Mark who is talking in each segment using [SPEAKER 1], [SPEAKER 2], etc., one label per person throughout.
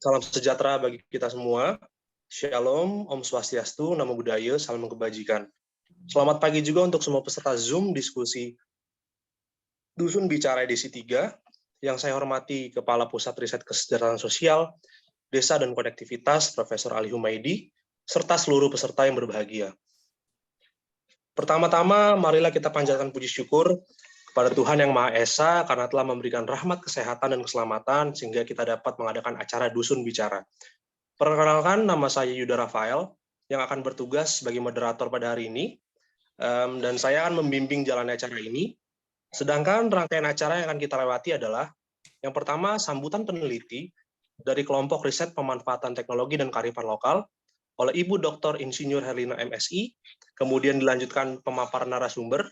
[SPEAKER 1] Salam sejahtera bagi kita semua. Shalom, Om Swastiastu, Namo Buddhaya, Salam Kebajikan. Selamat pagi juga untuk semua peserta Zoom diskusi Dusun Bicara edisi 3. Yang saya hormati Kepala Pusat Riset Kesejahteraan Sosial, Desa dan Konektivitas, Profesor Ali Humaydi, serta seluruh peserta yang berbahagia. Pertama-tama, marilah kita panjatkan puji syukur kepada Tuhan Yang Maha Esa karena telah memberikan rahmat kesehatan dan keselamatan sehingga kita dapat mengadakan acara Dusun Bicara. Perkenalkan, nama saya Yuda Rafael yang akan bertugas sebagai moderator pada hari ini, dan saya akan membimbing jalannya acara ini. Sedangkan rangkaian acara yang akan kita lewati adalah yang pertama, sambutan peneliti dari kelompok riset pemanfaatan teknologi dan kearifan lokal oleh Ibu Dr. Insinyur Herlina MSI, kemudian dilanjutkan pemaparan narasumber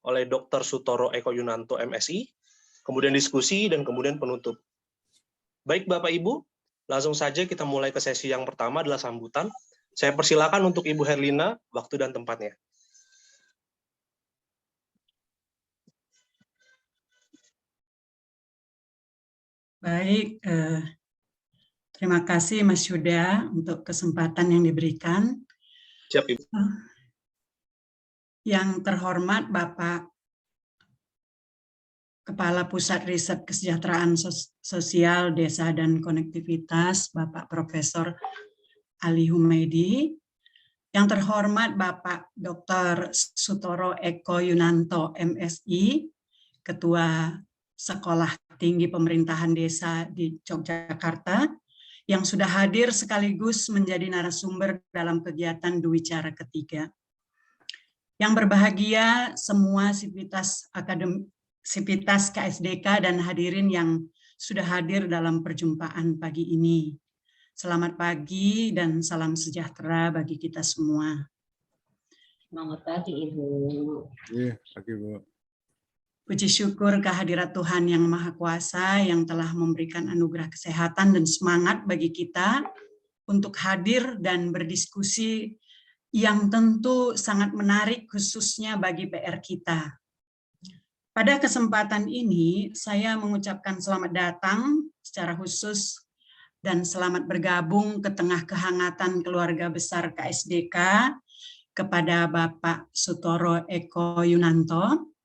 [SPEAKER 1] oleh Dr. Sutoro Eko Yunanto MSI, kemudian diskusi, dan kemudian penutup. Baik Bapak Ibu, langsung saja kita mulai ke sesi yang pertama adalah sambutan. Saya persilakan untuk Ibu Herlina, waktu dan tempatnya.
[SPEAKER 2] Baik, terima kasih Mas Yuda untuk kesempatan yang diberikan.
[SPEAKER 1] Siap, Ibu.
[SPEAKER 2] Yang terhormat Bapak Kepala Pusat Riset Kesejahteraan Sosial, Desa dan Konektivitas, Bapak Profesor Ali Humaydi. Yang terhormat Bapak Dr. Sutoro Eko Yunanto MSI, Ketua Sekolah Tinggi Pemerintahan Desa di Yogyakarta, yang sudah hadir sekaligus menjadi narasumber dalam kegiatan Duwicara ketiga. Yang berbahagia semua sivitas KSDK dan hadirin yang sudah hadir dalam perjumpaan pagi ini. Selamat pagi dan salam sejahtera bagi kita semua.
[SPEAKER 3] Selamat pagi, Ibu.
[SPEAKER 4] Iya, pagi, Bu.
[SPEAKER 2] Puji syukur kehadirat Tuhan Yang Maha Kuasa yang telah memberikan anugerah kesehatan dan semangat bagi kita untuk hadir dan berdiskusi yang tentu sangat menarik khususnya bagi PR kita. Pada kesempatan ini, saya mengucapkan selamat datang secara khusus dan selamat bergabung ke tengah kehangatan keluarga besar KSDK kepada Bapak Sutoro Eko Yunanto.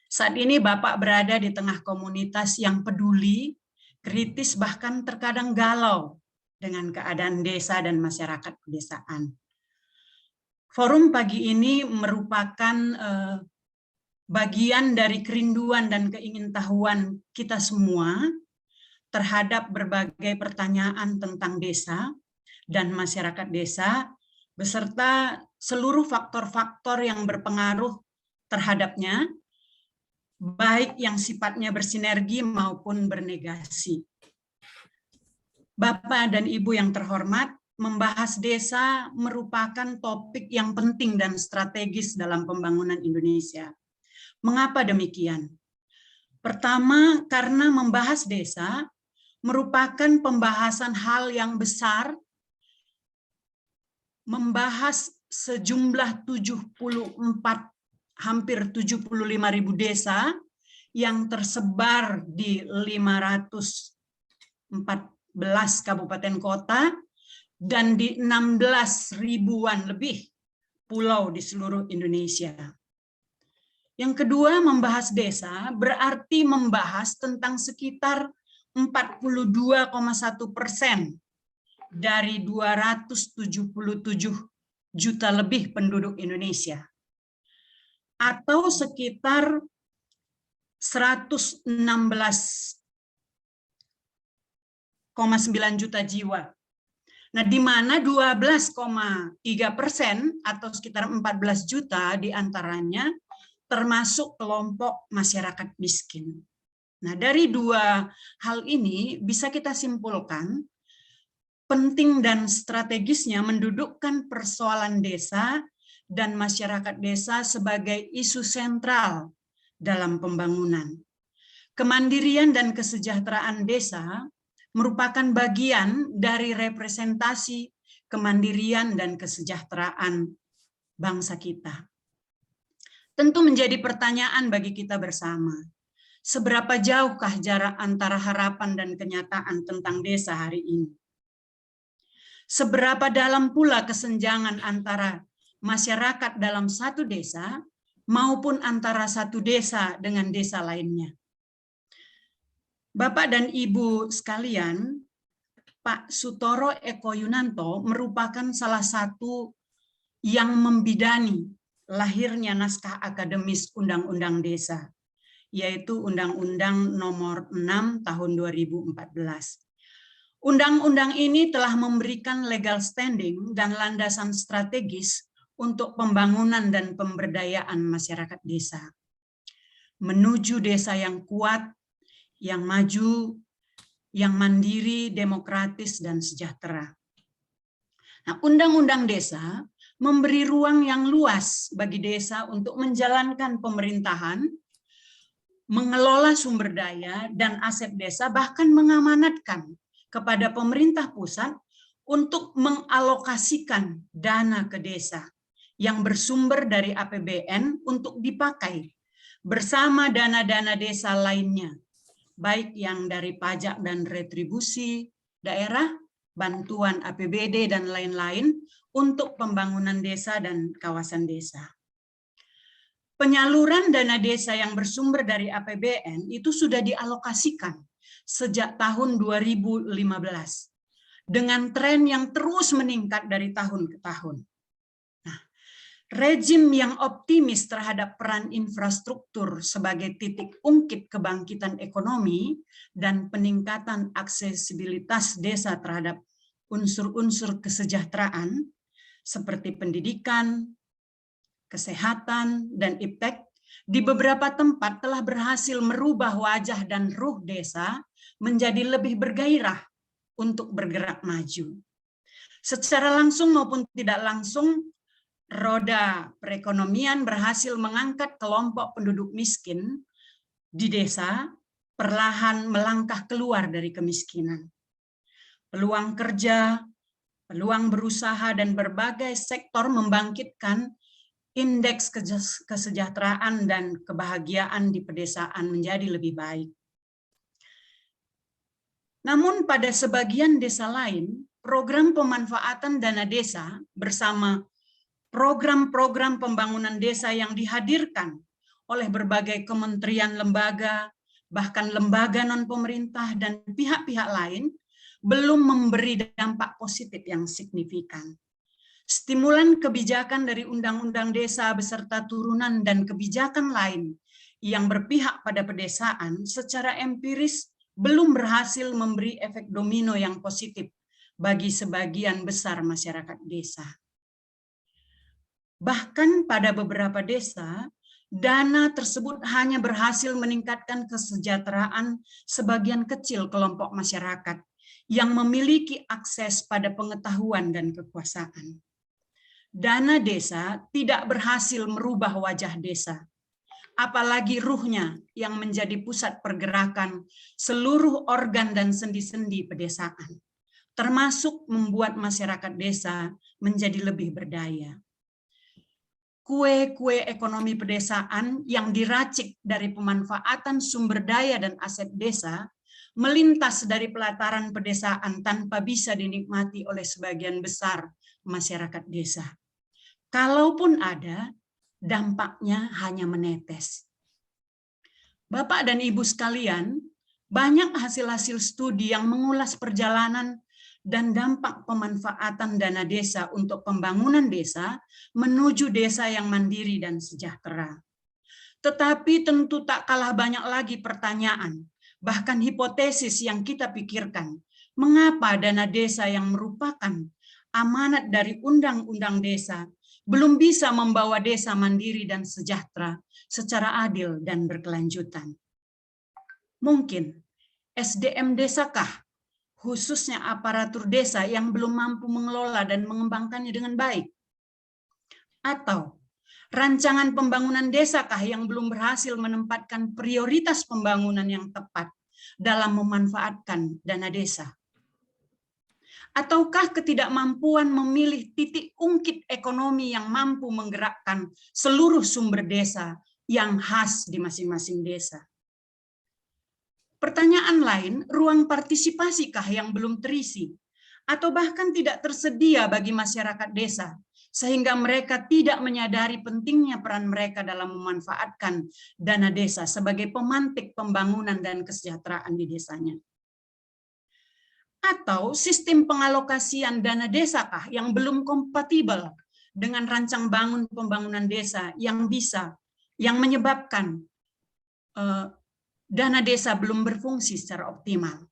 [SPEAKER 2] Saat ini Bapak berada di tengah komunitas yang peduli, kritis, bahkan terkadang galau dengan keadaan desa dan masyarakat pedesaan. Forum pagi ini merupakan bagian dari kerinduan dan keingintahuan kita semua terhadap berbagai pertanyaan tentang desa dan masyarakat desa, beserta seluruh faktor-faktor yang berpengaruh terhadapnya, baik yang sifatnya bersinergi maupun bernegasi. Bapak dan Ibu yang terhormat, membahas desa merupakan topik yang penting dan strategis dalam pembangunan Indonesia. Mengapa demikian? Pertama, karena membahas desa merupakan pembahasan hal yang besar, membahas sejumlah hampir 75.000 desa yang tersebar di 514 kabupaten kota dan di 16 ribuan lebih pulau di seluruh Indonesia. Yang kedua, membahas desa berarti membahas tentang sekitar 42,1% dari 277 juta lebih penduduk Indonesia, atau sekitar 116,9 juta jiwa. Nah, di mana 12,3% atau sekitar 14 juta diantaranya termasuk kelompok masyarakat miskin. Nah, dari dua hal ini bisa kita simpulkan penting dan strategisnya mendudukkan persoalan desa dan masyarakat desa sebagai isu sentral dalam pembangunan. Kemandirian dan kesejahteraan desa merupakan bagian dari representasi kemandirian dan kesejahteraan bangsa kita. Tentu menjadi pertanyaan bagi kita bersama, Seberapa jauhkah jarak antara harapan dan kenyataan tentang desa hari ini? Seberapa dalam pula kesenjangan antara masyarakat dalam satu desa maupun antara satu desa dengan desa lainnya? Bapak dan Ibu sekalian, Pak Sutoro Eko Yunanto merupakan salah satu yang membidani lahirnya naskah akademis Undang-Undang Desa, yaitu Undang-Undang Nomor 6 Tahun 2014. Undang-undang ini telah memberikan legal standing dan landasan strategis untuk pembangunan dan pemberdayaan masyarakat desa. Menuju desa yang kuat, yang maju, yang mandiri, demokratis, dan sejahtera. Nah, Undang-Undang Desa memberi ruang yang luas bagi desa untuk menjalankan pemerintahan, mengelola sumber daya dan aset desa, bahkan mengamanatkan kepada pemerintah pusat untuk mengalokasikan dana ke desa yang bersumber dari APBN untuk dipakai bersama dana-dana desa lainnya, baik yang dari pajak dan retribusi daerah, bantuan APBD, dan lain-lain untuk pembangunan desa dan kawasan desa. Penyaluran dana desa yang bersumber dari APBN itu sudah dialokasikan sejak tahun 2015 dengan tren yang terus meningkat dari tahun ke tahun. Nah, rejim yang optimis terhadap peran infrastruktur sebagai titik ungkit kebangkitan ekonomi dan peningkatan aksesibilitas desa terhadap unsur-unsur kesejahteraan seperti pendidikan, kesehatan, dan iptek di beberapa tempat telah berhasil merubah wajah dan ruh desa menjadi lebih bergairah untuk bergerak maju. Secara langsung maupun tidak langsung, roda perekonomian berhasil mengangkat kelompok penduduk miskin di desa perlahan melangkah keluar dari kemiskinan. Peluang kerja, peluang berusaha, dan berbagai sektor membangkitkan indeks kesejahteraan dan kebahagiaan di pedesaan menjadi lebih baik. Namun pada sebagian desa lain, program pemanfaatan dana desa bersama program-program pembangunan desa yang dihadirkan oleh berbagai kementerian, lembaga, bahkan lembaga non-pemerintah dan pihak-pihak lain belum memberi dampak positif yang signifikan. Stimulan kebijakan dari Undang-Undang Desa beserta turunan dan kebijakan lain yang berpihak pada pedesaan secara empiris belum berhasil memberi efek domino yang positif bagi sebagian besar masyarakat desa. Bahkan pada beberapa desa, dana tersebut hanya berhasil meningkatkan kesejahteraan sebagian kecil kelompok masyarakat yang memiliki akses pada pengetahuan dan kekuasaan. Dana desa tidak berhasil merubah wajah desa, apalagi ruhnya yang menjadi pusat pergerakan seluruh organ dan sendi-sendi pedesaan, termasuk membuat masyarakat desa menjadi lebih berdaya. Kue-kue ekonomi pedesaan yang diracik dari pemanfaatan sumber daya dan aset desa melintas dari pelataran pedesaan tanpa bisa dinikmati oleh sebagian besar masyarakat desa. Kalaupun ada, dampaknya hanya menetes. Bapak dan Ibu sekalian, banyak hasil-hasil studi yang mengulas perjalanan dan dampak pemanfaatan dana desa untuk pembangunan desa menuju desa yang mandiri dan sejahtera. Tetapi tentu tak kalah banyak lagi pertanyaan, bahkan hipotesis yang kita pikirkan, mengapa dana desa yang merupakan amanat dari Undang-Undang Desa belum bisa membawa desa mandiri dan sejahtera secara adil dan berkelanjutan. Mungkin SDM desakah, khususnya aparatur desa yang belum mampu mengelola dan mengembangkannya dengan baik? Atau rancangan pembangunan desakah yang belum berhasil menempatkan prioritas pembangunan yang tepat dalam memanfaatkan dana desa? Ataukah ketidakmampuan memilih titik ungkit ekonomi yang mampu menggerakkan seluruh sumber desa yang khas di masing-masing desa? Pertanyaan lain, ruang partisipasikah yang belum terisi? Atau bahkan tidak tersedia bagi masyarakat desa, sehingga mereka tidak menyadari pentingnya peran mereka dalam memanfaatkan dana desa sebagai pemantik pembangunan dan kesejahteraan di desanya. Atau sistem pengalokasian dana desakah yang belum kompatibel dengan rancang bangun pembangunan desa yang menyebabkan dana desa belum berfungsi secara optimal.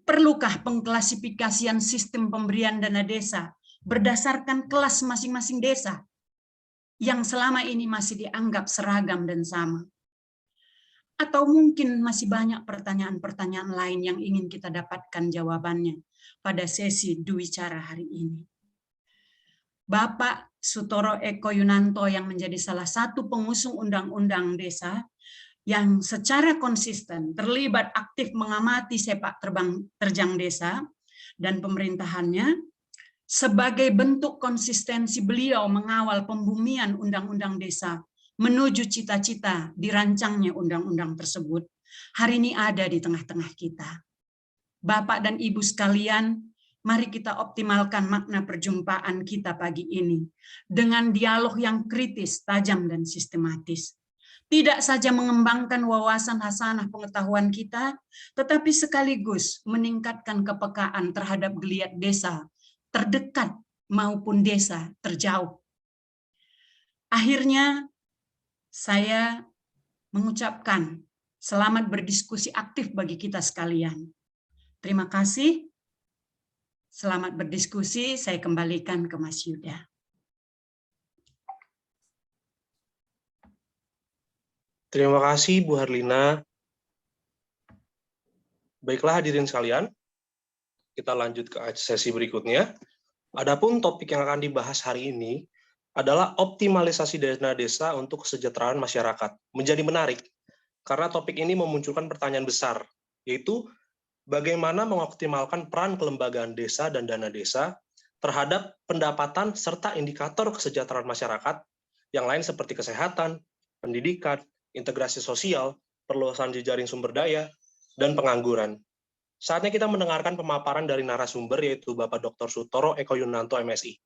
[SPEAKER 2] Perlukah pengklasifikasian sistem pemberian dana desa berdasarkan kelas masing-masing desa yang selama ini masih dianggap seragam dan sama? Atau mungkin masih banyak pertanyaan-pertanyaan lain yang ingin kita dapatkan jawabannya pada sesi Duwicara hari ini. Bapak Sutoro Eko Yunanto yang menjadi salah satu pengusung Undang-Undang Desa yang secara konsisten terlibat aktif mengamati sepak terjang desa dan pemerintahannya, sebagai bentuk konsistensi beliau mengawal pembumian Undang-Undang Desa menuju cita-cita dirancangnya undang-undang tersebut, hari ini ada di tengah-tengah kita. Bapak dan Ibu sekalian, mari kita optimalkan makna perjumpaan kita pagi ini dengan dialog yang kritis, tajam, dan sistematis. Tidak saja mengembangkan wawasan hasanah pengetahuan kita, tetapi sekaligus meningkatkan kepekaan terhadap geliat desa terdekat maupun desa terjauh. Akhirnya, saya mengucapkan selamat berdiskusi aktif bagi kita sekalian. Terima kasih. Selamat berdiskusi, saya kembalikan ke Mas Yuda.
[SPEAKER 1] Terima kasih Bu Herlina. Baiklah hadirin sekalian, kita lanjut ke sesi berikutnya. Adapun topik yang akan dibahas hari ini adalah optimalisasi dana desa untuk kesejahteraan masyarakat. Menjadi menarik, karena topik ini memunculkan pertanyaan besar, yaitu bagaimana mengoptimalkan peran kelembagaan desa dan dana desa terhadap pendapatan serta indikator kesejahteraan masyarakat yang lain seperti kesehatan, pendidikan, integrasi sosial, perluasan jejaring sumber daya, dan pengangguran. Saatnya kita mendengarkan pemaparan dari narasumber yaitu Bapak Dr. Sutoro Eko Yunanto MSI.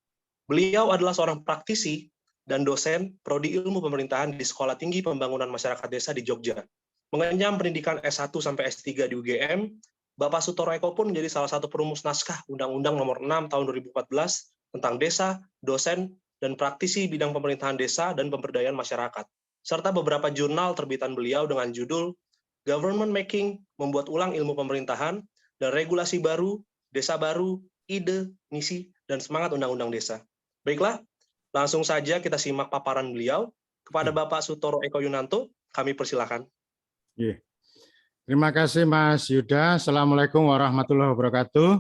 [SPEAKER 1] Beliau adalah seorang praktisi dan dosen Prodi Ilmu Pemerintahan di Sekolah Tinggi Pembangunan Masyarakat Desa di Jogja. Mengenyam pendidikan S1 sampai S3 di UGM, Bapak Sutoro Eko pun menjadi salah satu perumus naskah Undang-Undang Nomor 6 Tahun 2014 tentang desa, dosen, dan praktisi bidang pemerintahan desa dan pemberdayaan masyarakat, serta beberapa jurnal terbitan beliau dengan judul Government Making, Membuat Ulang Ilmu Pemerintahan, dan Regulasi Baru, Desa Baru, Ide, Misi, dan Semangat Undang-Undang Desa. Baiklah, langsung saja kita simak paparan beliau. Kepada Bapak Sutoro Eko Yunanto, kami persilakan.
[SPEAKER 4] Terima kasih Mas Yuda. Assalamualaikum warahmatullahi wabarakatuh.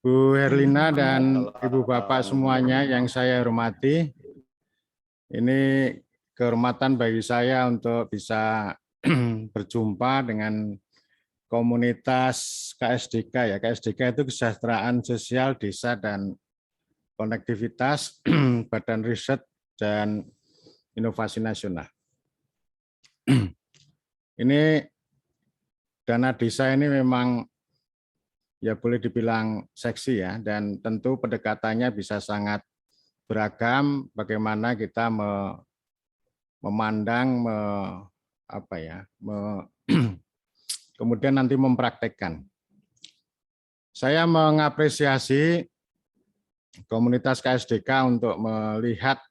[SPEAKER 4] Bu Herlina dan Ibu Bapak semuanya yang saya hormati, ini kehormatan bagi saya untuk bisa berjumpa dengan komunitas KSDK ya. KSDK itu Kesejahteraan Sosial Desa dan Konektivitas Badan Riset dan Inovasi Nasional. Ini dana desa ini memang ya boleh dibilang seksi ya, dan tentu pendekatannya bisa sangat beragam bagaimana kita memandang, kemudian nanti mempraktekkan. Saya mengapresiasi komunitas KSDK untuk melihat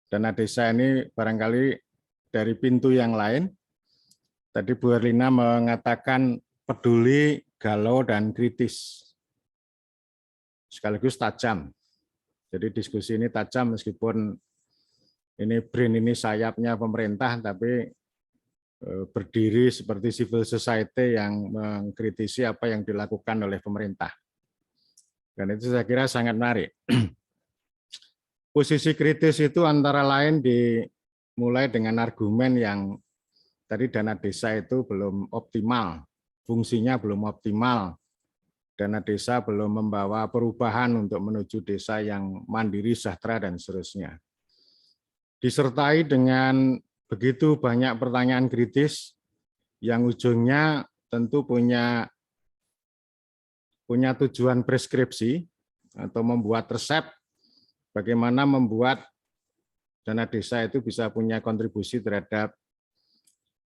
[SPEAKER 4] dana desa ini barangkali dari pintu yang lain. Tadi Bu Herlina mengatakan peduli, galau, dan kritis. Sekaligus tajam. Jadi diskusi ini tajam meskipun ini BRIN ini sayapnya pemerintah, tapi berdiri seperti civil society yang mengkritisi apa yang dilakukan oleh pemerintah. Dan itu saya kira sangat menarik. Posisi kritis itu antara lain dimulai dengan argumen yang tadi dana desa itu belum optimal, fungsinya belum optimal. Dana desa belum membawa perubahan untuk menuju desa yang mandiri, sejahtera, dan seterusnya. Disertai dengan begitu banyak pertanyaan kritis yang ujungnya tentu punya tujuan preskripsi atau membuat resep bagaimana membuat dana desa itu bisa punya kontribusi terhadap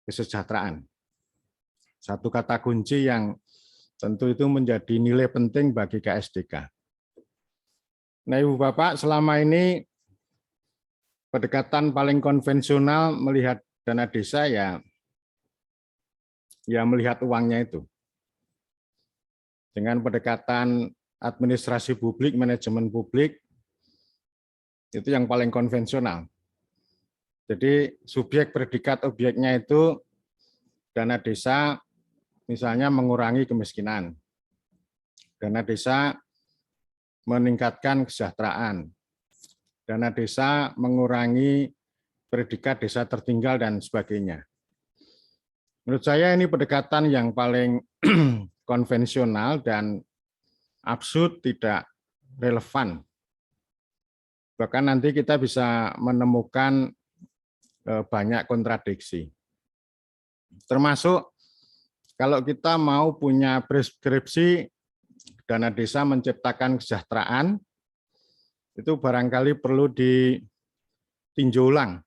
[SPEAKER 4] kesejahteraan. Satu kata kunci yang tentu itu menjadi nilai penting bagi KSDK. Nah, Ibu Bapak, selama ini pendekatan paling konvensional melihat dana desa ya melihat uangnya itu. Dengan pendekatan administrasi publik, manajemen publik, itu yang paling konvensional. Jadi subjek predikat objeknya itu dana desa misalnya mengurangi kemiskinan. Dana desa meningkatkan kesejahteraan. Dana desa mengurangi predikat desa tertinggal dan sebagainya. Menurut saya ini pendekatan yang paling konvensional dan absurd, tidak relevan. Bahkan nanti kita bisa menemukan banyak kontradiksi. Termasuk kalau kita mau punya preskripsi dana desa menciptakan kesejahteraan, itu barangkali perlu ditinjau ulang.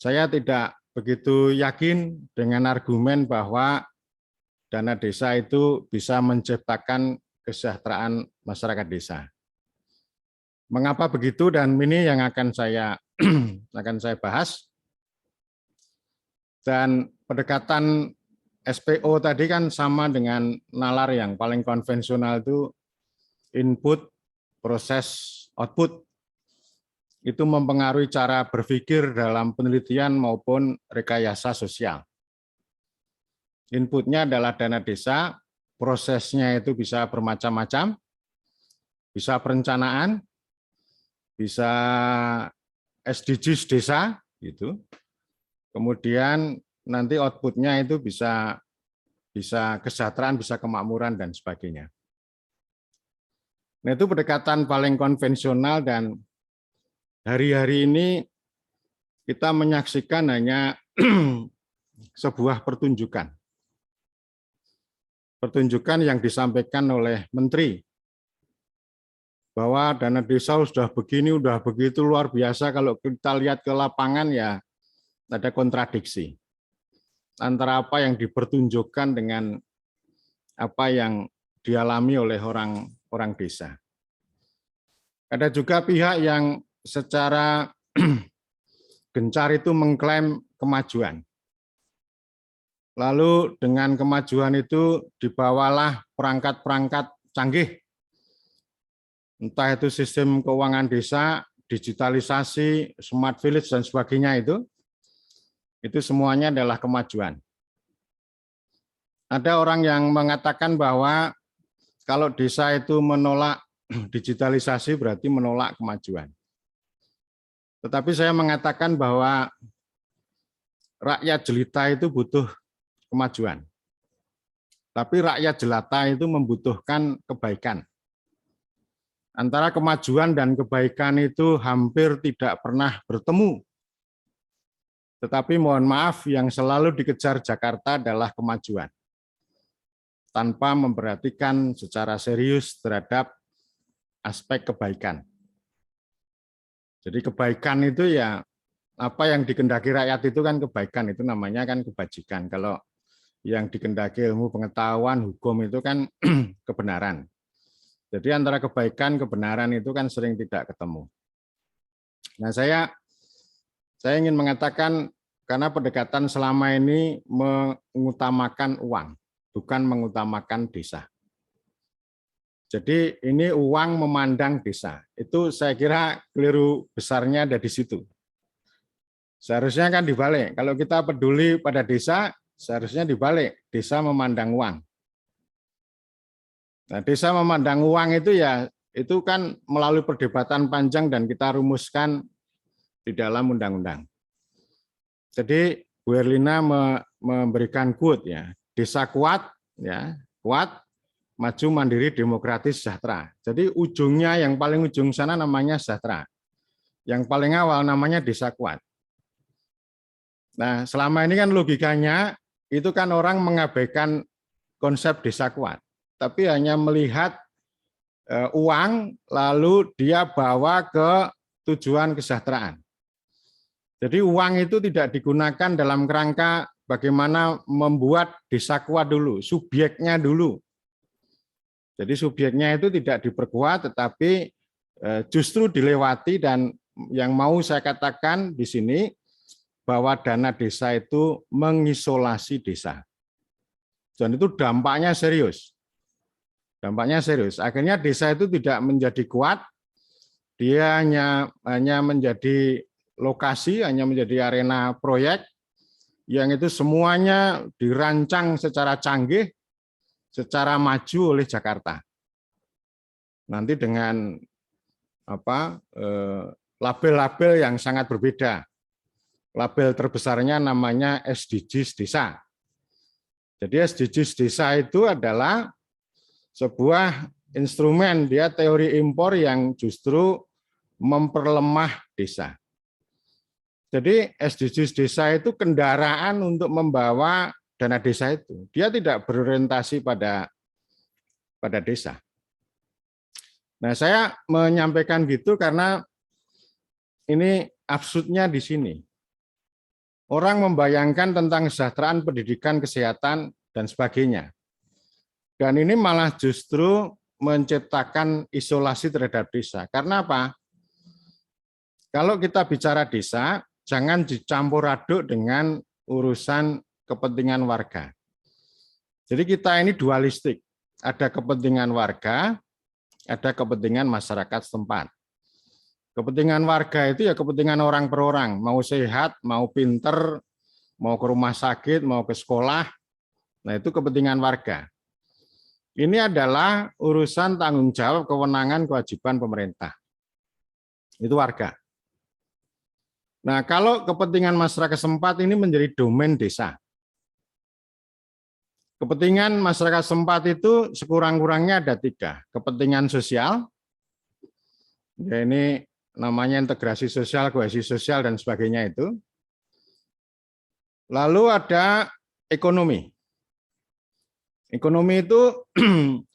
[SPEAKER 4] Saya tidak begitu yakin dengan argumen bahwa dana desa itu bisa menciptakan kesejahteraan masyarakat desa. Mengapa begitu, dan ini yang akan saya bahas. Dan pendekatan SPO tadi kan sama dengan nalar yang paling konvensional itu input, proses, output. Itu mempengaruhi cara berpikir dalam penelitian maupun rekayasa sosial. Inputnya adalah dana desa, prosesnya itu bisa bermacam-macam, bisa perencanaan, bisa SDGs desa, gitu. Kemudian nanti outputnya itu bisa kesejahteraan, bisa kemakmuran, dan sebagainya. Nah, itu pendekatan paling konvensional, dan hari-hari ini kita menyaksikan hanya sebuah pertunjukan. Pertunjukan yang disampaikan oleh Menteri, bahwa dana desa sudah begini, sudah begitu luar biasa. Kalau kita lihat ke lapangan ya ada kontradiksi antara apa yang dipertunjukkan dengan apa yang dialami oleh orang desa. Ada juga pihak yang secara gencar itu mengklaim kemajuan. Lalu dengan kemajuan itu dibawalah perangkat-perangkat canggih. Entah itu sistem keuangan desa, digitalisasi, smart village, dan sebagainya itu semuanya adalah kemajuan. Ada orang yang mengatakan bahwa kalau desa itu menolak digitalisasi berarti menolak kemajuan. Tetapi saya mengatakan bahwa rakyat jelita itu butuh kemajuan. Tapi rakyat jelata itu membutuhkan kebaikan. Antara kemajuan dan kebaikan itu hampir tidak pernah bertemu. Tetapi mohon maaf, yang selalu dikejar Jakarta adalah kemajuan, tanpa memperhatikan secara serius terhadap aspek kebaikan. Jadi kebaikan itu ya, apa yang dikehendaki rakyat itu kan kebaikan, itu namanya kan kebajikan. Kalau yang dikehendaki ilmu pengetahuan, hukum itu kan kebenaran. Jadi antara kebaikan, kebenaran itu kan sering tidak ketemu. Nah, saya ingin mengatakan, karena pendekatan selama ini mengutamakan uang, bukan mengutamakan desa. Jadi ini uang memandang desa. Itu saya kira keliru besarnya ada di situ. Seharusnya kan dibalik. Kalau kita peduli pada desa, seharusnya dibalik. Desa memandang uang. Nah, desa memandang uang itu ya, itu kan melalui perdebatan panjang dan kita rumuskan di dalam undang-undang. Jadi Bu Erlina memberikan quote ya, desa kuat ya, kuat, maju, mandiri, demokratis, sejahtera. Jadi ujungnya yang paling ujung sana namanya sejahtera. Yang paling awal namanya desa kuat. Nah, selama ini kan logikanya itu kan orang mengabaikan konsep desa kuat, tapi hanya melihat uang lalu dia bawa ke tujuan kesejahteraan. Jadi uang itu tidak digunakan dalam kerangka bagaimana membuat desa kuat dulu, subjeknya dulu. Jadi subjeknya itu tidak diperkuat, tetapi justru dilewati, dan yang mau saya katakan di sini bahwa dana desa itu mengisolasi desa. Dan itu dampaknya serius. Dampaknya serius. Akhirnya desa itu tidak menjadi kuat, dia hanya menjadi lokasi, hanya menjadi arena proyek, yang itu semuanya dirancang secara canggih, secara maju oleh Jakarta. Nanti dengan label-label yang sangat berbeda. Label terbesarnya namanya SDGs Desa. Jadi SDGs Desa itu adalah sebuah instrumen, dia teori impor yang justru memperlemah desa. Jadi SDGs Desa itu kendaraan untuk membawa dana desa itu. Dia tidak berorientasi pada desa. Nah, saya menyampaikan gitu karena ini absurdnya di sini. Orang membayangkan tentang kesejahteraan, pendidikan, kesehatan, dan sebagainya. Dan ini malah justru menciptakan isolasi terhadap desa. Karena apa? Kalau kita bicara desa, jangan dicampur aduk dengan urusan kepentingan warga. Jadi kita ini dualistik. Ada kepentingan warga, ada kepentingan masyarakat setempat. Kepentingan warga itu ya kepentingan orang per orang, mau sehat, mau pinter, mau ke rumah sakit, mau ke sekolah. Nah, itu kepentingan warga. Ini adalah urusan tanggung jawab, kewenangan, kewajiban pemerintah. Itu warga. Nah, kalau kepentingan masyarakat setempat ini menjadi domain desa. Kepentingan masyarakat setempat itu sekurang-kurangnya ada 3. Kepentingan sosial, ya ini namanya integrasi sosial, kohesi sosial, dan sebagainya itu. Lalu ada ekonomi. Ekonomi itu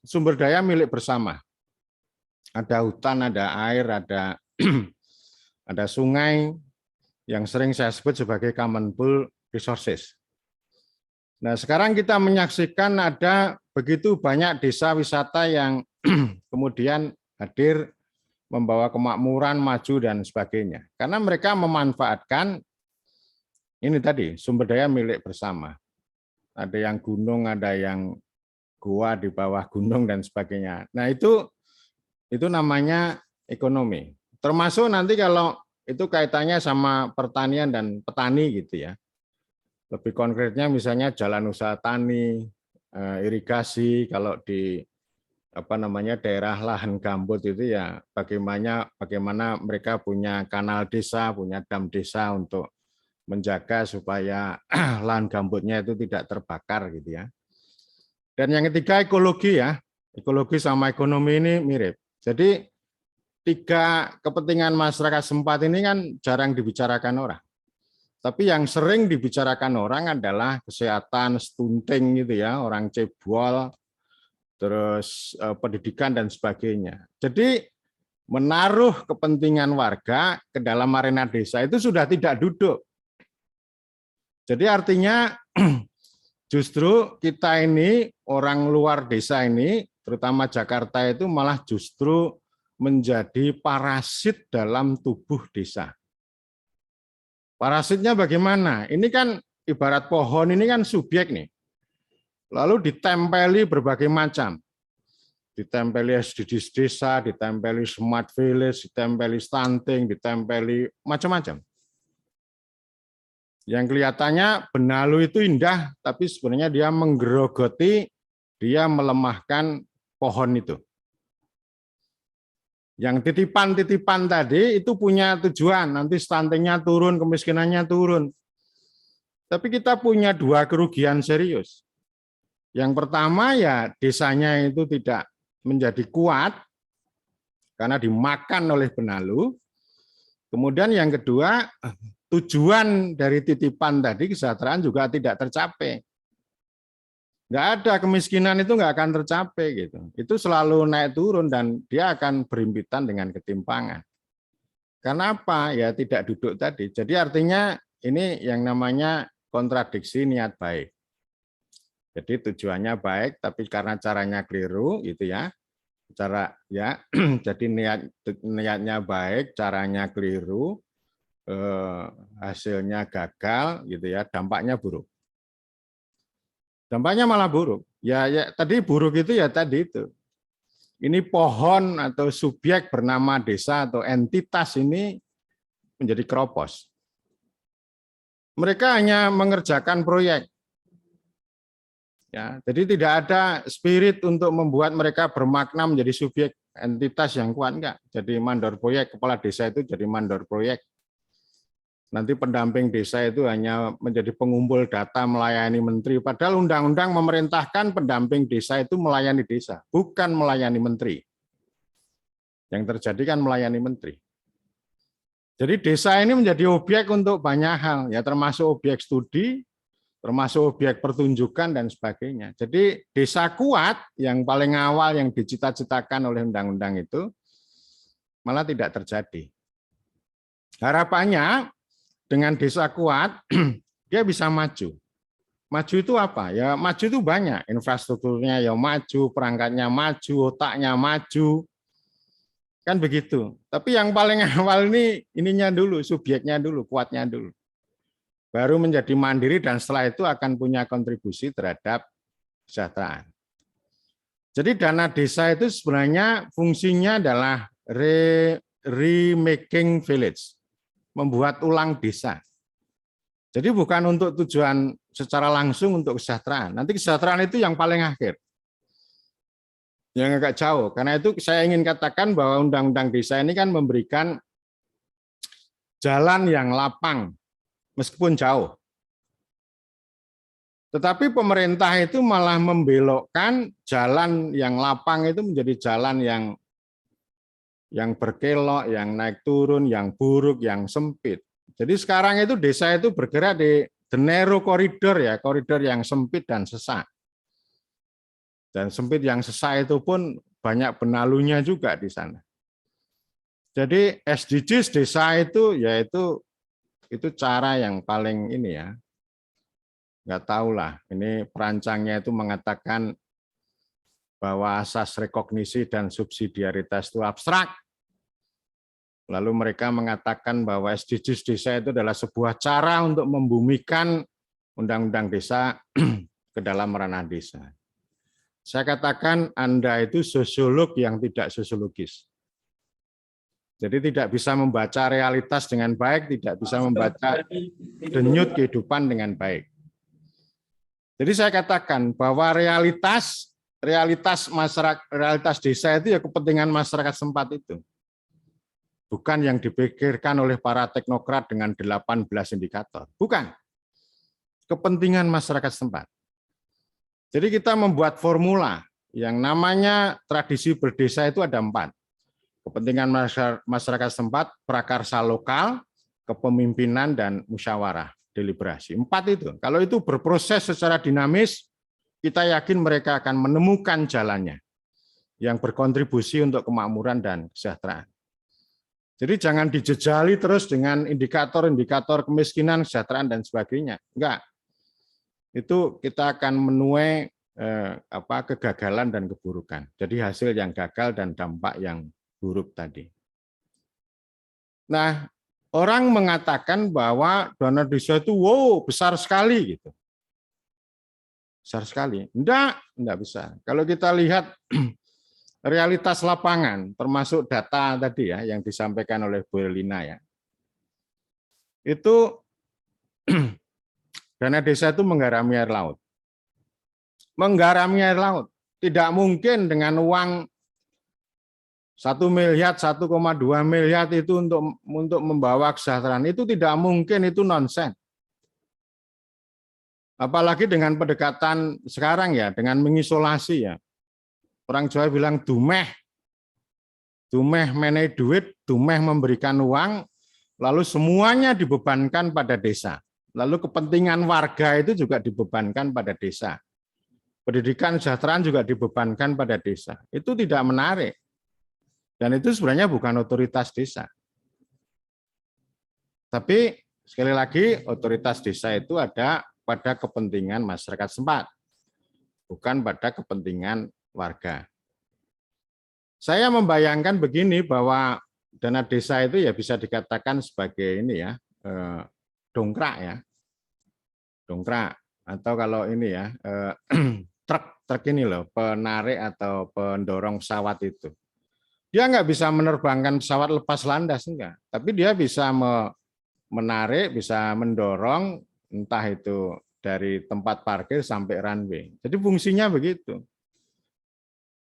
[SPEAKER 4] sumber daya milik bersama. Ada hutan, ada air, ada sungai, yang sering saya sebut sebagai common pool resources. Nah, sekarang kita menyaksikan ada begitu banyak desa wisata yang kemudian hadir membawa kemakmuran, maju, dan sebagainya. Karena mereka memanfaatkan ini tadi, sumber daya milik bersama. Ada yang gunung, ada yang gua di bawah gunung, dan sebagainya. Nah, itu namanya ekonomi. Termasuk nanti kalau itu kaitannya sama pertanian dan petani gitu ya. Lebih konkretnya misalnya jalan usaha tani, irigasi, kalau di daerah lahan gambut itu ya bagaimana mereka punya kanal desa, punya dam desa untuk menjaga supaya lahan gambutnya itu tidak terbakar gitu ya. Dan yang ketiga ekologi ya, ekologi sama ekonomi ini mirip. Jadi 3 kepentingan masyarakat setempat ini kan jarang dibicarakan orang. Tapi yang sering dibicarakan orang adalah kesehatan, stunting gitu ya, orang cebol, terus pendidikan dan sebagainya. Jadi menaruh kepentingan warga ke dalam arena desa itu sudah tidak duduk. Jadi artinya justru kita ini orang luar desa ini, terutama Jakarta itu malah justru menjadi parasit dalam tubuh desa. Parasitnya bagaimana? Ini kan ibarat pohon ini kan subjek nih. Lalu ditempeli berbagai macam. Ditempeli SDGs desa, ditempeli smart village, ditempeli stunting, ditempeli macam-macam. Yang kelihatannya benalu itu indah, tapi sebenarnya dia menggerogoti, dia melemahkan pohon itu. Yang titipan-titipan tadi itu punya tujuan, nanti stuntingnya turun, kemiskinannya turun. Tapi kita punya 2 kerugian serius. Yang pertama ya desanya itu tidak menjadi kuat karena dimakan oleh benalu. Kemudian yang kedua tujuan dari titipan tadi, kesejahteraan juga tidak tercapai. Nggak ada, kemiskinan itu nggak akan tercapai gitu. Itu selalu naik turun dan dia akan berimpitan dengan ketimpangan. Karena apa? Ya tidak duduk tadi. Jadi artinya ini yang namanya kontradiksi niat baik. Jadi tujuannya baik, tapi karena caranya keliru, gitu ya. Cara ya, jadi niatnya baik, caranya keliru, hasilnya gagal, gitu ya. Dampaknya buruk. Dampaknya malah buruk. Ya tadi buruk itu ya tadi itu. Ini pohon atau subjek bernama desa atau entitas ini menjadi keropos. Mereka hanya mengerjakan proyek. Ya, jadi tidak ada spirit untuk membuat mereka bermakna menjadi subjek entitas yang kuat, enggak. Jadi mandor proyek, kepala desa itu jadi mandor proyek. Nanti pendamping desa itu hanya menjadi pengumpul data melayani menteri. Padahal undang-undang memerintahkan pendamping desa itu melayani desa, bukan melayani menteri. Yang terjadi kan melayani menteri. Jadi desa ini menjadi objek untuk banyak hal, ya termasuk objek studi, termasuk objek pertunjukan dan sebagainya. Jadi desa kuat yang paling awal yang dicita-citakan oleh undang-undang itu malah tidak terjadi. Harapannya dengan desa kuat, dia bisa maju. Maju itu apa? Ya maju itu banyak. Infrastrukturnya ya maju, perangkatnya maju, otaknya maju. Kan begitu. Tapi yang paling awal ini ininya dulu, subjeknya dulu, kuatnya dulu. Baru menjadi mandiri dan setelah itu akan punya kontribusi terhadap kesejahteraan. Jadi dana desa itu sebenarnya fungsinya adalah remaking village. Membuat ulang desa. Jadi bukan untuk tujuan secara langsung untuk kesejahteraan. Nanti kesejahteraan itu yang paling akhir. Yang agak jauh. Karena itu saya ingin katakan bahwa undang-undang desa ini kan memberikan jalan yang lapang, meskipun jauh. Tetapi pemerintah itu malah membelokkan jalan yang lapang itu menjadi jalan yang berkelok, yang naik turun, yang buruk, yang sempit. Jadi sekarang itu desa itu bergerak di the narrow corridor ya, koridor yang sempit dan sesak. Dan sempit yang sesak itu pun banyak benalunya juga di sana. Jadi SDGs desa itu yaitu itu cara yang paling ini ya. Nggak tahulah, ini perancangnya itu mengatakan bahwa asas rekognisi dan subsidiaritas itu abstrak. Lalu mereka mengatakan bahwa SDGs desa itu adalah sebuah cara untuk membumikan undang-undang desa ke dalam ranah desa. Saya katakan Anda itu sosiolog yang tidak sosiologis. Jadi tidak bisa membaca realitas dengan baik, tidak bisa membaca denyut kehidupan dengan baik. Jadi saya katakan bahwa realitas masyarakat, realitas desa itu ya kepentingan masyarakat setempat itu. Bukan yang dipikirkan oleh para teknokrat dengan 18 indikator. Bukan. Kepentingan masyarakat setempat. Jadi kita membuat formula yang namanya tradisi berdesa itu ada 4. Kepentingan masyarakat setempat, prakarsa lokal, kepemimpinan, dan musyawarah. Deliberasi. 4 itu. Kalau itu berproses secara dinamis, kita yakin mereka akan menemukan jalannya yang berkontribusi untuk kemakmuran dan kesejahteraan. Jadi jangan dijejali terus dengan indikator-indikator kemiskinan, kesejahteraan, dan sebagainya. Enggak. Itu kita akan menuai kegagalan dan keburukan. Jadi hasil yang gagal dan dampak yang buruk tadi. Nah, orang mengatakan bahwa dana desa itu besar sekali gitu. Besar sekali. Enggak besar. Kalau kita lihat realitas lapangan, termasuk data tadi ya yang disampaikan oleh Bu Elina ya. Itu dana desa itu menggarami air laut. Menggarami air laut. Tidak mungkin dengan uang 1 miliar, 1,2 miliar itu untuk membawa kesejahteraan. Itu tidak mungkin, itu nonsens. Apalagi dengan pendekatan sekarang ya, dengan mengisolasi ya. Orang Jawa bilang dumeh menehi duit, dumeh memberikan uang, lalu semuanya dibebankan pada desa. Lalu kepentingan warga itu juga dibebankan pada desa. Pendidikan kesejahteraan juga dibebankan pada desa. Itu tidak menarik. Dan itu sebenarnya bukan otoritas desa. Tapi sekali lagi otoritas desa itu ada pada kepentingan masyarakat setempat, bukan pada kepentingan warga. Saya membayangkan begini bahwa dana desa itu ya bisa dikatakan sebagai ini ya, dongkrak ya. Dongkrak atau kalau ini ya, truk ini loh, penarik atau pendorong pesawat itu. Dia nggak bisa menerbangkan pesawat lepas landas, enggak. Tapi dia bisa menarik, bisa mendorong entah itu dari tempat parkir sampai runway. Jadi fungsinya begitu.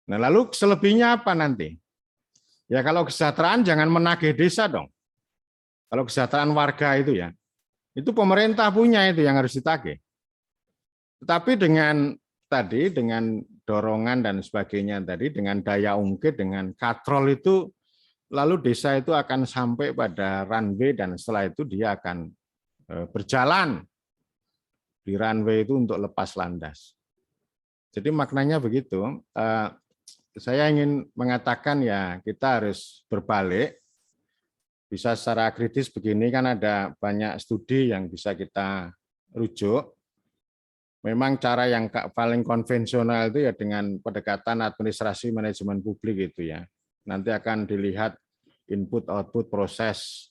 [SPEAKER 4] Nah, lalu selebihnya apa nanti? Ya kalau kesejahteraan jangan menagih desa dong. Kalau kesejahteraan warga itu ya, itu pemerintah punya itu yang harus ditagih. Tetapi dengan tadi, dengan dorongan dan sebagainya tadi, dengan daya ungkit, dengan katrol itu, lalu desa itu akan sampai pada runway dan setelah itu dia akan berjalan di runway itu untuk lepas landas. Jadi maknanya begitu. Saya ingin mengatakan ya kita harus berbalik. Bisa secara kritis begini kan ada banyak studi yang bisa kita rujuk. Memang cara yang paling konvensional itu ya dengan pendekatan administrasi manajemen publik itu ya. Nanti akan dilihat input output proses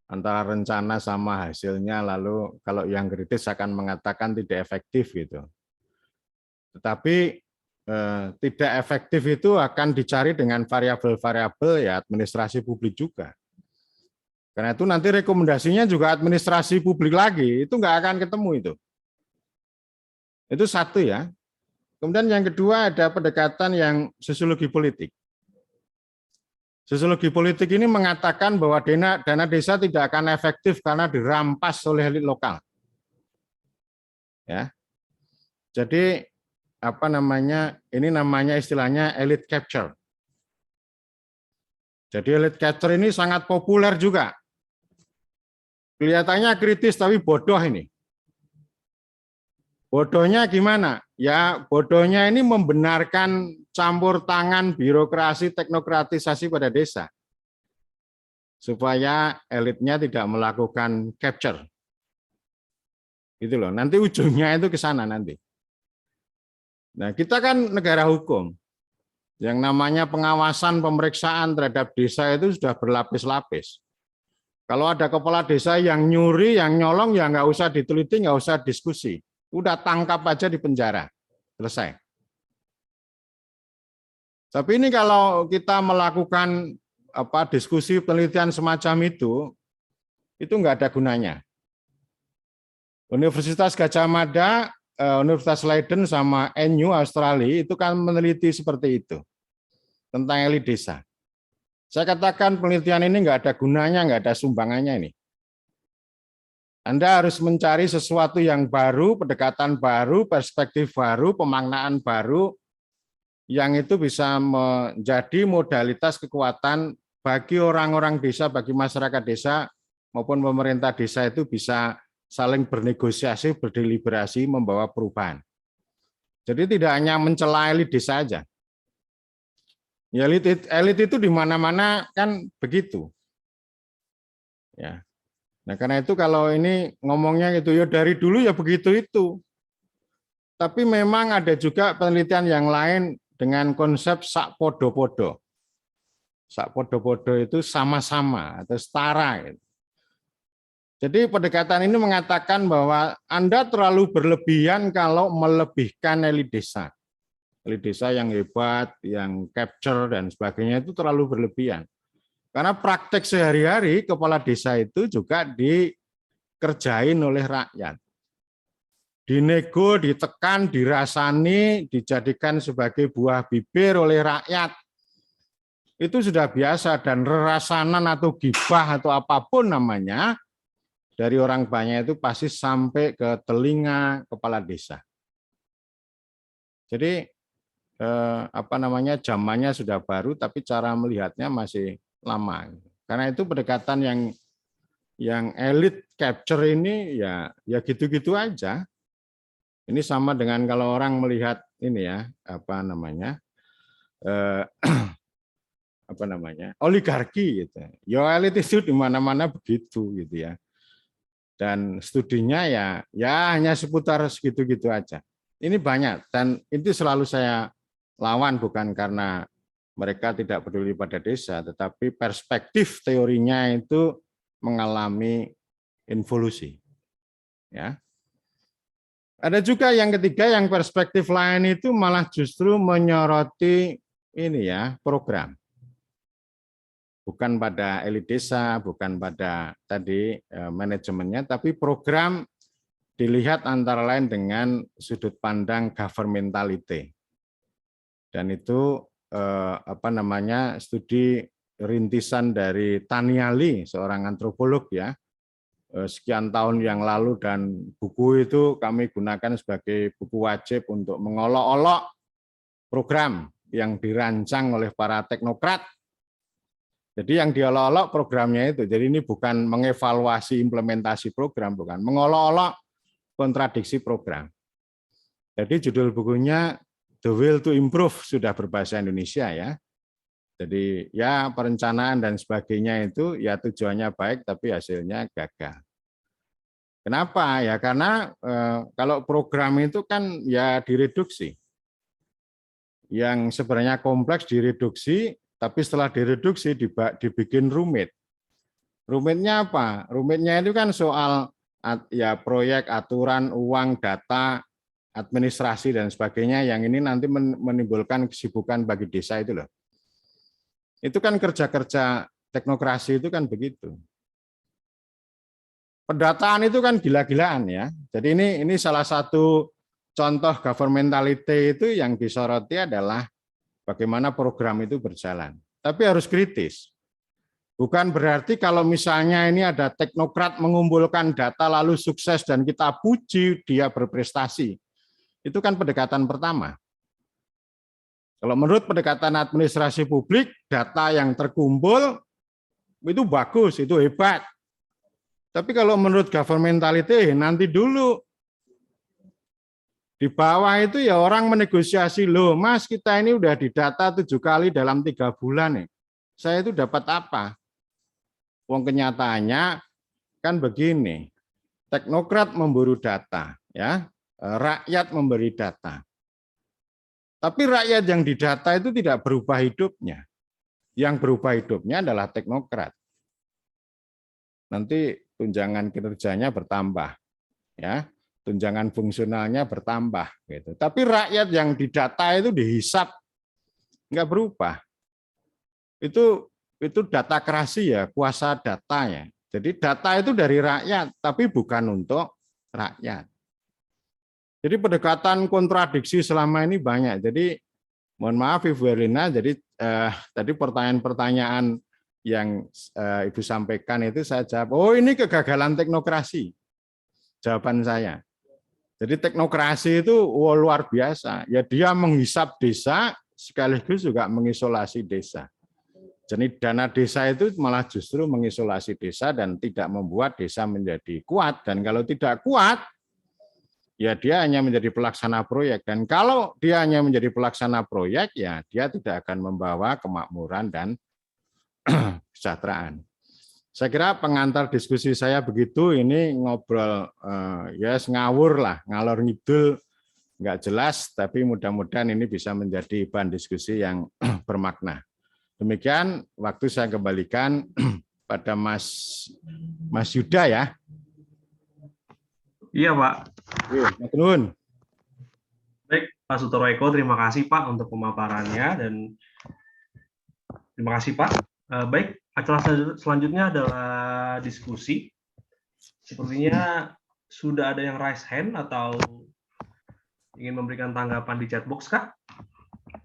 [SPEAKER 4] antara rencana sama hasilnya, lalu kalau yang kritis akan mengatakan tidak efektif gitu. Tetapi tidak efektif itu akan dicari dengan variabel-variabel ya administrasi publik juga. Karena itu nanti rekomendasinya juga administrasi publik lagi, itu nggak akan ketemu itu. Itu satu ya. Kemudian yang kedua ada pendekatan yang sosiologi politik. Sosiologi politik ini mengatakan bahwa dana desa tidak akan efektif karena dirampas oleh elit lokal. Ya. Jadi apa namanya? Ini namanya istilahnya elite capture. Jadi elite capture ini sangat populer juga. Kelihatannya kritis tapi bodoh ini. Bodohnya gimana? Ya bodohnya ini membenarkan campur tangan birokrasi teknokratisasi pada desa. Supaya elitnya tidak melakukan capture. Gitu loh. Nanti ujungnya itu ke sana nanti. Nah, kita kan negara hukum. Yang namanya pengawasan pemeriksaan terhadap desa itu sudah berlapis-lapis. Kalau ada kepala desa yang nyuri, yang nyolong, ya nggak usah diteliti, nggak usah diskusi. Udah tangkap aja di penjara. Selesai. Tapi ini kalau kita melakukan diskusi penelitian semacam itu nggak ada gunanya. Universitas Gajah Mada, Universitas Leiden sama NU Australia itu kan meneliti seperti itu tentang elit desa. Saya katakan penelitian ini nggak ada gunanya, nggak ada sumbangannya ini. Anda harus mencari sesuatu yang baru, pendekatan baru, perspektif baru, pemaknaan baru, yang itu bisa menjadi modalitas kekuatan bagi orang-orang desa, bagi masyarakat desa, maupun pemerintah desa itu bisa saling bernegosiasi, berdeliberasi, membawa perubahan. Jadi tidak hanya mencela elit desa saja. Ya, elit itu di mana-mana kan begitu. Ya. Nah, karena itu kalau ini ngomongnya gitu ya dari dulu ya begitu itu. Tapi memang ada juga penelitian yang lain dengan konsep sak podo-podo. Sak podo-podo itu sama-sama atau setara. Gitu. Jadi pendekatan ini mengatakan bahwa Anda terlalu berlebihan kalau melebihkan elit desa. Elit desa yang hebat, yang capture dan sebagainya itu terlalu berlebihan. Karena praktek sehari-hari kepala desa itu juga dikerjain oleh rakyat. Dinego, ditekan, dirasani, dijadikan sebagai buah bibir oleh rakyat. Itu sudah biasa dan rerasanan atau gibah atau apapun namanya, dari orang banyak itu pasti sampai ke telinga kepala desa. Jadi zamannya sudah baru tapi cara melihatnya masih lama. Karena itu pendekatan yang yang elite capture ini ya gitu-gitu aja. Ini sama dengan kalau orang melihat ini ya, oligarki gitu. Ya elit itu di mana-mana begitu gitu ya. Dan studinya ya hanya seputar segitu-gitu aja. Ini banyak dan itu selalu saya lawan, bukan karena mereka tidak peduli pada desa, tetapi perspektif teorinya itu mengalami involusi. Ya. Ada juga yang ketiga, yang perspektif lain itu malah justru menyoroti ini ya, program. Bukan pada elit desa, bukan pada tadi manajemennya, tapi program dilihat antara lain dengan sudut pandang governmentality. Dan itu studi rintisan dari Taniali, seorang antropolog ya, sekian tahun yang lalu, dan buku itu kami gunakan sebagai buku wajib untuk mengolok-olok program yang dirancang oleh para teknokrat. Jadi yang diolok-olok programnya itu. Jadi ini bukan mengevaluasi implementasi program, bukan. Mengolok-olok kontradiksi program. Jadi judul bukunya The Will to Improve, sudah berbahasa Indonesia ya. Jadi ya perencanaan dan sebagainya itu ya tujuannya baik tapi hasilnya gagal. Kenapa? Ya karena kalau program itu kan ya direduksi. Yang sebenarnya kompleks direduksi, tapi setelah direduksi dibikin rumit. Rumitnya apa? Rumitnya itu kan soal ya proyek, aturan, uang, data, administrasi dan sebagainya, yang ini nanti menimbulkan kesibukan bagi desa itu loh. Itu kan kerja-kerja teknokrasi itu kan begitu. Pendataan itu kan gila-gilaan ya. Jadi ini salah satu contoh governmentality itu yang disoroti adalah bagaimana program itu berjalan. Tapi harus kritis. Bukan berarti kalau misalnya ini ada teknokrat mengumpulkan data lalu sukses dan kita puji dia berprestasi. Itu kan pendekatan pertama. Kalau menurut pendekatan administrasi publik, data yang terkumpul itu bagus, itu hebat. Tapi kalau menurut governmentality, nanti dulu. Di bawah itu ya orang menegosiasi, loh mas kita ini udah didata 7 kali dalam 3 bulan nih. Saya itu dapat apa? Wong kenyataannya kan begini, teknokrat memburu data, ya, rakyat memberi data. Tapi rakyat yang didata itu tidak berubah hidupnya. Yang berubah hidupnya adalah teknokrat. Nanti tunjangan kinerjanya bertambah, ya. Tunjangan fungsionalnya bertambah gitu. Tapi rakyat yang didata itu dihisap nggak berubah. Itu datakrasi ya, kuasa data ya. Jadi data itu dari rakyat tapi bukan untuk rakyat. Jadi pendekatan kontradiksi selama ini banyak. Jadi mohon maaf Ibu Erlina, jadi tadi pertanyaan-pertanyaan yang Ibu sampaikan itu saya jawab, oh ini kegagalan teknokrasi. Jawaban saya. Jadi teknokrasi itu luar biasa. Ya dia menghisap desa sekaligus juga mengisolasi desa. Jadi dana desa itu malah justru mengisolasi desa dan tidak membuat desa menjadi kuat. Dan kalau tidak kuat, ya dia hanya menjadi pelaksana proyek. Dan kalau dia hanya menjadi pelaksana proyek, ya dia tidak akan membawa kemakmuran dan kesejahteraan. Saya kira pengantar diskusi saya begitu, ini ngobrol ya ngawur lah, ngalor ngidul, nggak jelas, tapi mudah-mudahan ini bisa menjadi bahan diskusi yang bermakna. Demikian, waktu saya kembalikan pada Mas Yuda ya.
[SPEAKER 1] Iya Pak.
[SPEAKER 4] Mas Nun.
[SPEAKER 1] Baik, Pak Sutoro Eko, terima kasih Pak untuk pemaparannya dan terima kasih Pak. Baik, acara selanjutnya adalah diskusi. Sepertinya sudah ada yang raise hand atau ingin memberikan tanggapan di chat box kah?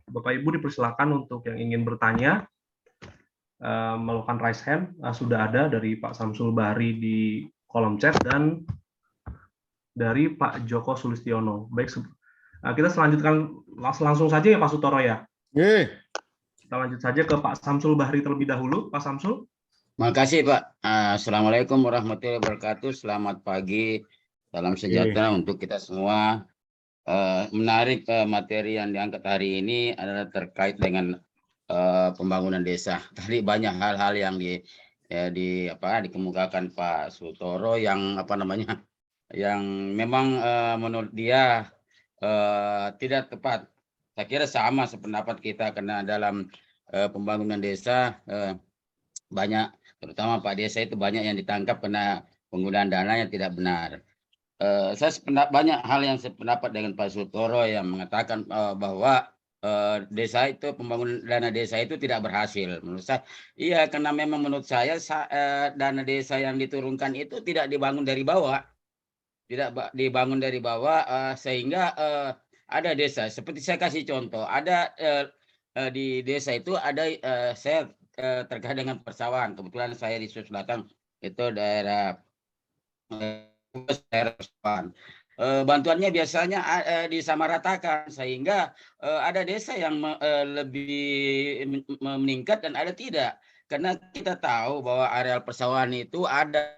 [SPEAKER 1] Bapak Ibu dipersilakan untuk yang ingin bertanya melakukan raise hand. Sudah ada dari Pak Samsul Bahri di kolom chat dan dari Pak Joko Sulistiono. Baik, kita selanjutkan langsung saja ya Pak Sutoro ya. Kita lanjut saja ke Pak Samsul Bahri terlebih dahulu. Pak Samsul.
[SPEAKER 5] Makasih Pak. Assalamualaikum warahmatullahi wabarakatuh. Selamat pagi, salam sejahtera untuk kita semua. Menarik materi yang diangkat hari ini adalah terkait dengan pembangunan desa. Tadi banyak hal-hal yang dikemukakan Pak Sutoro yang yang memang menurut dia tidak tepat. Saya kira sama sependapat kita karena dalam pembangunan desa banyak, terutama Pak Desa itu banyak yang ditangkap karena penggunaan dana yang tidak benar. Saya banyak hal yang sependapat dengan Pak Sutoro yang mengatakan bahwa desa itu pembangunan dana desa itu tidak berhasil. Menurut saya, iya, karena memang menurut saya dana desa yang diturunkan itu tidak dibangun dari bawah, dibangun dari bawah sehingga ada desa. Seperti saya kasih contoh, ada di desa itu ada saya terkait dengan persawahan. Kebetulan saya di Sulawesi Selatan itu daerah persawahan. Bantuannya biasanya disamaratakan sehingga ada desa yang lebih meningkat dan ada tidak. Karena kita tahu bahwa areal persawahan itu ada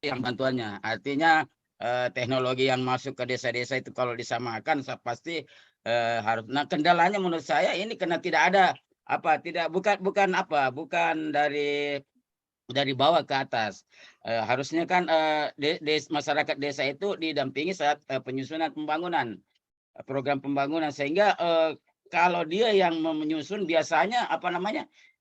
[SPEAKER 5] yang bantuannya. Artinya teknologi yang masuk ke desa-desa itu kalau disamakan pasti harus. Nah, kendalanya menurut saya ini karena tidak ada bukan dari bawah ke atas. Harusnya kan masyarakat desa itu didampingi saat penyusunan pembangunan, program pembangunan, sehingga kalau dia yang menyusun biasanya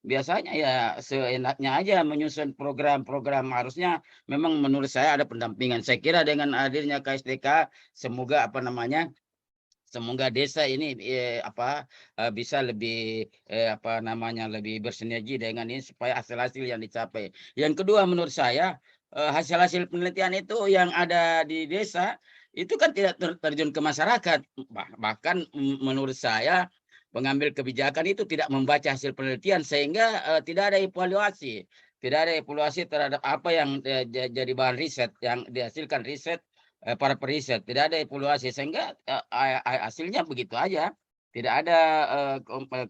[SPEAKER 5] biasanya ya seenaknya aja menyusun program-program. Harusnya memang menurut saya ada pendampingan. Saya kira dengan hadirnya KSDK semoga semoga desa ini bisa lebih lebih bersinergi dengan ini supaya hasil-hasil yang dicapai. Yang kedua, menurut saya hasil-hasil penelitian itu yang ada di desa itu kan tidak terjun ke masyarakat. Bahkan menurut saya pengambil kebijakan itu tidak membaca hasil penelitian sehingga tidak ada evaluasi. Tidak ada evaluasi terhadap apa yang jadi bahan riset yang dihasilkan para periset. Tidak ada evaluasi sehingga hasilnya begitu aja. Tidak ada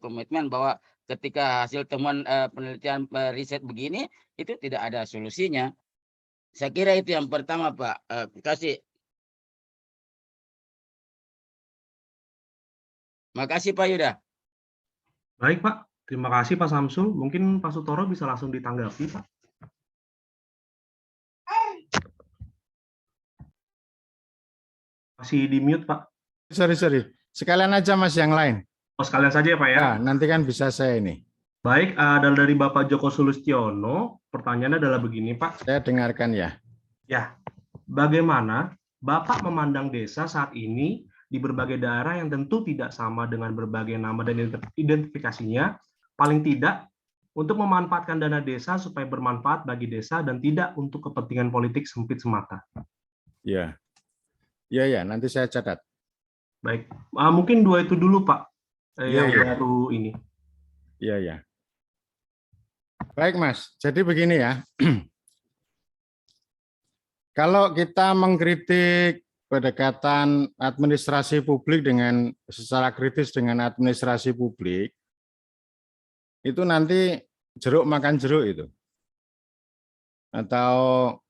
[SPEAKER 5] komitmen bahwa ketika hasil temuan penelitian riset begini itu tidak ada solusinya. Saya kira itu yang pertama, Pak. Makasih Pak Yuda.
[SPEAKER 1] Baik Pak, terima kasih Pak Samsul. Mungkin Pak Sutoro bisa langsung ditanggapi Pak. Masih di mute Pak.
[SPEAKER 4] Sorry. Sekalian aja Mas yang lain.
[SPEAKER 1] Oh, sekalian saja ya Pak ya.
[SPEAKER 4] Nah, nanti kan bisa saya ini.
[SPEAKER 1] Baik, dari Bapak Joko Sulistiono, pertanyaannya adalah begini Pak.
[SPEAKER 4] Saya dengarkan ya.
[SPEAKER 1] Ya, bagaimana Bapak memandang desa saat ini di berbagai daerah yang tentu tidak sama dengan berbagai nama dan identifikasinya, paling tidak untuk memanfaatkan dana desa supaya bermanfaat bagi desa dan tidak untuk kepentingan politik sempit semata.
[SPEAKER 4] Ya, nanti saya catat.
[SPEAKER 1] Baik, mungkin dua itu dulu Pak, yang baru ini.
[SPEAKER 4] Iya. Baik Mas, jadi begini ya. Kalau kita mengkritik pendekatan administrasi publik secara kritis dengan administrasi publik, itu nanti jeruk makan jeruk itu. Atau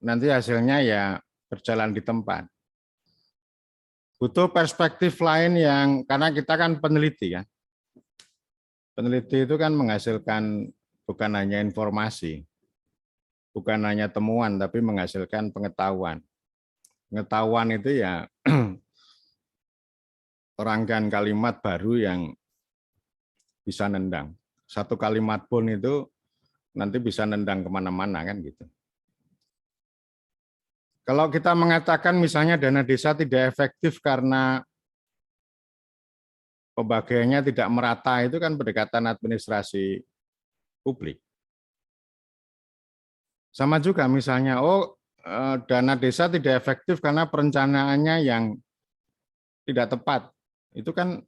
[SPEAKER 4] nanti hasilnya ya berjalan di tempat. Butuh perspektif lain karena kita kan peneliti kan. Peneliti itu kan menghasilkan bukan hanya informasi, bukan hanya temuan, tapi menghasilkan pengetahuan. Pengetahuan itu ya rangkaian kalimat baru yang bisa nendang. Satu kalimat pun itu nanti bisa nendang kemana-mana kan gitu. Kalau kita mengatakan misalnya dana desa tidak efektif karena pembagiannya tidak merata, itu kan pendekatan administrasi publik. Sama juga misalnya, dana desa tidak efektif karena perencanaannya yang tidak tepat. Itu kan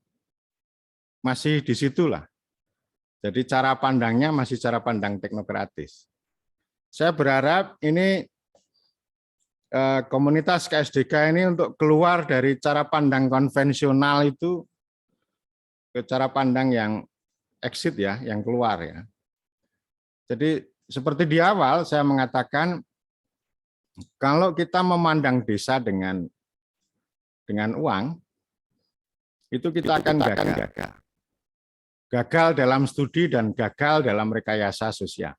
[SPEAKER 4] masih di situlah. Jadi cara pandangnya masih cara pandang teknokratis. Saya berharap ini komunitas KSDK ini untuk keluar dari cara pandang konvensional itu ke cara pandang yang exit ya, yang keluar ya. Jadi seperti di awal saya mengatakan kalau kita memandang desa dengan uang, itu kita akan gagal. Gagal dalam studi dan gagal dalam rekayasa sosial.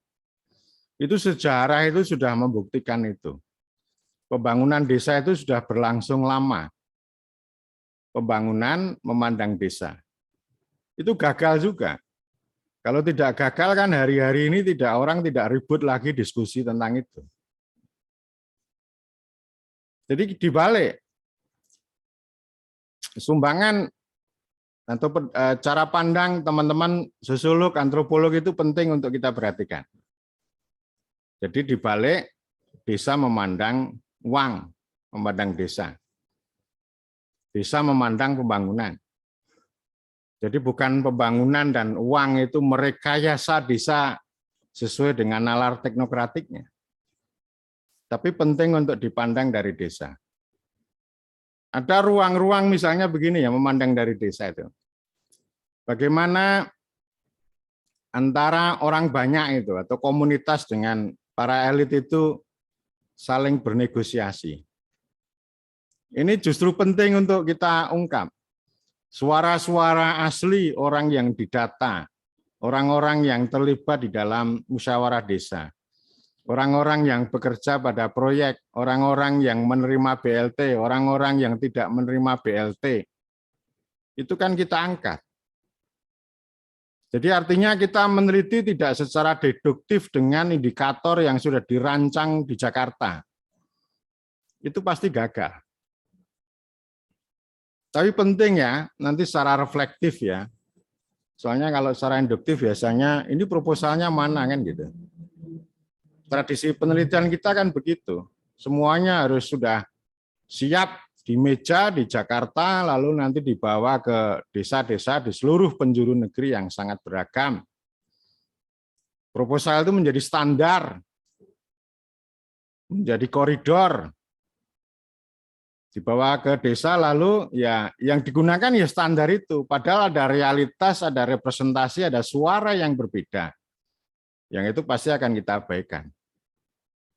[SPEAKER 4] Itu sejarah itu sudah membuktikan itu. Pembangunan desa itu sudah berlangsung lama. Pembangunan memandang desa. Itu gagal juga. Kalau tidak gagal kan hari-hari ini orang tidak ribut lagi diskusi tentang itu. Jadi dibalik, sumbangan atau cara pandang teman-teman sosiolog, antropolog itu penting untuk kita perhatikan. Jadi dibalik desa memandang uang, memandang desa. Desa memandang pembangunan. Jadi bukan pembangunan dan uang itu merekayasa desa sesuai dengan nalar teknokratiknya. Tapi penting untuk dipandang dari desa. Ada ruang-ruang misalnya begini ya, memandang dari desa itu. Bagaimana antara orang banyak itu atau komunitas dengan para elit itu saling bernegosiasi. Ini justru penting untuk kita ungkap. Suara-suara asli orang yang didata, orang-orang yang terlibat di dalam musyawarah desa. Orang-orang yang bekerja pada proyek, orang-orang yang menerima BLT, orang-orang yang tidak menerima BLT, itu kan kita angkat. Jadi artinya kita meneliti tidak secara deduktif dengan indikator yang sudah dirancang di Jakarta. Itu pasti gagal. Tapi penting ya, nanti secara reflektif ya. Soalnya kalau secara induktif biasanya, ini proposalnya mana kan gitu. Tradisi penelitian kita kan begitu. Semuanya harus sudah siap di meja di Jakarta, lalu nanti dibawa ke desa-desa di seluruh penjuru negeri yang sangat beragam. Proposal itu menjadi standar, menjadi koridor, dibawa ke desa, lalu ya yang digunakan ya standar itu. Padahal ada realitas, ada representasi, ada suara yang berbeda. Yang itu pasti akan kita abaikan.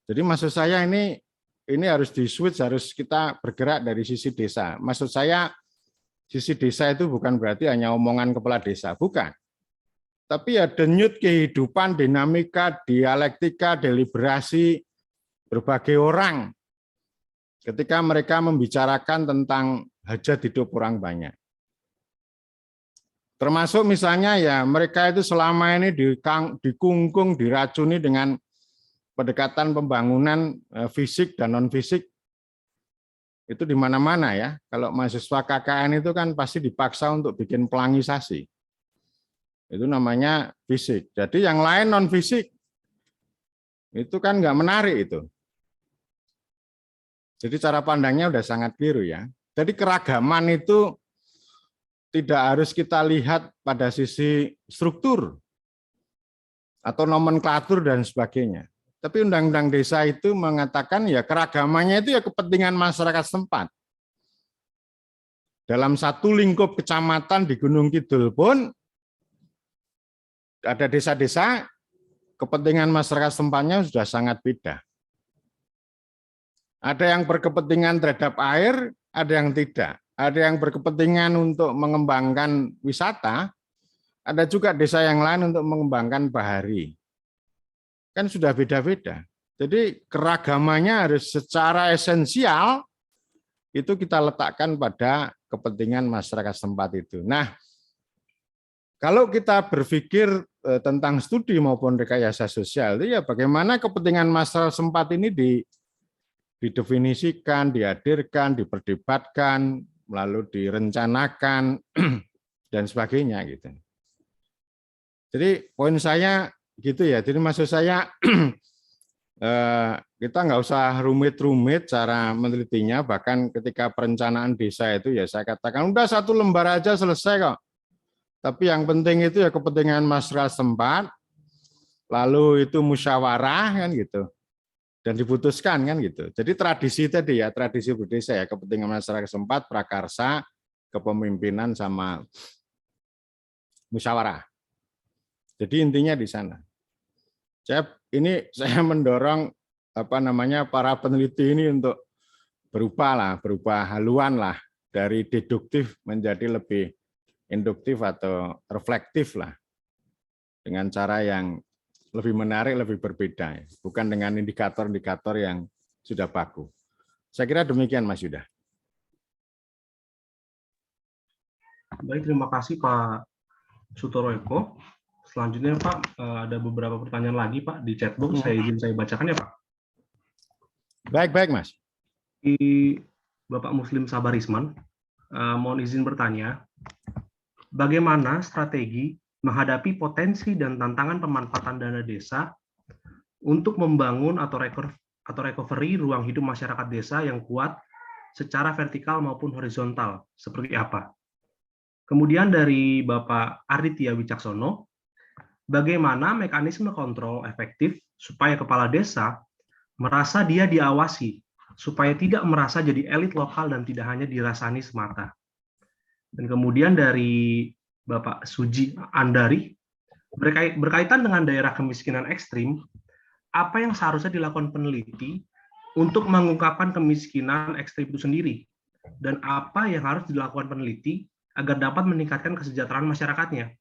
[SPEAKER 4] Jadi maksud saya ini harus di-switch, harus kita bergerak dari sisi desa. Maksud saya, sisi desa itu bukan berarti hanya omongan kepala desa, bukan. Tapi ya denyut kehidupan, dinamika, dialektika, deliberasi berbagai orang ketika mereka membicarakan tentang hajat hidup orang banyak. Termasuk misalnya ya mereka itu selama ini dikungkung, diracuni dengan pendekatan pembangunan fisik dan non-fisik. Itu di mana-mana ya. Kalau mahasiswa KKN itu kan pasti dipaksa untuk bikin pelangisasi. Itu namanya fisik. Jadi yang lain non-fisik. Itu kan nggak menarik itu. Jadi cara pandangnya udah sangat keliru ya. Jadi keragaman itu tidak harus kita lihat pada sisi struktur atau nomenklatur dan sebagainya. Tapi Undang-Undang Desa itu mengatakan ya keragamannya itu ya kepentingan masyarakat setempat. Dalam satu lingkup kecamatan di Gunung Kidul pun ada desa-desa, kepentingan masyarakat setempatnya sudah sangat beda. Ada yang berkepentingan terhadap air, ada yang tidak. Ada yang berkepentingan untuk mengembangkan wisata, ada juga desa yang lain untuk mengembangkan bahari. Kan sudah beda-beda. Jadi keragamannya harus secara esensial itu kita letakkan pada kepentingan masyarakat setempat itu. Nah, kalau kita berpikir tentang studi maupun rekayasa sosial, itu ya bagaimana kepentingan masyarakat setempat ini didefinisikan, dihadirkan, diperdebatkan, lalu direncanakan dan sebagainya gitu. Jadi poin saya gitu ya. Jadi maksud saya kita nggak usah rumit-rumit cara menelitinya. Bahkan ketika perencanaan desa itu ya saya katakan udah satu lembar aja selesai kok. Tapi yang penting itu ya kepentingan masyarakat setempat, lalu itu musyawarah kan gitu, dan diputuskan kan gitu. Jadi tradisi tadi ya, tradisi berdesa ya, kepentingan masyarakat setempat, prakarsa, kepemimpinan sama musyawarah. Jadi intinya di sana. Saya mendorong para peneliti ini untuk berubah haluan lah dari deduktif menjadi lebih induktif atau reflektif lah, dengan cara yang lebih menarik, lebih berbeda, bukan dengan indikator-indikator yang sudah baku. Saya kira demikian, Mas Yuda.
[SPEAKER 1] Baik, terima kasih Pak Sutoro Eko. Selanjutnya Pak, ada beberapa pertanyaan lagi Pak di chatbox. Saya bacakan ya Pak.
[SPEAKER 4] Baik, Mas.
[SPEAKER 1] Di Bapak Muslim Sabarisman, mohon izin bertanya, bagaimana strategi menghadapi potensi dan tantangan pemanfaatan dana desa untuk membangun atau recovery ruang hidup masyarakat desa yang kuat secara vertikal maupun horizontal, seperti apa? Kemudian dari Bapak Arditya Wicaksono, bagaimana mekanisme kontrol efektif supaya kepala desa merasa dia diawasi, supaya tidak merasa jadi elit lokal dan tidak hanya dirasani semata. Dan kemudian dari Bapak Suji Andari, berkaitan dengan daerah kemiskinan ekstrim, apa yang seharusnya dilakukan peneliti untuk mengungkapkan kemiskinan ekstrim itu sendiri? Dan apa yang harus dilakukan peneliti agar dapat meningkatkan kesejahteraan masyarakatnya,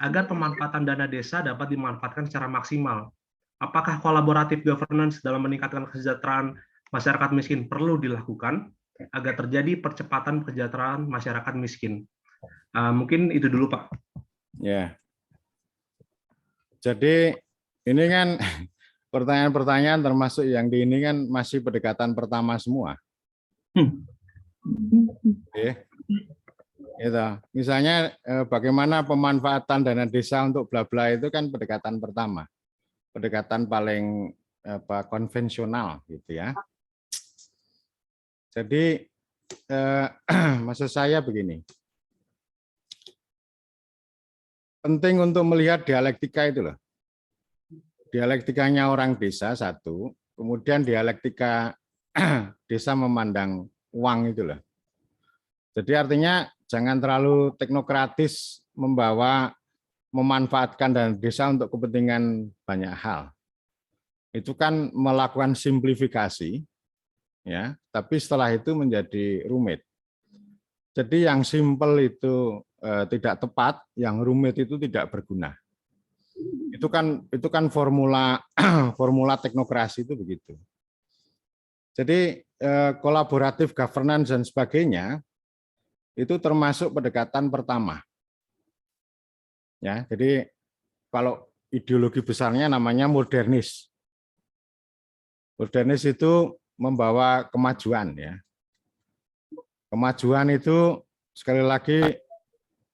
[SPEAKER 1] agar pemanfaatan dana desa dapat dimanfaatkan secara maksimal? Apakah kolaboratif governance dalam meningkatkan kesejahteraan masyarakat miskin perlu dilakukan agar terjadi percepatan kesejahteraan masyarakat miskin? Mungkin itu dulu, Pak.
[SPEAKER 4] Ya. Jadi ini kan pertanyaan-pertanyaan termasuk yang di ini kan masih pendekatan pertama semua. Oke. Gitu. Misalnya bagaimana pemanfaatan dana desa untuk bla bla itu kan pendekatan pertama, pendekatan paling konvensional gitu ya. Jadi maksud saya begini, penting untuk melihat dialektika itu loh, dialektikanya orang desa satu, kemudian dialektika desa memandang uang itu loh. Jadi artinya jangan terlalu teknokratis memanfaatkan dana desa untuk kepentingan banyak hal. Itu kan melakukan simplifikasi, ya. Tapi setelah itu menjadi rumit. Jadi yang simpel itu tidak tepat, yang rumit itu tidak berguna. Itu kan formula teknokrasi itu begitu. Jadi kolaboratif governance dan sebagainya itu termasuk pendekatan pertama. Ya, jadi kalau ideologi besarnya namanya modernis. Modernis itu membawa kemajuan ya. Kemajuan itu sekali lagi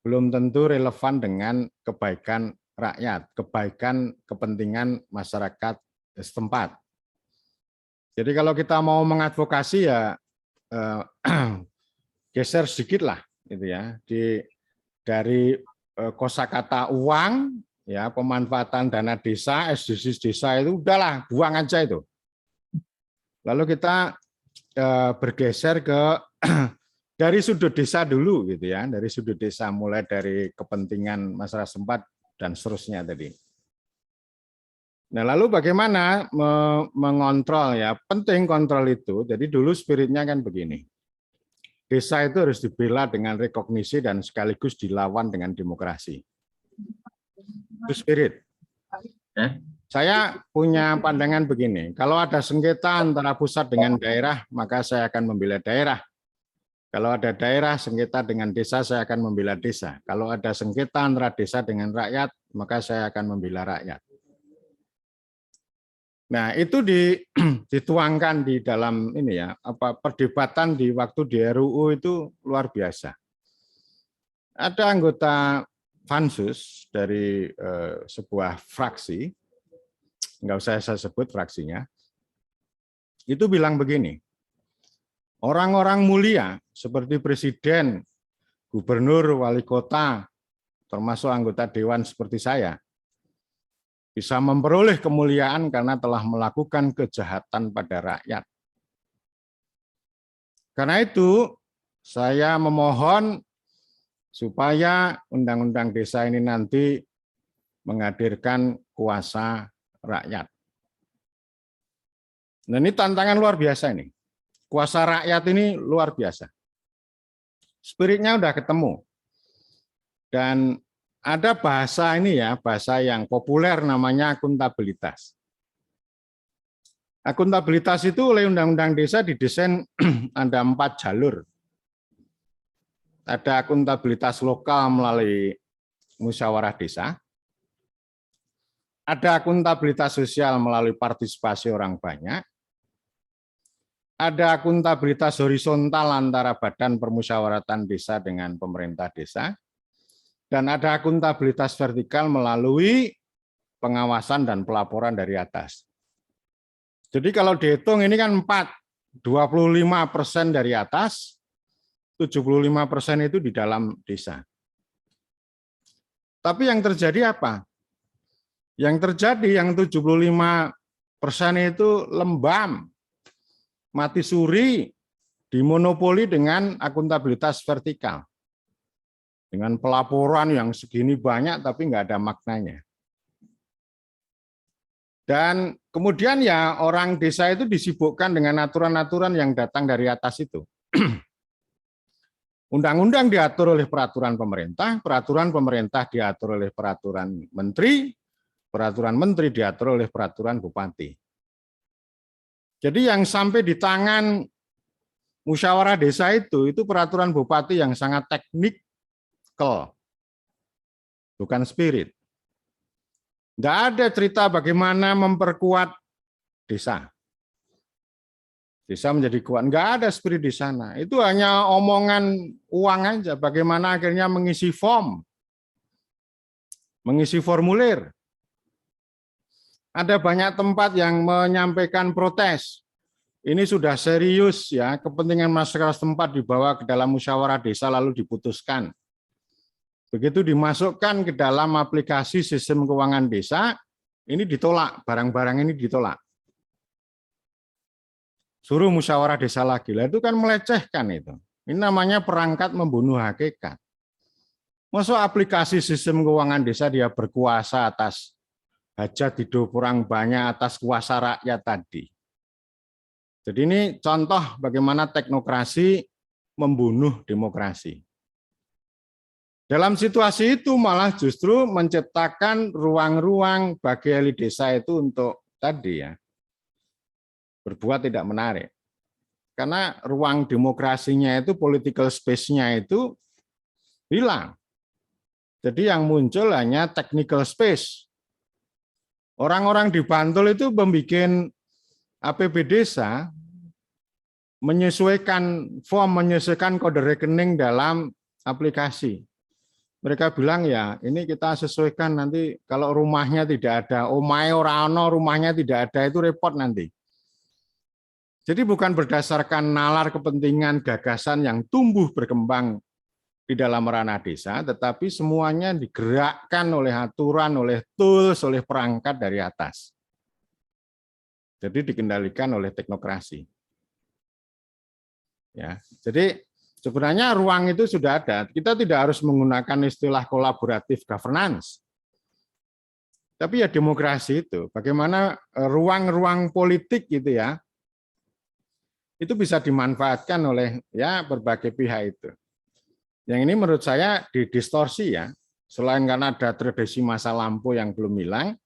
[SPEAKER 4] belum tentu relevan dengan kebaikan rakyat, kebaikan kepentingan masyarakat setempat. Jadi kalau kita mau mengadvokasi ya geser sedikit lah gitu ya, dari kosakata uang ya, pemanfaatan dana desa, SDGs desa itu udahlah buang aja itu. Lalu kita bergeser ke dari sudut desa dulu gitu ya, dari sudut desa, mulai dari kepentingan masyarakat setempat dan seterusnya tadi. Nah, lalu bagaimana mengontrol ya? Penting kontrol itu. Jadi dulu spiritnya kan begini. Desa itu harus dibela dengan rekognisi dan sekaligus dilawan dengan demokrasi. Itu spirit. Saya punya pandangan begini, kalau ada sengketa antara pusat dengan daerah, maka saya akan membela daerah. Kalau ada daerah sengketa dengan desa, saya akan membela desa. Kalau ada sengketa antara desa dengan rakyat, maka saya akan membela rakyat. Nah, itu dituangkan di dalam ini ya, perdebatan di waktu di RUU itu luar biasa. Ada anggota Pansus dari sebuah fraksi, nggak usah saya sebut fraksinya, itu bilang begini, orang-orang mulia seperti presiden, gubernur, wali kota, termasuk anggota dewan seperti saya, bisa memperoleh kemuliaan karena telah melakukan kejahatan pada rakyat. Karena itu, saya memohon supaya undang-undang desa ini nanti menghadirkan kuasa rakyat. Nah, ini tantangan luar biasa ini. Kuasa rakyat ini luar biasa. Spiritnya udah ketemu. Dan ada bahasa ini ya, bahasa yang populer namanya akuntabilitas. Akuntabilitas itu oleh Undang-Undang Desa didesain ada 4 jalur. Ada akuntabilitas lokal melalui musyawarah desa. Ada akuntabilitas sosial melalui partisipasi orang banyak. Ada akuntabilitas horizontal antara badan permusyawaratan desa dengan pemerintah desa. Dan ada akuntabilitas vertikal melalui pengawasan dan pelaporan dari atas. Jadi kalau dihitung ini kan 4, 25% dari atas, 75% itu di dalam desa. Tapi yang terjadi apa? Yang terjadi yang 75% itu lembam, mati suri, dimonopoli dengan akuntabilitas vertikal. Dengan pelaporan yang segini banyak tapi nggak ada maknanya. Dan kemudian ya orang desa itu disibukkan dengan aturan-aturan yang datang dari atas itu. Undang-undang diatur oleh peraturan pemerintah diatur oleh peraturan menteri diatur oleh peraturan bupati. Jadi yang sampai di tangan musyawarah desa itu peraturan bupati yang sangat teknikal, bukan spirit. Nggak ada cerita bagaimana memperkuat desa. Desa menjadi kuat. Nggak ada spirit di sana. Itu hanya omongan uang aja. Bagaimana akhirnya mengisi form, mengisi formulir. Ada banyak tempat yang menyampaikan protes. Ini sudah serius ya, kepentingan masyarakat setempat dibawa ke dalam musyawarah desa lalu diputuskan. Begitu dimasukkan ke dalam aplikasi sistem keuangan desa, ini ditolak, barang-barang ini ditolak. Suruh musyawarah desa lagi, lah itu kan melecehkan itu. Ini namanya perangkat membunuh hakikat. Masuk aplikasi sistem keuangan desa dia berkuasa atas hajat hidup orang banyak, atas kuasa rakyat tadi. Jadi ini contoh bagaimana teknokrasi membunuh demokrasi. Dalam situasi itu malah justru menciptakan ruang-ruang bagi elit desa itu untuk tadi ya, berbuat tidak menarik. Karena ruang demokrasinya itu, political space-nya itu hilang. Jadi yang muncul hanya technical space. Orang-orang di Bantul itu membuat APB desa, menyesuaikan form, menyesuaikan kode rekening dalam aplikasi. Mereka bilang ya ini kita sesuaikan nanti kalau rumahnya tidak ada, omahe ora ana, rumahnya tidak ada, itu repot nanti. Jadi bukan berdasarkan nalar kepentingan gagasan yang tumbuh berkembang di dalam ranah desa, tetapi semuanya digerakkan oleh aturan, oleh tools, oleh perangkat dari atas. Jadi dikendalikan oleh teknokrasi. Ya, jadi sebenarnya ruang itu sudah ada. Kita tidak harus menggunakan istilah kolaboratif governance. Tapi ya demokrasi itu, bagaimana ruang-ruang politik gitu ya, itu bisa dimanfaatkan oleh ya berbagai pihak itu. Yang ini menurut saya didistorsi ya, selain karena ada tradisi masa lampau yang belum hilang,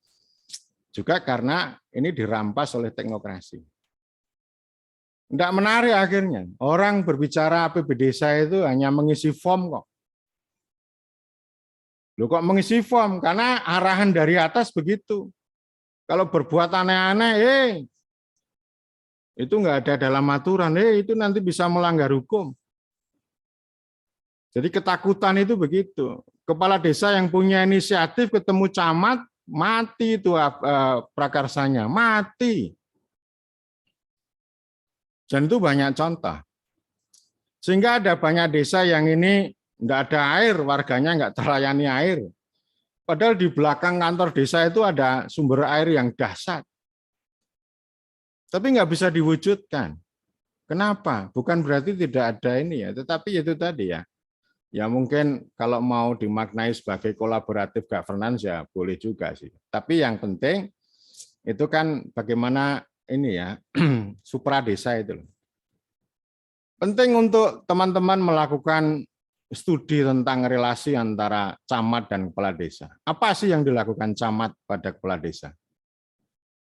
[SPEAKER 4] juga karena ini dirampas oleh teknokrasi. Tidak menarik akhirnya. Orang berbicara APB desa itu hanya mengisi form kok. Loh kok mengisi form? Karena arahan dari atas begitu. Kalau berbuat aneh-aneh, itu nggak ada dalam aturan, itu nanti bisa melanggar hukum. Jadi ketakutan itu begitu. Kepala desa yang punya inisiatif ketemu camat, mati itu prakarsanya, mati. Dan itu banyak contoh. Sehingga ada banyak desa yang ini Nggak ada air, warganya nggak terlayani air. Padahal di belakang kantor desa itu ada sumber air yang dahsyat. Tapi nggak bisa diwujudkan. Kenapa? Bukan berarti tidak ada ini ya, tetapi itu tadi ya. Ya mungkin kalau mau dimaknai sebagai kolaboratif governance ya boleh juga sih. Tapi yang penting itu kan bagaimana ini ya, supra desa itu loh. Penting untuk teman-teman melakukan studi tentang relasi antara camat dan kepala desa. Apa sih yang dilakukan camat pada kepala desa?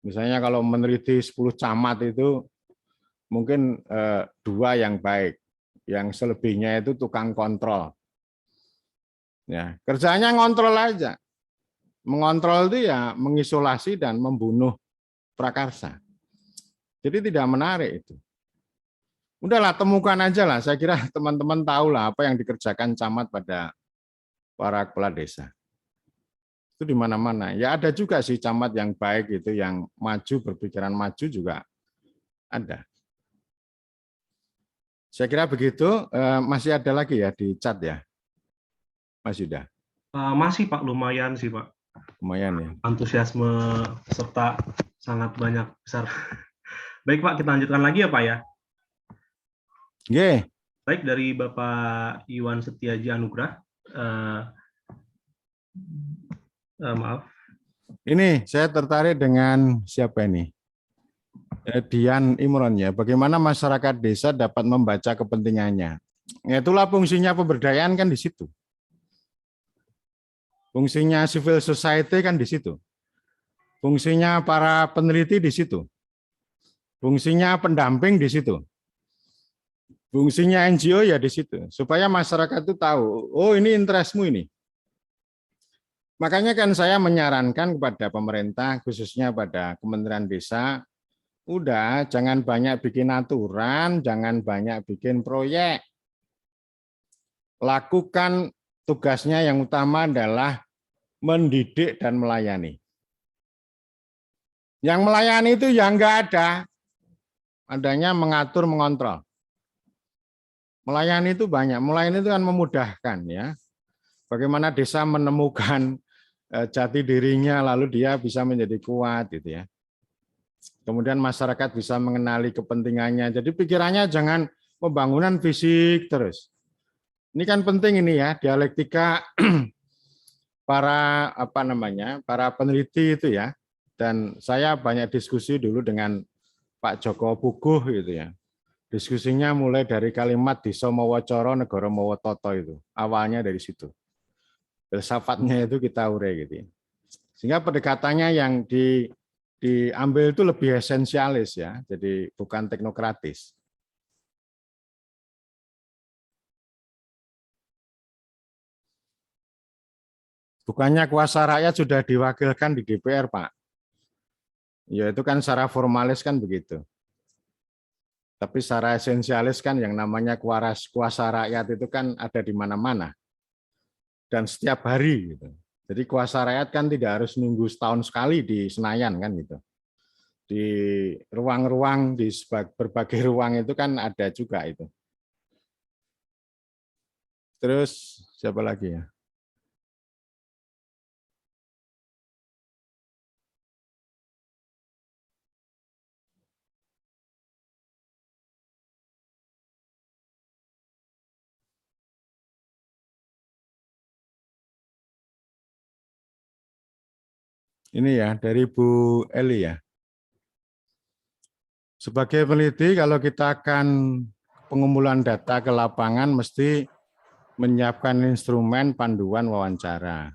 [SPEAKER 4] Misalnya kalau meneliti 10 camat itu mungkin 2 yang baik, yang selebihnya itu tukang kontrol. Ya, kerjanya ngontrol aja. Mengontrol itu ya mengisolasi dan membunuh prakarsa. Jadi tidak menarik itu. Udahlah, temukan aja lah. Saya kira teman-teman tahu lah apa yang dikerjakan camat pada para kepala desa. Itu di mana-mana. Ya ada juga sih camat yang baik itu, yang maju, berpikiran maju juga ada. Saya kira begitu. Masih ada lagi ya di chat ya, Mas Yuda?
[SPEAKER 1] Masih Pak, lumayan sih Pak.
[SPEAKER 4] Lumayan ya.
[SPEAKER 1] Antusiasme peserta sangat banyak, besar. Baik Pak, kita lanjutkan lagi ya Pak ya.
[SPEAKER 4] Oke.
[SPEAKER 1] Baik, dari Bapak Iwan Setiaji Anugrah. Maaf.
[SPEAKER 4] Ini saya tertarik dengan siapa ini? Dian Imron ya. Bagaimana masyarakat desa dapat membaca kepentingannya? Ya, itulah fungsinya pemberdayaan kan di situ. Fungsinya civil society kan di situ. Fungsinya para peneliti di situ. Fungsinya pendamping di situ. Fungsinya NGO ya di situ, supaya masyarakat itu tahu, oh ini interestmu ini. Makanya kan saya menyarankan kepada pemerintah, khususnya pada Kementerian Desa, udah jangan banyak bikin aturan, jangan banyak bikin proyek. Lakukan tugasnya yang utama adalah mendidik dan melayani. Yang melayani itu yang enggak ada, adanya mengatur, mengontrol. Melayani itu banyak, melayani itu kan memudahkan ya. Bagaimana desa menemukan jati dirinya, lalu dia bisa menjadi kuat gitu ya. Kemudian masyarakat bisa mengenali kepentingannya. Jadi pikirannya jangan pembangunan fisik terus. Ini kan penting ini ya, dialektika para para peneliti itu ya. Dan saya banyak diskusi dulu dengan Pak Joko Puguh gitu ya. Diskusinya mulai dari kalimat Desa Mawa Coro Negara Mawa Toto itu. Awalnya dari situ. Filsafatnya itu kita urai gitu. Sehingga pendekatannya yang diambil itu lebih esensialis ya. Jadi bukan teknokratis. Bukannya kuasa rakyat sudah diwakilkan di DPR, Pak. Ya itu kan secara formalis kan begitu. Tapi secara esensialis kan yang namanya kuasa rakyat itu kan ada di mana-mana. Dan setiap hari gitu. Jadi kuasa rakyat kan tidak harus nunggu setahun sekali di Senayan kan gitu. Di ruang-ruang, di berbagai ruang itu kan ada juga itu. Terus siapa lagi ya? Ini ya, dari Bu Eli ya. Sebagai peneliti, kalau kita akan pengumpulan data ke lapangan, mesti menyiapkan instrumen panduan wawancara.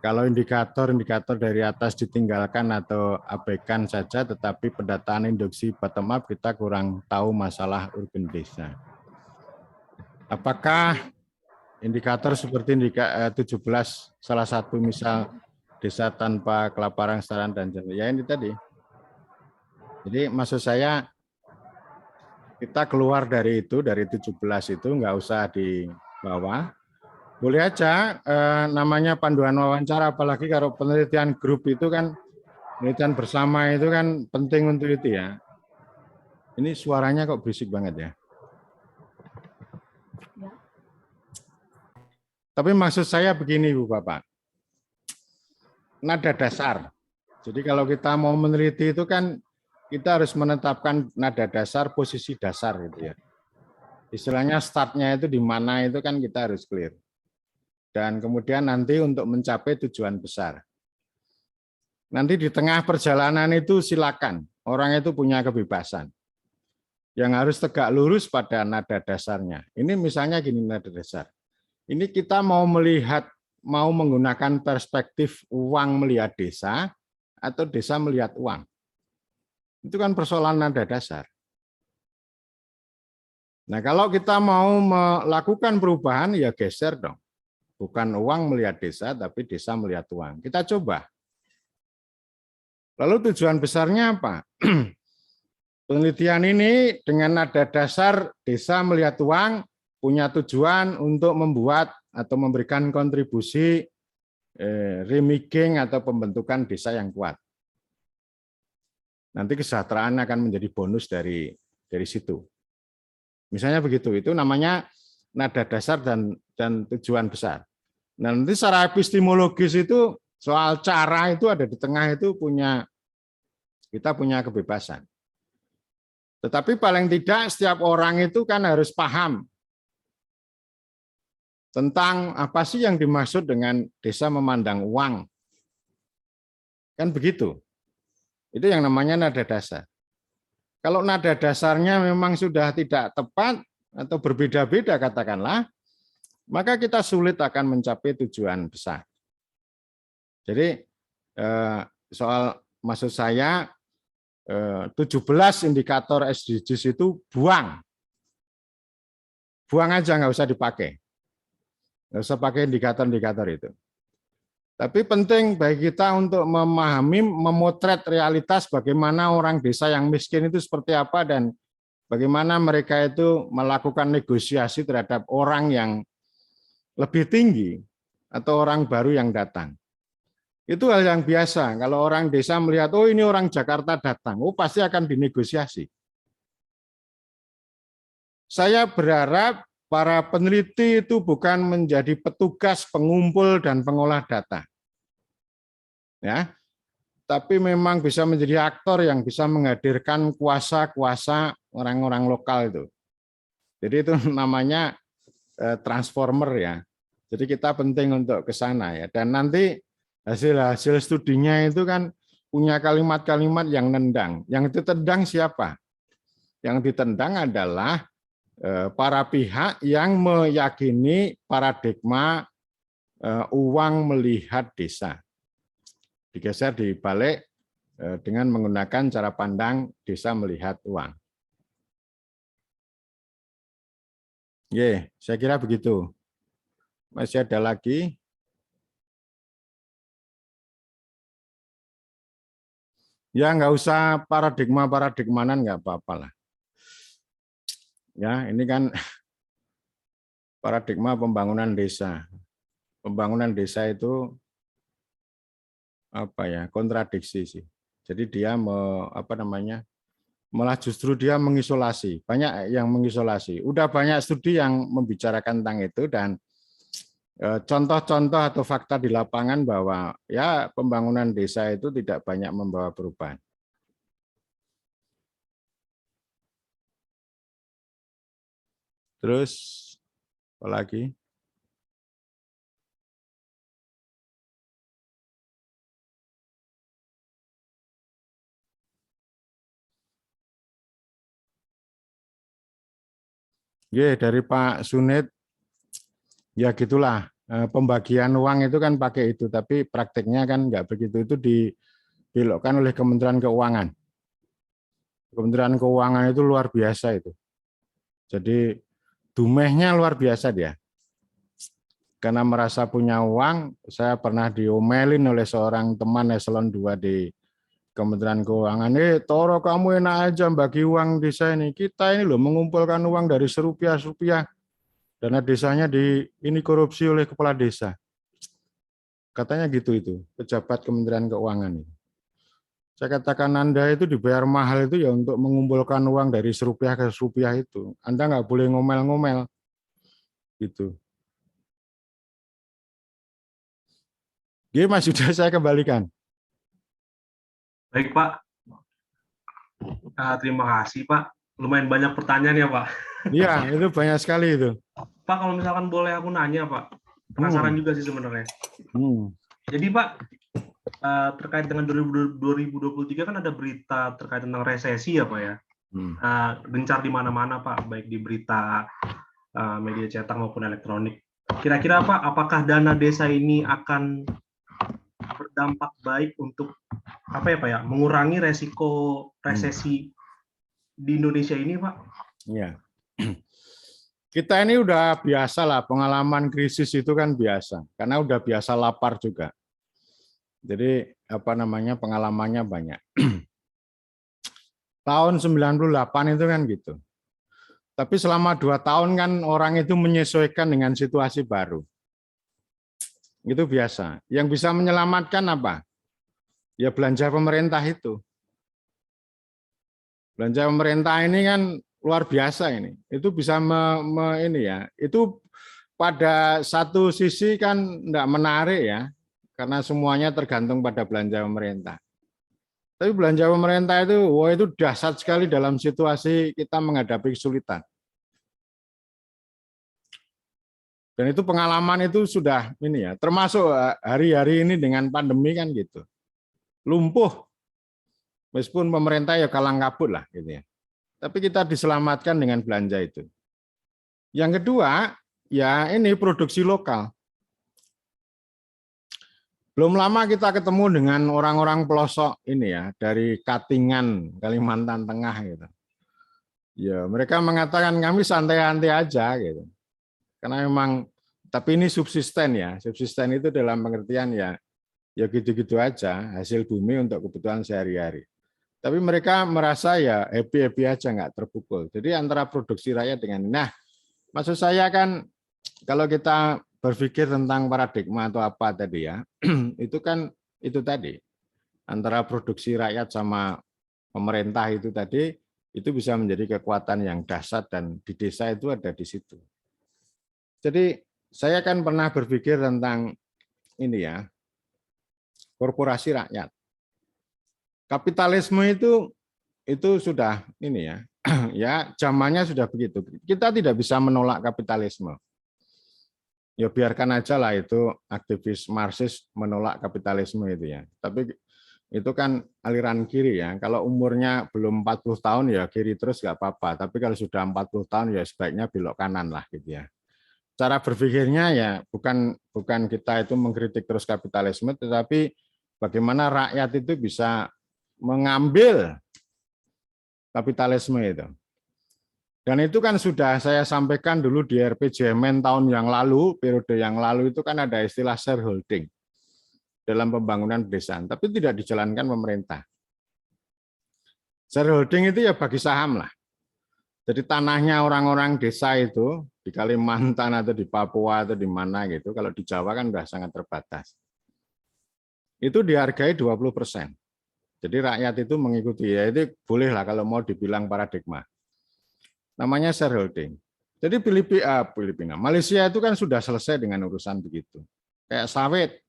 [SPEAKER 4] Kalau indikator-indikator dari atas ditinggalkan atau abaikan saja, tetapi pendataan induksi bottom up, kita kurang tahu masalah urban desa. Apakah indikator seperti 17, salah satu misal, desa tanpa kelaparan, kesetaraan, dan ya ini tadi. Jadi maksud saya kita keluar dari itu, dari 17 itu nggak usah di bawah. Boleh aja namanya panduan wawancara, apalagi kalau penelitian grup itu kan, penelitian bersama itu kan penting untuk itu ya. Ini suaranya kok berisik banget ya. Tapi maksud saya begini, Bu Bapak. Nada dasar. Jadi kalau kita mau meneliti itu kan kita harus menetapkan nada dasar, posisi dasar gitu ya. Istilahnya startnya itu di mana itu kan kita harus clear. Dan kemudian nanti untuk mencapai tujuan besar. Nanti di tengah perjalanan itu silakan, orang itu punya kebebasan. Yang harus tegak lurus pada nada dasarnya. Ini misalnya gini nada dasar. Ini kita mau melihat, mau menggunakan perspektif uang melihat desa, atau desa melihat uang. Itu kan persoalan nada dasar. Nah, kalau kita mau melakukan perubahan, ya geser dong. Bukan uang melihat desa, tapi desa melihat uang. Kita coba. Lalu tujuan besarnya apa? Penelitian ini dengan nada dasar desa melihat uang punya tujuan untuk membuat atau memberikan kontribusi remaking atau pembentukan desa yang kuat. Nanti kesejahteraan akan menjadi bonus dari situ. Misalnya begitu, itu namanya nada dasar dan tujuan besar. Nah, nanti secara epistemologis itu soal cara itu ada di tengah itu kita punya kebebasan. Tetapi paling tidak setiap orang itu kan harus paham tentang apa sih yang dimaksud dengan desa memandang uang. Kan begitu. Itu yang namanya nada dasar. Kalau nada dasarnya memang sudah tidak tepat atau berbeda-beda katakanlah, maka kita sulit akan mencapai tujuan besar. Jadi soal maksud saya 17 indikator SDGs itu buang aja, nggak usah dipakai. Nggak usah pakai indikator-indikator itu. Tapi penting bagi kita untuk memahami, memotret realitas bagaimana orang desa yang miskin itu seperti apa dan bagaimana mereka itu melakukan negosiasi terhadap orang yang lebih tinggi atau orang baru yang datang. Itu hal yang biasa. Kalau orang desa melihat, oh ini orang Jakarta datang, oh pasti akan dinegosiasi. Saya berharap para peneliti itu bukan menjadi petugas pengumpul dan pengolah data. Ya, tapi memang bisa menjadi aktor yang bisa menghadirkan kuasa-kuasa orang-orang lokal itu. Jadi itu namanya transformer ya. Jadi kita penting untuk ke sana ya. Dan nanti hasil studinya itu kan punya kalimat-kalimat yang nendang. Yang ditendang siapa? Yang ditendang adalah para pihak yang meyakini paradigma uang melihat desa. Digeser dibalik dengan menggunakan cara pandang desa melihat uang. Saya kira begitu. Masih ada lagi? Ya nggak usah paradigmanan nggak apa-apa lah. Ya ini kan paradigma pembangunan desa. Pembangunan desa itu apa ya, kontradiksi sih. Jadi dia malah justru dia mengisolasi. Banyak yang mengisolasi. Udah banyak studi yang membicarakan tentang itu dan contoh-contoh atau fakta di lapangan bahwa ya pembangunan desa itu tidak banyak membawa perubahan. Terus apa lagi? Dari Pak Sunit, ya gitulah. Pembagian uang itu kan pakai itu, tapi prakteknya kan nggak begitu. Itu dibelokkan oleh Kementerian Keuangan. Kementerian Keuangan itu luar biasa itu. Jadi dumehnya luar biasa dia. Karena merasa punya uang, saya pernah diomelin oleh seorang teman eselon 2 di Kementerian Keuangan. Toro kamu enak aja bagi uang desa ini. Kita ini loh mengumpulkan uang dari serupiah-serupiah. Dana desanya ini korupsi oleh kepala desa. Katanya gitu itu, pejabat Kementerian Keuangan. Saya katakan Anda itu dibayar mahal itu ya untuk mengumpulkan uang dari serupiah ke serupiah itu. Anda nggak boleh ngomel-ngomel. Gitu. Oke, Mas Yuda, saya kembalikan.
[SPEAKER 1] Baik, Pak. Terima kasih, Pak. Lumayan banyak pertanyaan ya, Pak.
[SPEAKER 4] Iya, itu banyak sekali itu.
[SPEAKER 1] Pak, kalau misalkan boleh aku nanya, Pak. Penasaran juga sih sebenarnya. Jadi, Pak, terkait dengan 2023 kan ada berita terkait tentang resesi ya, Pak ya. Gencar di mana-mana, Pak, baik di berita media cetak maupun elektronik. Kira-kira, Pak, apakah dana desa ini akan berdampak baik untuk apa ya, Pak ya, mengurangi resiko resesi di Indonesia ini, Pak?
[SPEAKER 4] Iya. Kita ini udah biasa lah, pengalaman krisis itu kan biasa, karena udah biasa lapar juga. Jadi apa namanya, pengalamannya banyak. Tahun 98 itu kan gitu. Tapi selama 2 tahun kan orang itu menyesuaikan dengan situasi baru. Itu biasa. Yang bisa menyelamatkan apa? Ya belanja pemerintah itu. Belanja pemerintah ini kan luar biasa ini. Itu bisa ini ya. Itu pada satu sisi kan enggak menarik ya, karena semuanya tergantung pada belanja pemerintah. Tapi belanja pemerintah itu, wah itu dahsyat sekali dalam situasi kita menghadapi kesulitan. Dan itu pengalaman itu sudah ini ya, termasuk hari-hari ini dengan pandemi kan gitu. Lumpuh. Meskipun pemerintah ya kalang kabut lah gitu ya. Tapi kita diselamatkan dengan belanja itu. Yang kedua, ya ini produksi lokal. Belum lama kita ketemu dengan orang-orang pelosok ini ya, dari Katingan, Kalimantan Tengah gitu. Ya, mereka mengatakan kami santai-santai aja gitu. Karena memang, tapi ini subsisten ya. Subsisten itu dalam pengertian ya gitu-gitu aja, hasil bumi untuk kebutuhan sehari-hari. Tapi mereka merasa ya happy-happy aja, nggak terpukul. Jadi antara produksi rakyat dengan, nah maksud saya kan kalau kita berpikir tentang paradigma atau apa tadi ya, itu kan itu tadi, antara produksi rakyat sama pemerintah itu tadi, itu bisa menjadi kekuatan yang dahsyat dan di desa itu ada di situ. Jadi saya kan pernah berpikir tentang ini ya, korporasi rakyat. Kapitalisme itu sudah ini ya, ya zamannya sudah begitu. Kita tidak bisa menolak kapitalisme. Ya biarkan aja lah itu aktivis Marxis menolak kapitalisme itu ya. Tapi itu kan aliran kiri ya. Kalau umurnya belum 40 tahun ya kiri terus nggak apa-apa. Tapi kalau sudah 40 tahun ya sebaiknya belok kanan lah gitu ya. Cara berpikirnya ya bukan kita itu mengkritik terus kapitalisme, tetapi bagaimana rakyat itu bisa mengambil kapitalisme itu. Dan itu kan sudah saya sampaikan dulu di RPJMN tahun yang lalu, periode yang lalu itu kan ada istilah shareholding dalam pembangunan pedesaan, tapi tidak dijalankan pemerintah. Shareholding itu ya bagi saham lah. Jadi tanahnya orang-orang desa itu di Kalimantan atau di Papua atau di mana gitu, kalau di Jawa kan sudah sangat terbatas. Itu dihargai 20%. Jadi rakyat itu mengikuti, ya itu bolehlah kalau mau dibilang paradigma. Namanya shareholding. Jadi Filipina, Malaysia itu kan sudah selesai dengan urusan begitu. Kayak sawit.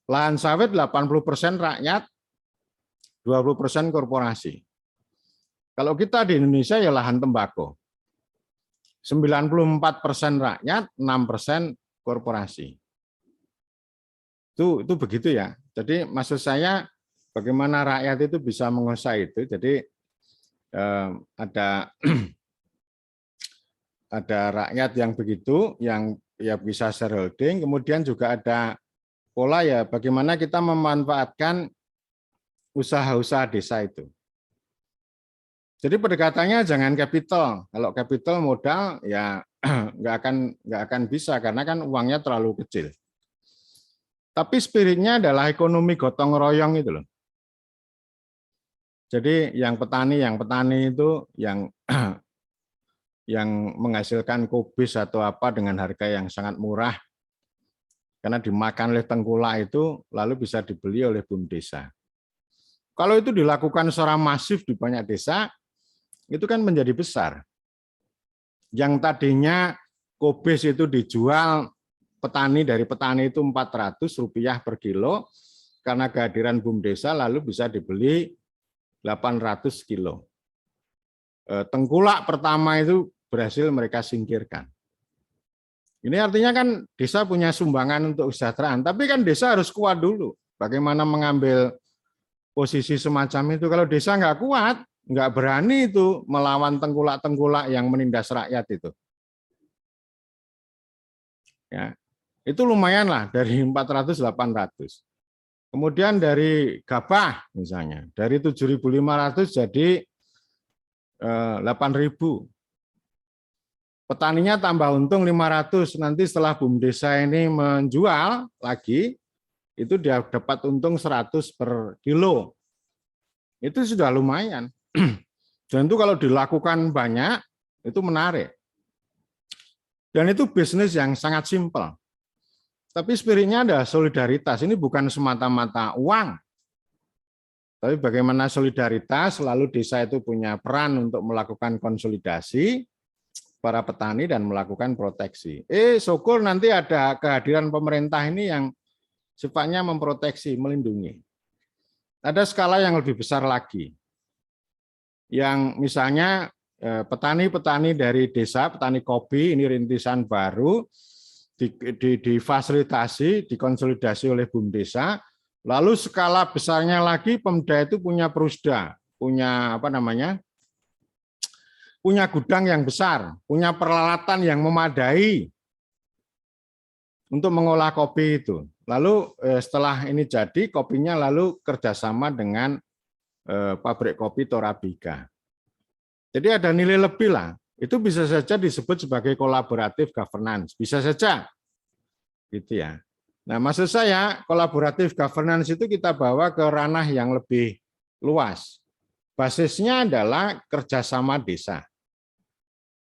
[SPEAKER 4] Lahan sawit 80% rakyat, 20% korporasi. Kalau kita di Indonesia ya lahan tembakau. 94% rakyat, 6% korporasi. Itu begitu ya. Jadi maksud saya bagaimana rakyat itu bisa menguasai itu. Jadi ada rakyat yang begitu, yang ya bisa shareholding. Kemudian juga ada pola ya bagaimana kita memanfaatkan usaha-usaha desa itu. Jadi pendekatannya jangan capital. Kalau capital modal ya nggak akan bisa karena kan uangnya terlalu kecil. Tapi spiritnya adalah ekonomi gotong royong itu loh. Jadi yang petani itu yang menghasilkan kubis atau apa dengan harga yang sangat murah karena dimakan oleh tengkulak itu lalu bisa dibeli oleh BUM desa. Kalau itu dilakukan secara masif di banyak desa itu kan menjadi besar. Yang tadinya kubis itu dijual dari petani itu Rp400 per kilo, karena kehadiran BUMDesa lalu bisa dibeli 800 kilo. Tengkulak pertama itu berhasil mereka singkirkan. Ini artinya kan desa punya sumbangan untuk kesejahteraan, tapi kan desa harus kuat dulu. Bagaimana mengambil posisi semacam itu? Kalau desa nggak kuat, nggak berani itu melawan tengkulak-tengkulak yang menindas rakyat itu. Ya, itu lumayan lah dari 400-800. Kemudian dari gabah misalnya, dari 7.500 jadi 8.000. Petaninya tambah untung 500, nanti setelah BUMDesa ini menjual lagi, itu dia dapat untung 100 per kilo. Itu sudah lumayan. Dan itu kalau dilakukan banyak, itu menarik. Dan itu bisnis yang sangat simpel. Tapi spiritnya ada solidaritas, ini bukan semata-mata uang. Tapi bagaimana solidaritas, selalu desa itu punya peran untuk melakukan konsolidasi, para petani dan melakukan proteksi. Syukur nanti ada kehadiran pemerintah ini yang sifatnya memproteksi, melindungi. Ada skala yang lebih besar lagi. Yang misalnya petani-petani dari desa, petani kopi, ini rintisan baru, difasilitasi, dikonsolidasi oleh BUMDesa. Lalu skala besarnya lagi, Pemda itu punya perusda, punya punya gudang yang besar, punya peralatan yang memadai untuk mengolah kopi itu. Lalu setelah ini jadi, kopinya lalu kerjasama dengan pabrik kopi Torabika. Jadi ada nilai lebih lah. Itu bisa saja disebut sebagai kolaboratif governance, bisa saja, gitu ya. Nah, maksud saya kolaboratif governance itu kita bawa ke ranah yang lebih luas. Basisnya adalah kerjasama desa.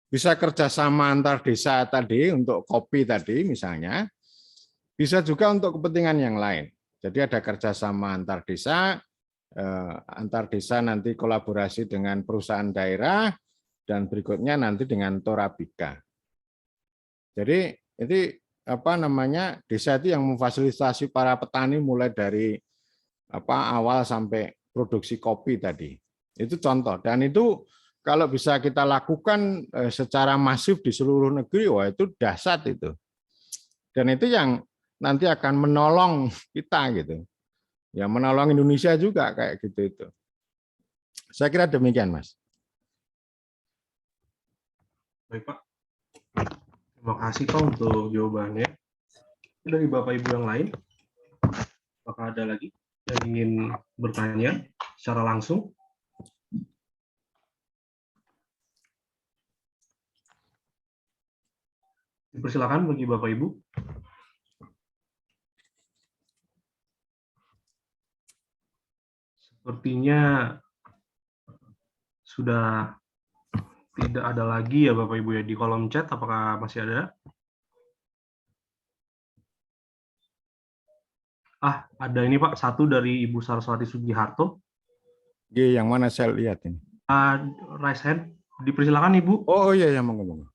[SPEAKER 4] Bisa kerjasama antar desa tadi untuk kopi tadi misalnya, bisa juga untuk kepentingan yang lain. Jadi ada kerjasama antar desa nanti kolaborasi dengan perusahaan daerah, dan berikutnya nanti dengan Torabika. Jadi itu desa itu yang memfasilitasi para petani mulai dari awal sampai produksi kopi tadi. Itu contoh, dan itu kalau bisa kita lakukan secara masif di seluruh negeri, wah itu dahsyat itu. Dan itu yang nanti akan menolong kita gitu. Ya menolong Indonesia juga kayak gitu itu. Saya kira demikian, Mas.
[SPEAKER 1] Baik, Pak. Terima kasih, Pak, untuk jawabannya. Dari Bapak Ibu yang lain, apakah ada lagi yang ingin bertanya secara langsung? Dipersilakan bagi Bapak Ibu. Sepertinya sudah tidak ada lagi ya Bapak Ibu ya di kolom chat. Apakah masih ada? Ada ini Pak, satu dari Ibu Saraswati Sugiharto.
[SPEAKER 4] Yang mana saya lihat ini?
[SPEAKER 1] Raise hand. Dipersilakan Ibu.
[SPEAKER 4] Oh iya, monggo.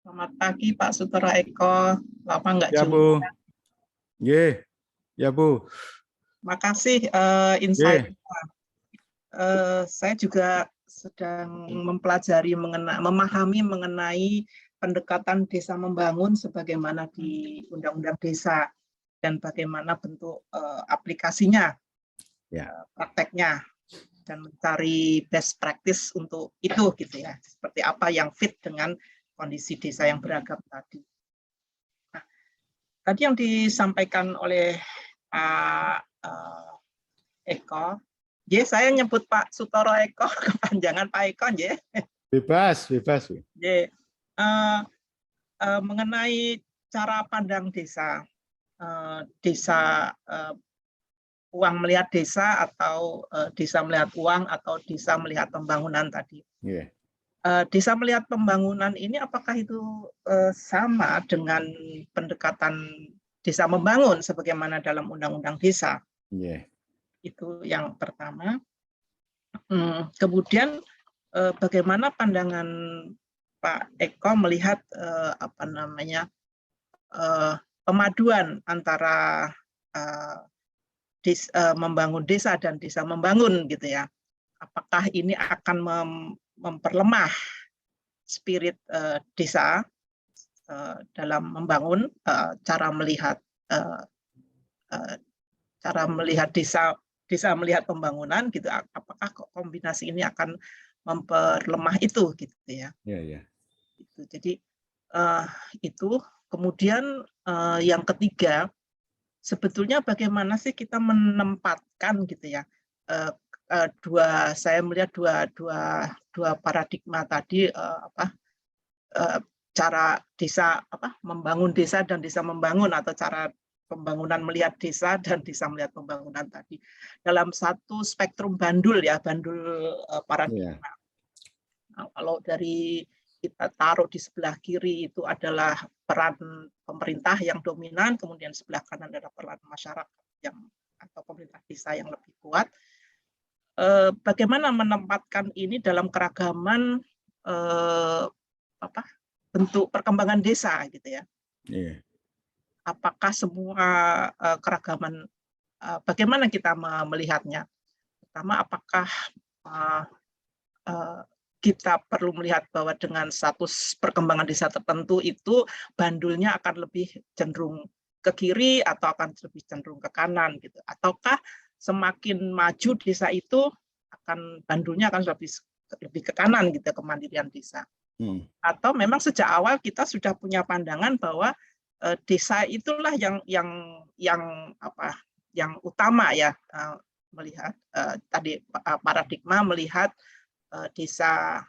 [SPEAKER 6] Selamat pagi Pak Sutoro Eko, lama nggak
[SPEAKER 4] ya,
[SPEAKER 6] jumpa.
[SPEAKER 4] Bu. Ya Bu.
[SPEAKER 6] Makasih insight. Saya juga sedang mempelajari memahami mengenai pendekatan desa membangun sebagaimana di Undang-Undang Desa dan bagaimana bentuk aplikasinya, prakteknya, dan mencari best practice untuk itu gitu ya. Seperti apa yang fit dengan kondisi desa yang beragam tadi. Nah, tadi yang disampaikan oleh Pak Eko, saya nyebut Pak Sutoro Eko, kepanjangan Pak Eko,
[SPEAKER 4] Bebas.
[SPEAKER 6] Mengenai cara pandang desa, uang melihat desa atau desa melihat uang atau desa melihat pembangunan tadi. Desa melihat pembangunan ini apakah itu sama dengan pendekatan desa membangun sebagaimana dalam Undang-Undang Desa? Itu yang pertama. Kemudian bagaimana pandangan Pak Eko melihat apa namanya pemaduan antara membangun desa dan desa membangun gitu ya. Apakah ini akan memperlemah spirit desa dalam membangun cara melihat desa melihat pembangunan gitu. Apakah kombinasi ini akan memperlemah itu gitu ya?
[SPEAKER 4] Iya.
[SPEAKER 6] Jadi itu. Kemudian yang ketiga, sebetulnya bagaimana sih kita menempatkan gitu ya saya melihat dua paradigma tadi cara desa membangun desa dan desa membangun, atau cara pembangunan melihat desa dan desa melihat pembangunan tadi dalam satu spektrum bandul paradigma. Nah, kalau dari kita taruh di sebelah kiri itu adalah peran pemerintah yang dominan, kemudian sebelah kanan adalah peran masyarakat atau pemerintah desa yang lebih kuat. Bagaimana menempatkan ini dalam keragaman bentuk perkembangan desa gitu ya? Apakah semua keragaman, bagaimana kita melihatnya? Pertama, apakah kita perlu melihat bahwa dengan status perkembangan desa tertentu itu bandulnya akan lebih cenderung ke kiri atau akan lebih cenderung ke kanan gitu, ataukah semakin maju desa itu bandulnya akan lebih ke kanan gitu, kemandirian desa. Atau memang sejak awal kita sudah punya pandangan bahwa desa itulah yang utama ya, melihat tadi paradigma melihat desa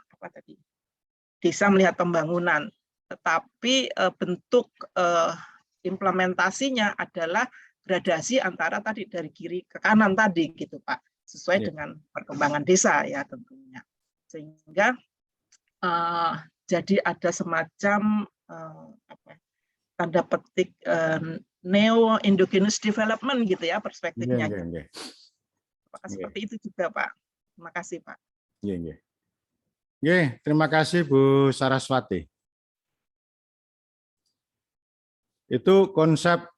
[SPEAKER 6] melihat pembangunan, tetapi bentuk implementasinya adalah gradasi antara tadi dari kiri ke kanan tadi gitu Pak, sesuai dengan perkembangan desa ya tentunya, sehingga jadi ada semacam tanda petik neo endogenous development gitu ya perspektifnya. Apakah seperti itu juga Pak? Terima kasih Pak.
[SPEAKER 4] Terima kasih Bu Saraswati. Itu konsep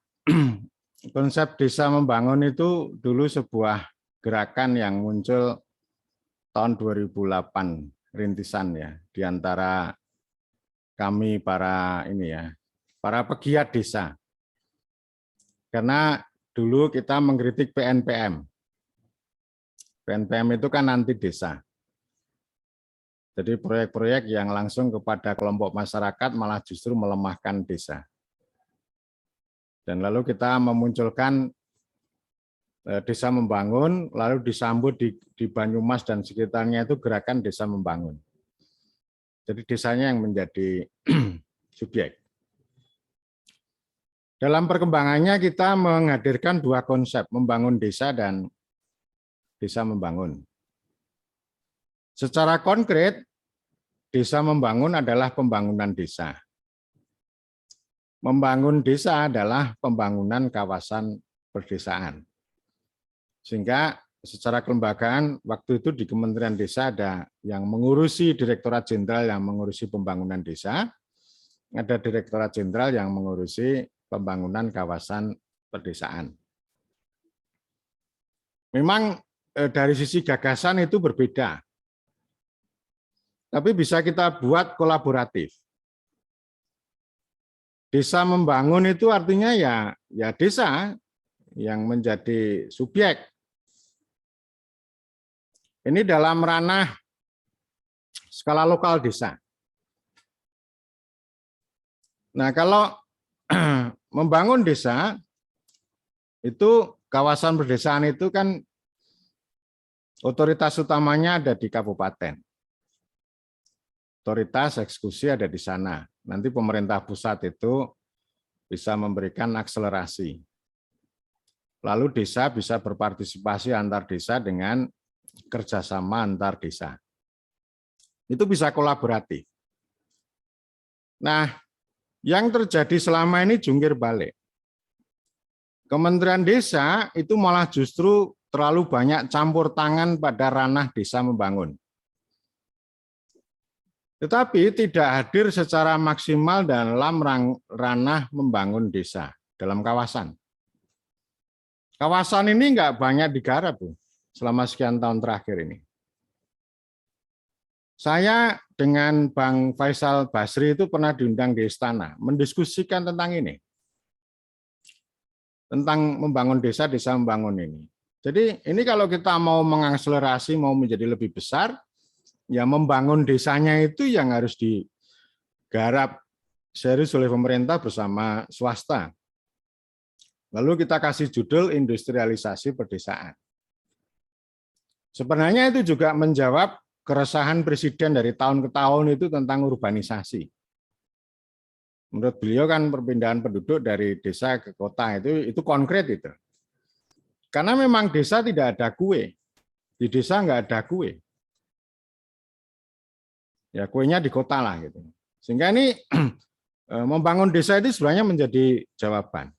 [SPEAKER 4] desa membangun itu dulu sebuah gerakan yang muncul tahun 2008, rintisan ya, di antara kami para pegiat desa. Karena dulu kita mengkritik PNPM. PNPM itu kan anti desa. Jadi proyek-proyek yang langsung kepada kelompok masyarakat malah justru melemahkan desa. Dan lalu kita memunculkan desa membangun, lalu disambut di Banyumas dan sekitarnya itu gerakan desa membangun. Jadi desanya yang menjadi subjek. Dalam perkembangannya kita menghadirkan dua konsep, membangun desa dan desa membangun. Secara konkret, desa membangun adalah pembangunan desa. Membangun desa adalah pembangunan kawasan perdesaan. Sehingga secara kelembagaan, waktu itu di Kementerian Desa ada yang mengurusi Direktorat Jenderal yang mengurusi pembangunan desa, ada Direktorat Jenderal yang mengurusi pembangunan kawasan perdesaan. Memang dari sisi gagasan itu berbeda. Tapi bisa kita buat kolaboratif. Desa membangun itu artinya ya desa yang menjadi subjek. Ini dalam ranah skala lokal desa. Nah, kalau membangun desa, itu kawasan perdesaan itu kan otoritas utamanya ada di kabupaten. Otoritas eksekusi ada di sana. Nanti pemerintah pusat itu bisa memberikan akselerasi. Lalu desa bisa berpartisipasi antar desa dengan kerjasama antar desa. Itu bisa kolaboratif. Nah, yang terjadi selama ini jungkir balik. Kementerian Desa itu malah justru terlalu banyak campur tangan pada ranah desa membangun. tetapi tidak hadir secara maksimal dalam ranah membangun desa dalam kawasan. Kawasan ini nggak banyak digarap, Bu, selama sekian tahun terakhir ini. Saya dengan Bang Faisal Basri itu pernah diundang di istana, mendiskusikan tentang ini. Tentang membangun desa membangun ini. Jadi ini kalau kita mau mengakselerasi, mau menjadi lebih besar, ya membangun desanya itu yang harus digarap serius oleh pemerintah bersama swasta. Lalu kita kasih judul industrialisasi pedesaan. Sebenarnya itu juga menjawab keresahan Presiden dari tahun ke tahun itu tentang urbanisasi. Menurut beliau kan perpindahan penduduk dari desa ke kota itu konkret itu. Karena memang desa tidak ada kue. Di desa nggak ada kue. Ya kuenya di kota lah gitu. Sehingga ini membangun desa itu sebenarnya menjadi jawaban.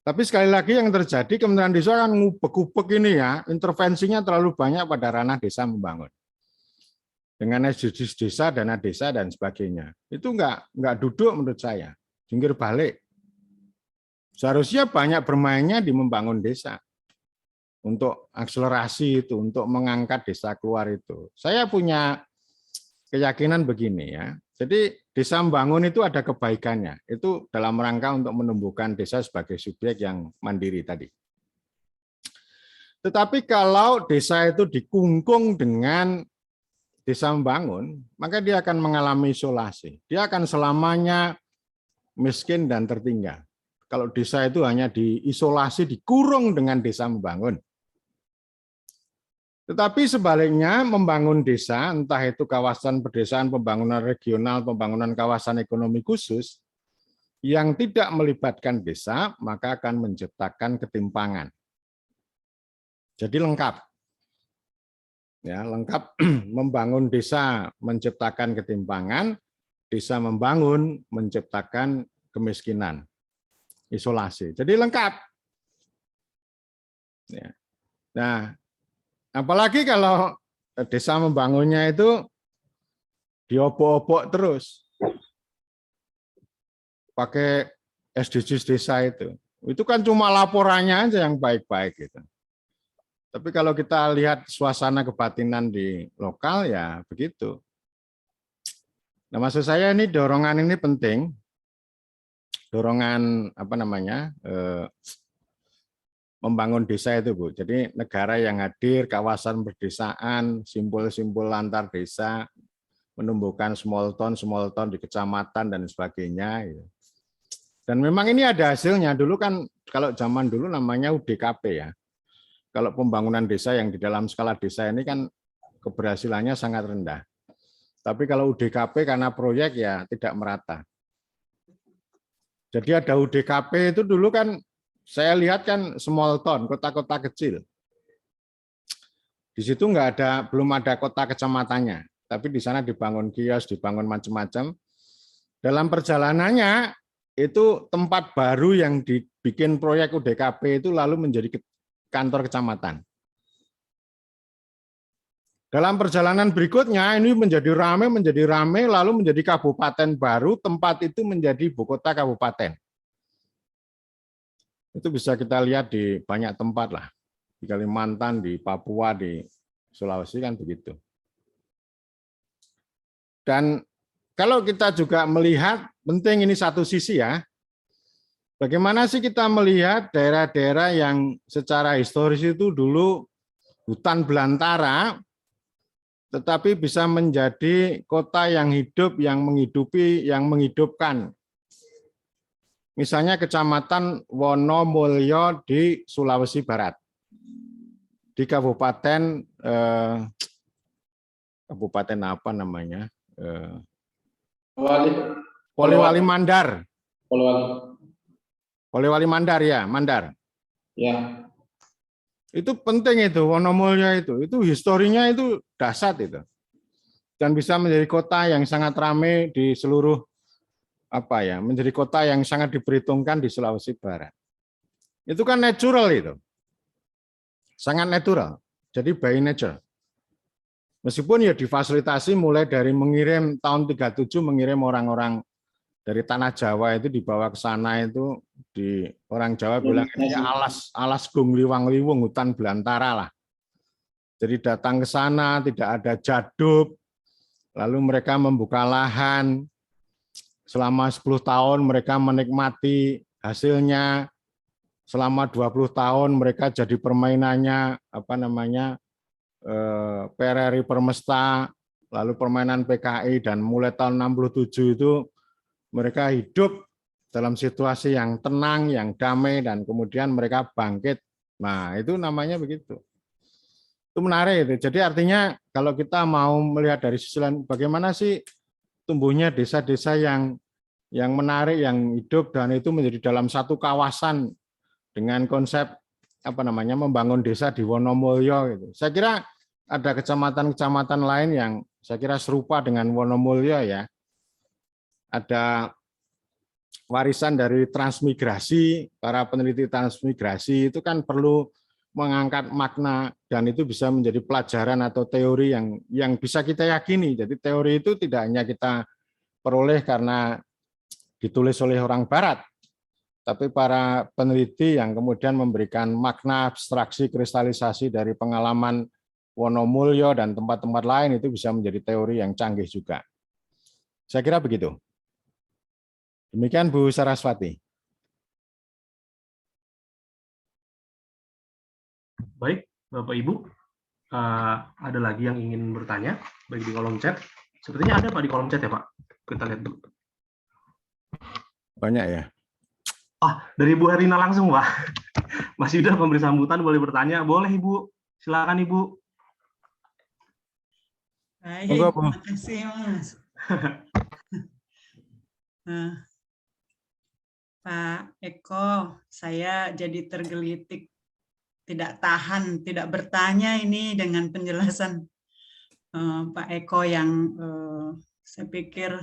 [SPEAKER 4] Tapi sekali lagi yang terjadi Kementerian Desa kan ngubek-ubek ini ya, intervensinya terlalu banyak pada ranah desa membangun. Dengan SDGs desa, dana desa dan sebagainya. Itu nggak duduk menurut saya, jungkir balik. Seharusnya banyak bermainnya di membangun desa. Untuk akselerasi itu, untuk mengangkat desa keluar itu. Saya punya keyakinan begini ya. Jadi desa membangun itu ada kebaikannya. Itu dalam rangka untuk menumbuhkan desa sebagai subjek yang mandiri tadi. Tetapi kalau desa itu dikungkung dengan desa membangun, maka dia akan mengalami isolasi. Dia akan selamanya miskin dan tertinggal. Kalau desa itu hanya diisolasi, dikurung dengan desa membangun. Tetapi sebaliknya membangun desa, entah itu kawasan pedesaan, pembangunan regional, pembangunan kawasan ekonomi khusus, yang tidak melibatkan desa, maka akan menciptakan ketimpangan. Jadi lengkap. Ya, lengkap membangun desa menciptakan ketimpangan, desa membangun menciptakan kemiskinan, isolasi. Jadi lengkap. Ya. Nah, apalagi kalau desa membangunnya itu diobok-obok terus. Pakai SDGs desa itu. Itu kan cuma laporannya aja yang baik-baik gitu. Tapi kalau kita lihat suasana kebatinan di lokal ya begitu. Nah, maksud saya ini dorongan ini penting. Dorongan apa namanya? Membangun desa itu, Bu. Jadi negara yang hadir, kawasan perdesaan, simpul-simpul antar desa, menumbuhkan small town di kecamatan dan sebagainya. Dan memang ini ada hasilnya. Dulu kan kalau zaman dulu namanya UDKP ya. Kalau pembangunan desa yang di dalam skala desa ini kan keberhasilannya sangat rendah. Tapi kalau UDKP karena proyek ya tidak merata. Jadi ada UDKP itu dulu kan saya lihat kan small town, kota-kota kecil. Di situ belum ada kota kecamatannya, tapi di sana dibangun kios, dibangun macam-macam. Dalam perjalanannya itu tempat baru yang dibikin proyek UDKP itu lalu menjadi kantor kecamatan. Dalam perjalanan berikutnya ini menjadi ramai, lalu menjadi kabupaten baru, tempat itu menjadi ibu kota kabupaten. Itu bisa kita lihat di banyak tempat lah. Di Kalimantan, di Papua, di Sulawesi kan begitu. Dan kalau kita juga melihat, penting ini satu sisi ya, bagaimana sih kita melihat daerah-daerah yang secara historis itu dulu hutan belantara, tetapi bisa menjadi kota yang hidup, yang menghidupi, yang menghidupkan. Misalnya Kecamatan Wonomulyo di Sulawesi Barat, di Kabupaten apa namanya? Polewali Mandar. Polewali Mandar ya, Mandar.
[SPEAKER 7] Ya.
[SPEAKER 4] Itu penting itu Wonomulyo itu historinya itu dahsyat itu. Dan bisa menjadi kota yang sangat ramai di seluruh menjadi kota yang sangat diperhitungkan di Sulawesi Barat. Itu kan natural itu. Sangat natural. Jadi by nature. Meskipun ya difasilitasi mulai dari mengirim tahun 37 mengirim orang-orang dari tanah Jawa itu dibawa ke sana itu di orang Jawa bilang ini alas gung liwang liwung hutan belantara lah. Jadi datang ke sana tidak ada jaduk, lalu mereka membuka lahan selama 10 tahun mereka menikmati hasilnya, selama 20 tahun mereka jadi permainannya PRRI Permesta, lalu permainan PKI, dan mulai tahun 67 itu mereka hidup dalam situasi yang tenang, yang damai, dan kemudian mereka bangkit. Nah, itu namanya begitu. Itu menarik itu. Jadi artinya kalau kita mau melihat dari sisi lain, bagaimana sih tumbuhnya desa-desa yang menarik, yang hidup, dan itu menjadi dalam satu kawasan dengan konsep membangun desa di Wonomulyo gitu. Saya kira ada kecamatan-kecamatan lain yang saya kira serupa dengan Wonomulyo ya. Ada warisan dari transmigrasi, para peneliti transmigrasi itu kan perlu mengangkat makna dan itu bisa menjadi pelajaran atau teori yang bisa kita yakini. Jadi teori itu tidak hanya kita peroleh karena ditulis oleh orang Barat, tapi para peneliti yang kemudian memberikan makna abstraksi kristalisasi dari pengalaman Wonomulyo dan tempat-tempat lain itu bisa menjadi teori yang canggih juga. Saya kira begitu. Demikian Bu Saraswati.
[SPEAKER 1] Baik, Bapak Ibu, ada lagi yang ingin bertanya, baik di kolom chat. Sepertinya ada Pak di kolom chat ya Pak. Kita lihat dulu.
[SPEAKER 4] Banyak ya.
[SPEAKER 1] Dari Ibu Herina langsung, Pak. Mas Yuda memberi sambutan, boleh bertanya. Boleh, Ibu. Silakan, Ibu.
[SPEAKER 2] Baik, terima kasih, Mas. Pak Eko, saya jadi tergelitik. Tidak tahan, tidak bertanya ini dengan penjelasan Pak Eko yang saya pikir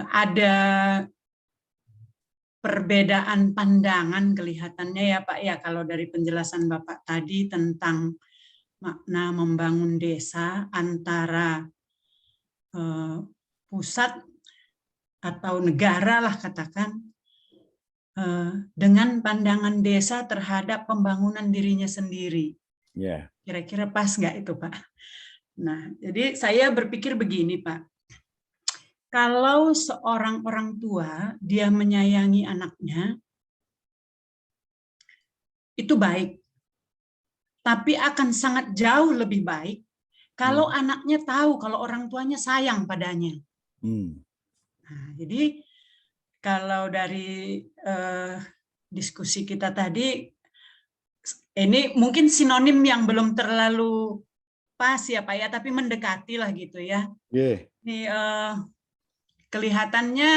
[SPEAKER 2] ada perbedaan pandangan kelihatannya ya Pak ya, kalau dari penjelasan Bapak tadi tentang makna membangun desa antara pusat atau negara lah katakan, dengan pandangan desa terhadap pembangunan dirinya sendiri.
[SPEAKER 4] Yeah.
[SPEAKER 2] Kira-kira pas nggak itu Pak? Nah, jadi saya berpikir begini Pak, kalau seorang orang tua dia menyayangi anaknya, itu baik. Tapi akan sangat jauh lebih baik kalau anaknya tahu kalau orang tuanya sayang padanya. Nah, jadi kalau dari diskusi kita tadi, ini mungkin sinonim yang belum terlalu pas ya Pak ya, tapi mendekati lah gitu ya.
[SPEAKER 4] Yeah.
[SPEAKER 2] Ini kelihatannya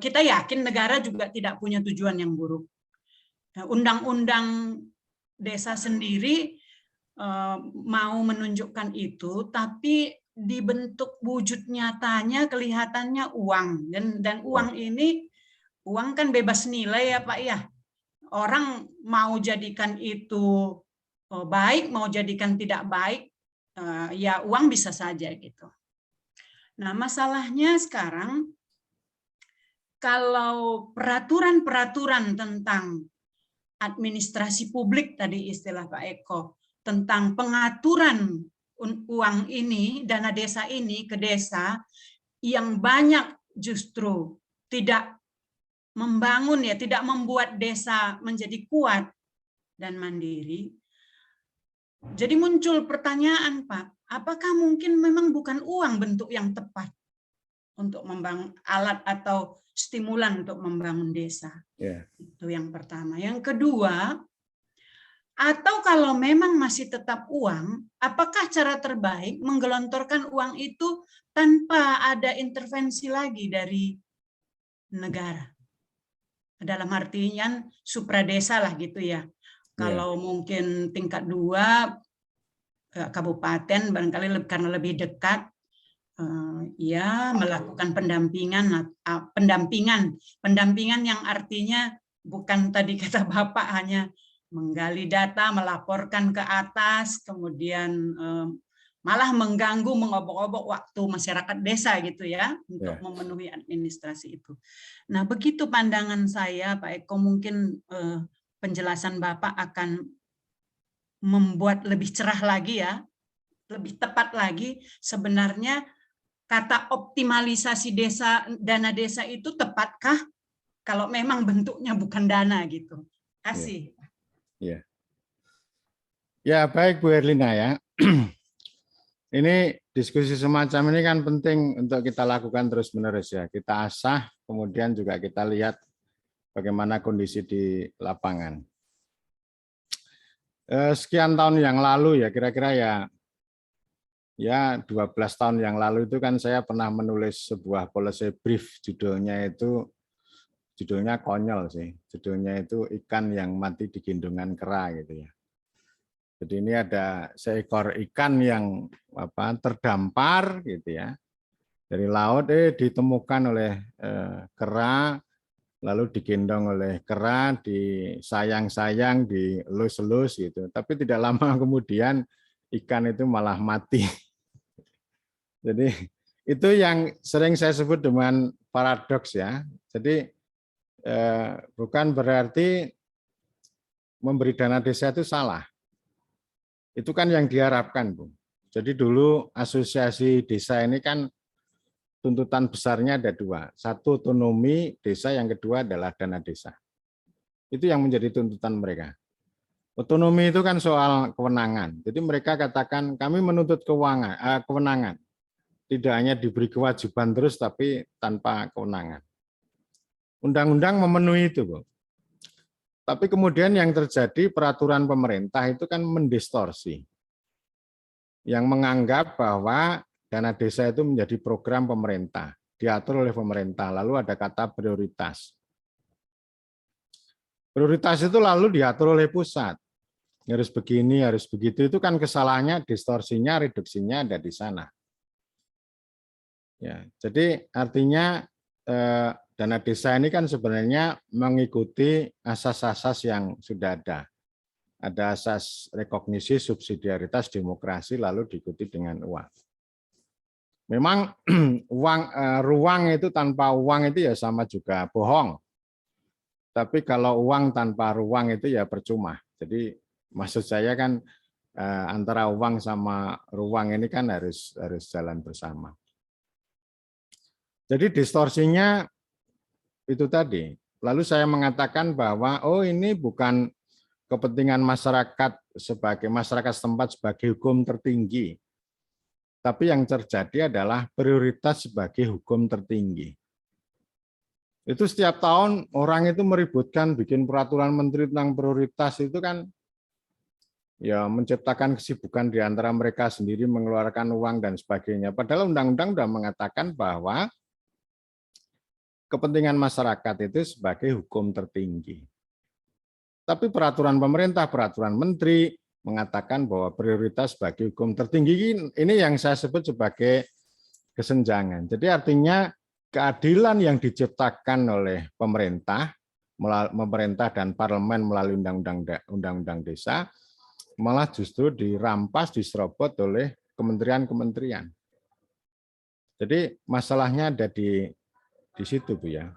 [SPEAKER 2] kita yakin negara juga tidak punya tujuan yang buruk. Undang-undang desa sendiri mau menunjukkan itu, tapi dibentuk wujud nyatanya kelihatannya uang, dan uang ini, uang kan bebas nilai ya Pak ya. Orang mau jadikan itu baik, mau jadikan tidak baik, ya uang bisa saja gitu. Nah, masalahnya sekarang kalau peraturan-peraturan tentang administrasi publik tadi istilah Pak Eko, tentang pengaturan uang ini, dana desa ini ke desa, yang banyak justru tidak membangun ya, tidak membuat desa menjadi kuat dan mandiri. Jadi muncul pertanyaan Pak, apakah mungkin memang bukan uang bentuk yang tepat untuk membangun alat atau stimulan untuk membangun desa? Yeah. Itu yang pertama. Yang kedua, atau kalau memang masih tetap uang, apakah cara terbaik menggelontorkan uang itu tanpa ada intervensi lagi dari negara? Dalam artian supradesa lah gitu ya. Kalau mungkin tingkat 2 kabupaten barangkali karena lebih dekat, ya melakukan pendampingan yang artinya bukan tadi kata Bapak hanya menggali data, melaporkan ke atas, kemudian malah mengganggu, mengobok-obok waktu masyarakat desa gitu ya, untuk memenuhi administrasi itu. Nah, begitu pandangan saya, Pak Eko, mungkin penjelasan Bapak akan membuat lebih cerah lagi ya, lebih tepat lagi. Sebenarnya kata optimalisasi dana desa itu tepatkah kalau memang bentuknya bukan dana gitu? Kasih.
[SPEAKER 4] Ya. Ya, baik Bu Erlina ya. Ini diskusi semacam ini kan penting untuk kita lakukan terus-menerus ya. Kita asah, kemudian juga kita lihat bagaimana kondisi di lapangan. Sekian tahun yang lalu ya, kira-kira ya 12 tahun yang lalu itu kan saya pernah menulis sebuah policy brief, judulnya konyol sih. Judulnya itu ikan yang mati di gendongan kera gitu ya. Jadi ini ada seekor ikan yang terdampar gitu ya dari laut, ditemukan oleh kera, lalu digendong oleh kera, disayang-sayang, dielus-elus gitu. Tapi tidak lama kemudian ikan itu malah mati. Jadi itu yang sering saya sebut dengan paradoks ya. Jadi bukan berarti memberi dana desa itu salah. Itu kan yang diharapkan, Bu. Jadi dulu asosiasi desa ini kan tuntutan besarnya ada dua. Satu otonomi desa, yang kedua adalah dana desa. Itu yang menjadi tuntutan mereka. Otonomi itu kan soal kewenangan. Jadi mereka katakan kami menuntut kewenangan. Tidak hanya diberi kewajiban terus tapi tanpa kewenangan. Undang-undang memenuhi itu, Bu. Tapi kemudian yang terjadi peraturan pemerintah itu kan mendistorsi. Yang menganggap bahwa dana desa itu menjadi program pemerintah, diatur oleh pemerintah, lalu ada kata prioritas. Prioritas itu lalu diatur oleh pusat. Harus begini, harus begitu, itu kan kesalahannya, distorsinya, reduksinya ada di sana. Ya, jadi artinya dana desa ini kan sebenarnya mengikuti asas-asas yang sudah ada. Ada asas rekognisi, subsidiaritas, demokrasi, lalu diikuti dengan uang. Memang ruang itu tanpa uang itu ya sama juga bohong. Tapi kalau uang tanpa ruang itu ya percuma. Jadi maksud saya kan antara uang sama ruang ini kan harus jalan bersama. Jadi distorsinya itu tadi. Lalu saya mengatakan bahwa ini bukan kepentingan masyarakat setempat sebagai hukum tertinggi. Tapi yang terjadi adalah prioritas sebagai hukum tertinggi. Itu setiap tahun orang itu meributkan bikin peraturan menteri tentang prioritas itu kan ya menciptakan kesibukan di antara mereka sendiri, mengeluarkan uang dan sebagainya. Padahal undang-undang sudah mengatakan bahwa kepentingan masyarakat itu sebagai hukum tertinggi. Tapi peraturan pemerintah, peraturan menteri mengatakan bahwa prioritas sebagai hukum tertinggi, ini yang saya sebut sebagai kesenjangan. Jadi artinya keadilan yang diciptakan oleh pemerintah dan parlemen melalui undang-undang desa, malah justru dirampas, diserobot oleh kementerian-kementerian. Jadi masalahnya ada di situ, Bu ya.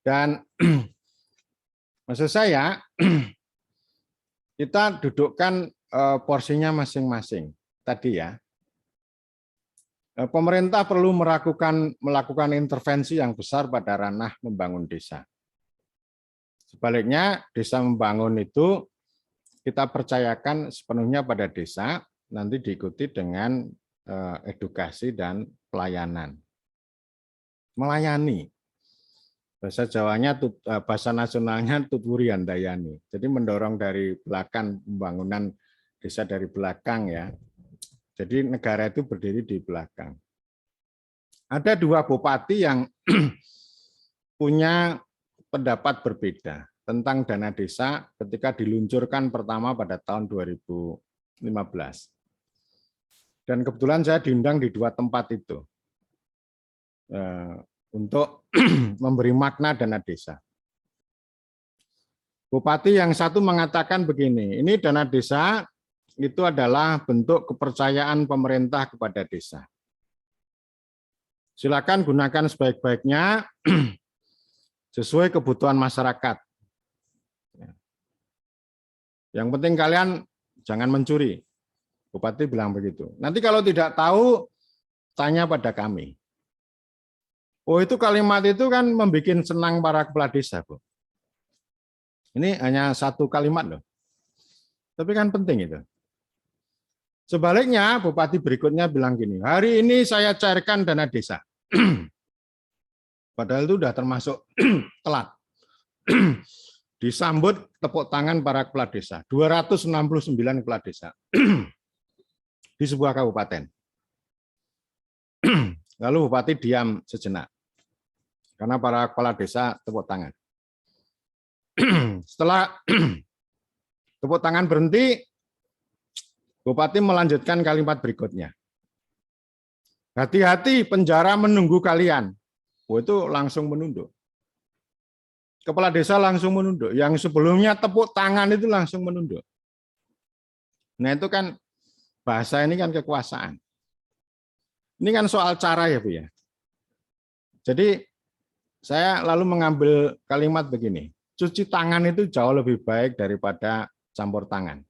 [SPEAKER 4] Dan maksud saya kita dudukkan porsinya masing-masing tadi ya. Pemerintah perlu melakukan intervensi yang besar pada ranah membangun desa. Sebaliknya, desa membangun itu kita percayakan sepenuhnya pada desa, nanti diikuti dengan edukasi dan pelayanan. Melayani. Bahasa Jawanya, bahasa nasionalnya tuturi handayani. Jadi mendorong dari belakang, pembangunan desa dari belakang ya. Jadi negara itu berdiri di belakang. Ada dua bupati yang punya pendapat berbeda tentang dana desa ketika diluncurkan pertama pada tahun 2015. Dan kebetulan saya diundang di dua tempat itu untuk memberi makna dana desa. Bupati yang satu mengatakan begini, ini dana desa itu adalah bentuk kepercayaan pemerintah kepada desa. Silakan gunakan sebaik-baiknya sesuai kebutuhan masyarakat. Yang penting kalian jangan mencuri. Bupati bilang begitu. Nanti kalau tidak tahu, tanya pada kami. Oh, itu kalimat itu kan membuat senang para kepala desa, Bu. Ini hanya satu kalimat loh. Tapi kan penting itu. Sebaliknya, bupati berikutnya bilang gini, hari ini saya cairkan dana desa. Padahal itu sudah termasuk telat. Disambut tepuk tangan para kepala desa, 269 kepala desa di sebuah kabupaten. Lalu bupati diam sejenak, karena para kepala desa tepuk tangan. Setelah tepuk tangan berhenti, bupati melanjutkan kalimat berikutnya. Hati-hati, penjara menunggu kalian. Oh, itu langsung menunduk. Kepala desa langsung menunduk. Yang sebelumnya tepuk tangan itu langsung menunduk. Nah, itu kan bahasa ini kan kekuasaan. Ini kan soal cara ya, Bu ya. Jadi saya lalu mengambil kalimat begini. Cuci tangan itu jauh lebih baik daripada campur tangan.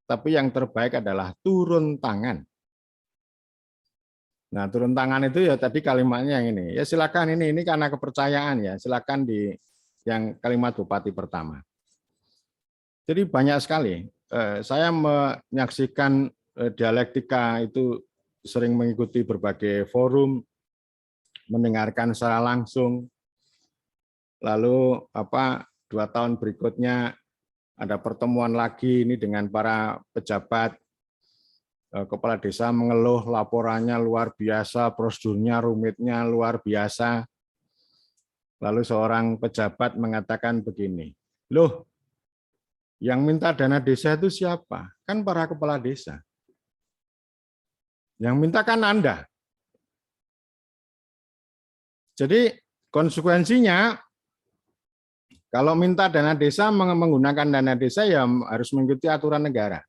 [SPEAKER 4] Tapi yang terbaik adalah turun tangan. Nah, turun tangan itu ya tadi kalimatnya yang ini. Ya silakan ini karena kepercayaan ya. Silakan di yang kalimat bupati pertama. Jadi banyak sekali. Saya menyaksikan dialektika itu sering mengikuti berbagai forum, mendengarkan secara langsung. Lalu 2 tahun berikutnya ada pertemuan lagi ini dengan para pejabat, kepala desa mengeluh laporannya luar biasa, prosedurnya rumitnya luar biasa. Lalu seorang pejabat mengatakan begini, loh, yang minta dana desa itu siapa? Kan para kepala desa. Yang minta kan Anda. Jadi konsekuensinya, kalau minta dana desa, menggunakan dana desa ya harus mengikuti aturan negara.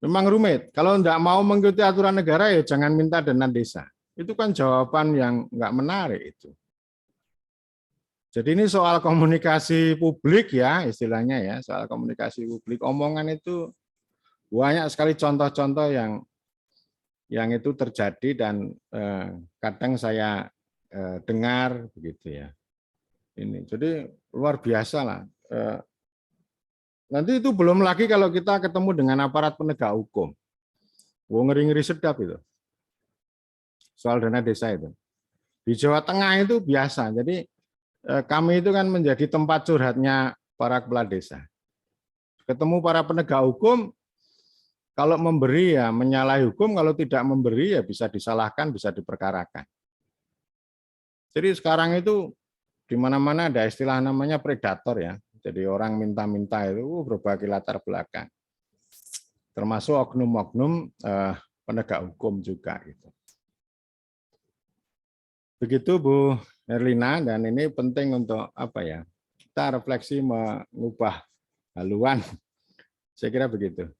[SPEAKER 4] Memang rumit. Kalau tidak mau mengikuti aturan negara ya jangan minta dana desa. Itu kan jawaban yang nggak menarik itu. Jadi ini soal komunikasi publik ya istilahnya ya, soal komunikasi publik. Omongan itu banyak sekali contoh-contoh yang itu terjadi dan kadang saya dengar begitu ya. Ini jadi luar biasa lah. Nanti itu belum lagi kalau kita ketemu dengan aparat penegak hukum. Ngeri-ngeri sedap itu. Soal dana desa itu. Di Jawa Tengah itu biasa. Jadi kami itu kan menjadi tempat curhatnya para kepala desa. Ketemu para penegak hukum, kalau memberi ya menyalahi hukum, kalau tidak memberi ya bisa disalahkan, bisa diperkarakan. Jadi sekarang itu di mana-mana ada istilah namanya predator ya. Jadi orang minta-minta itu berbagai latar belakang. Termasuk oknum-oknum penegak hukum juga gitu. Begitu Bu Herlina, dan ini penting untuk kita refleksi mengubah haluan. Saya kira begitu.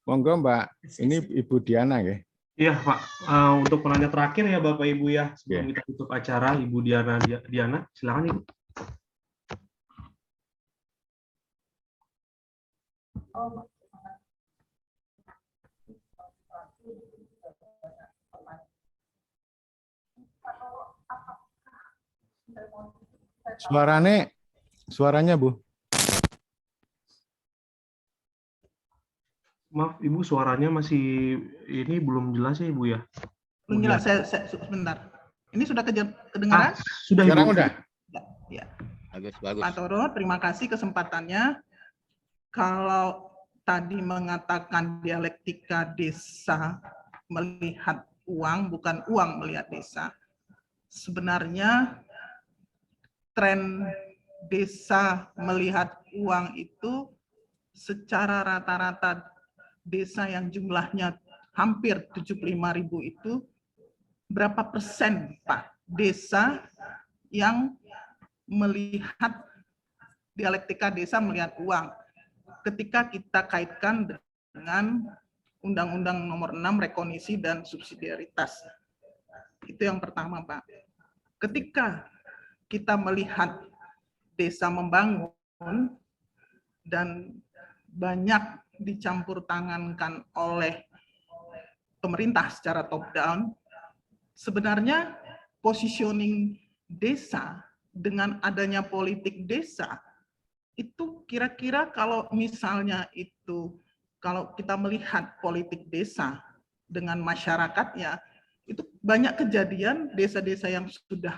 [SPEAKER 4] Monggo Mbak, ini Ibu Diana ya.
[SPEAKER 1] Iya Pak, untuk penanya terakhir ya Bapak Ibu ya, sebelum kita tutup acara, Ibu Diana, silakan Ibu.
[SPEAKER 4] Suaranya Bu.
[SPEAKER 1] Maaf Ibu, suaranya masih ini belum jelas ya Ibu ya.
[SPEAKER 6] Belum jelas, saya sebentar. Ini sudah kedengaran?
[SPEAKER 1] Sudah
[SPEAKER 4] Sekarang
[SPEAKER 1] Ibu.
[SPEAKER 4] udah.
[SPEAKER 6] Ya.
[SPEAKER 5] Bagus.
[SPEAKER 6] Pak Toro, terima kasih kesempatannya. Kalau tadi mengatakan dialektika desa melihat uang, bukan uang melihat desa. Sebenarnya tren desa melihat uang itu secara rata-rata desa yang jumlahnya hampir 75.000 itu berapa persen Pak desa yang melihat dialektika desa melihat uang ketika kita kaitkan dengan Undang-Undang Nomor 6 Rekognisi dan Subsidiaritas. Itu yang pertama, Pak. Ketika kita melihat desa membangun dan banyak dicampur tangankan oleh pemerintah secara top down, sebenarnya positioning desa dengan adanya politik desa itu kira-kira kalau misalnya itu, kalau kita melihat politik desa dengan masyarakatnya, itu banyak kejadian desa-desa yang sudah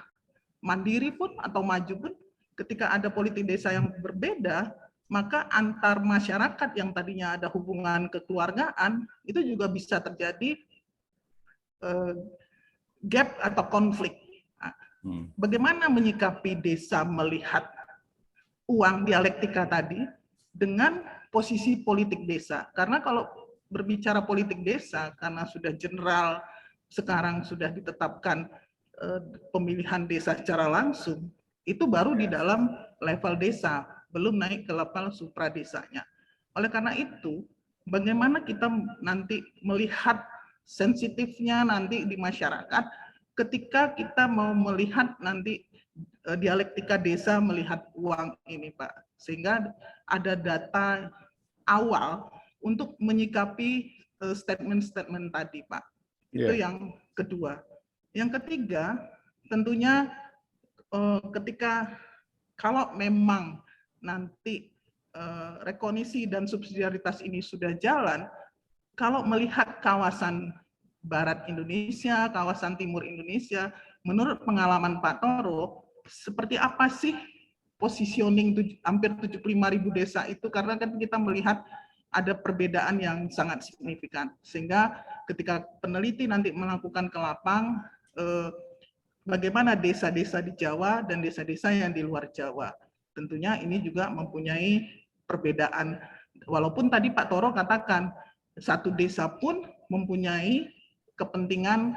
[SPEAKER 6] mandiri pun atau maju pun ketika ada politik desa yang berbeda, maka antar masyarakat yang tadinya ada hubungan kekeluargaan itu juga bisa terjadi gap atau konflik. Bagaimana menyikapi desa melihat uang dialektika tadi dengan posisi politik desa? Karena kalau berbicara politik desa, karena sudah general, sekarang sudah ditetapkan pemilihan desa secara langsung, itu baru di dalam level desa, belum naik ke level supradesanya. Oleh karena itu, bagaimana kita nanti melihat sensitifnya nanti di masyarakat ketika kita mau melihat nanti dialektika desa melihat uang ini, Pak. Sehingga ada data awal untuk menyikapi statement-statement tadi, Pak. Itu yang kedua. Yang ketiga, tentunya ketika kalau memang nanti rekognisi dan subsidiaritas ini sudah jalan, kalau melihat kawasan barat Indonesia, kawasan timur Indonesia, menurut pengalaman Pak Toro, seperti apa sih positioning hampir 75.000 desa itu? Karena kan kita melihat ada perbedaan yang sangat signifikan. Sehingga ketika peneliti nanti melakukan ke lapang, bagaimana desa-desa di Jawa dan desa-desa yang di luar Jawa. Tentunya ini juga mempunyai perbedaan. Walaupun tadi Pak Toro katakan, satu desa pun mempunyai kepentingan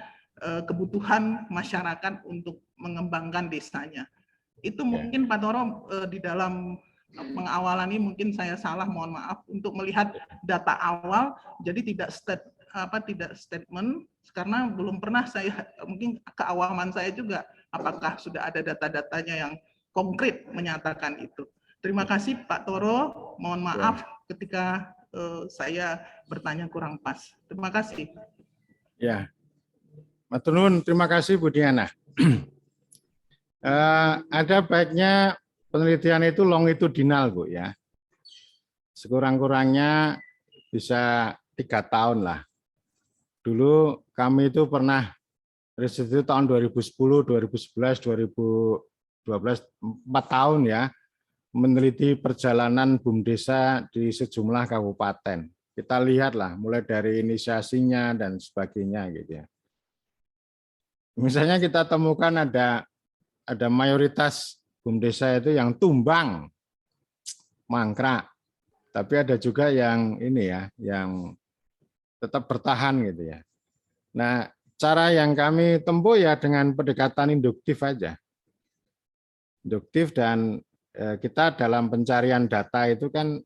[SPEAKER 6] kebutuhan masyarakat untuk mengembangkan desanya. Itu mungkin Pak Toro di dalam pengawalan ini mungkin saya salah, mohon maaf, untuk melihat data awal, jadi tidak statement, karena belum pernah saya, mungkin keawaman saya juga, apakah sudah ada data-datanya yang konkret menyatakan itu. Terima kasih Pak Toro, mohon maaf ketika saya bertanya kurang pas. Terima kasih.
[SPEAKER 4] Ya, matur nuwun, terima kasih Bu Diana. Ada baiknya penelitian itu longitudinal, Bu, ya. Sekurang-kurangnya bisa 3 tahun lah. Dulu kami itu pernah riset itu tahun 2010, 2011, 2012, 4 tahun ya, meneliti perjalanan BUMDesa di sejumlah kabupaten. Kita lihatlah mulai dari inisiasinya dan sebagainya gitu ya. Misalnya kita temukan ada mayoritas BUMDesa itu yang tumbang, mangkrak, tapi ada juga yang ini ya, yang tetap bertahan gitu ya. Nah, cara yang kami tempuh ya dengan pendekatan induktif aja. Induktif, dan kita dalam pencarian data itu kan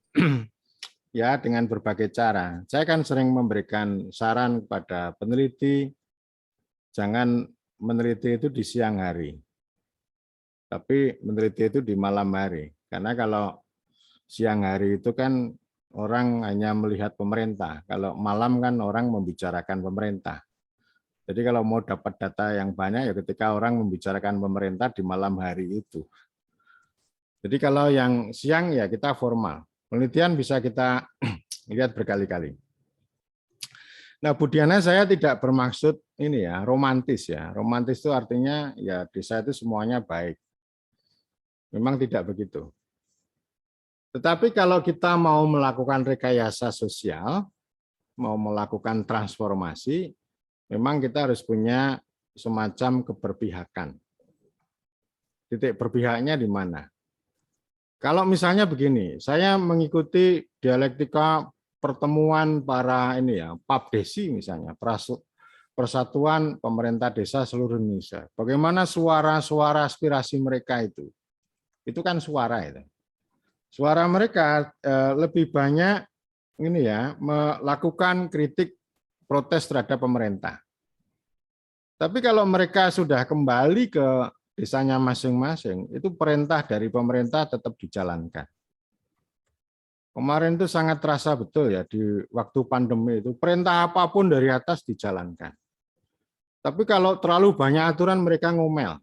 [SPEAKER 4] ya dengan berbagai cara. Saya kan sering memberikan saran kepada peneliti, jangan meneliti itu di siang hari, tapi meneliti itu di malam hari. Karena kalau siang hari itu kan orang hanya melihat pemerintah, kalau malam kan orang membicarakan pemerintah. Jadi kalau mau dapat data yang banyak ya ketika orang membicarakan pemerintah di malam hari itu. Jadi kalau yang siang ya kita formal. Penelitian bisa kita lihat berkali-kali. Nah, Bu Diana, saya tidak bermaksud ini ya, romantis ya. Romantis itu artinya ya desa itu semuanya baik. Memang tidak begitu. Tetapi kalau kita mau melakukan rekayasa sosial, mau melakukan transformasi, memang kita harus punya semacam keberpihakan. Titik berpihaknya di mana? Kalau misalnya begini, saya mengikuti dialektika pertemuan para ini ya, PAPDESI misalnya, Persatuan Pemerintah Desa Seluruh Indonesia. Bagaimana suara-suara aspirasi mereka itu? Itu kan suara itu. Suara mereka lebih banyak ini ya, melakukan kritik protes terhadap pemerintah. Tapi kalau mereka sudah kembali ke desanya masing-masing, itu perintah dari pemerintah tetap dijalankan. Kemarin itu sangat terasa betul ya, di waktu pandemi itu perintah apapun dari atas dijalankan. Tapi kalau terlalu banyak aturan mereka ngomel.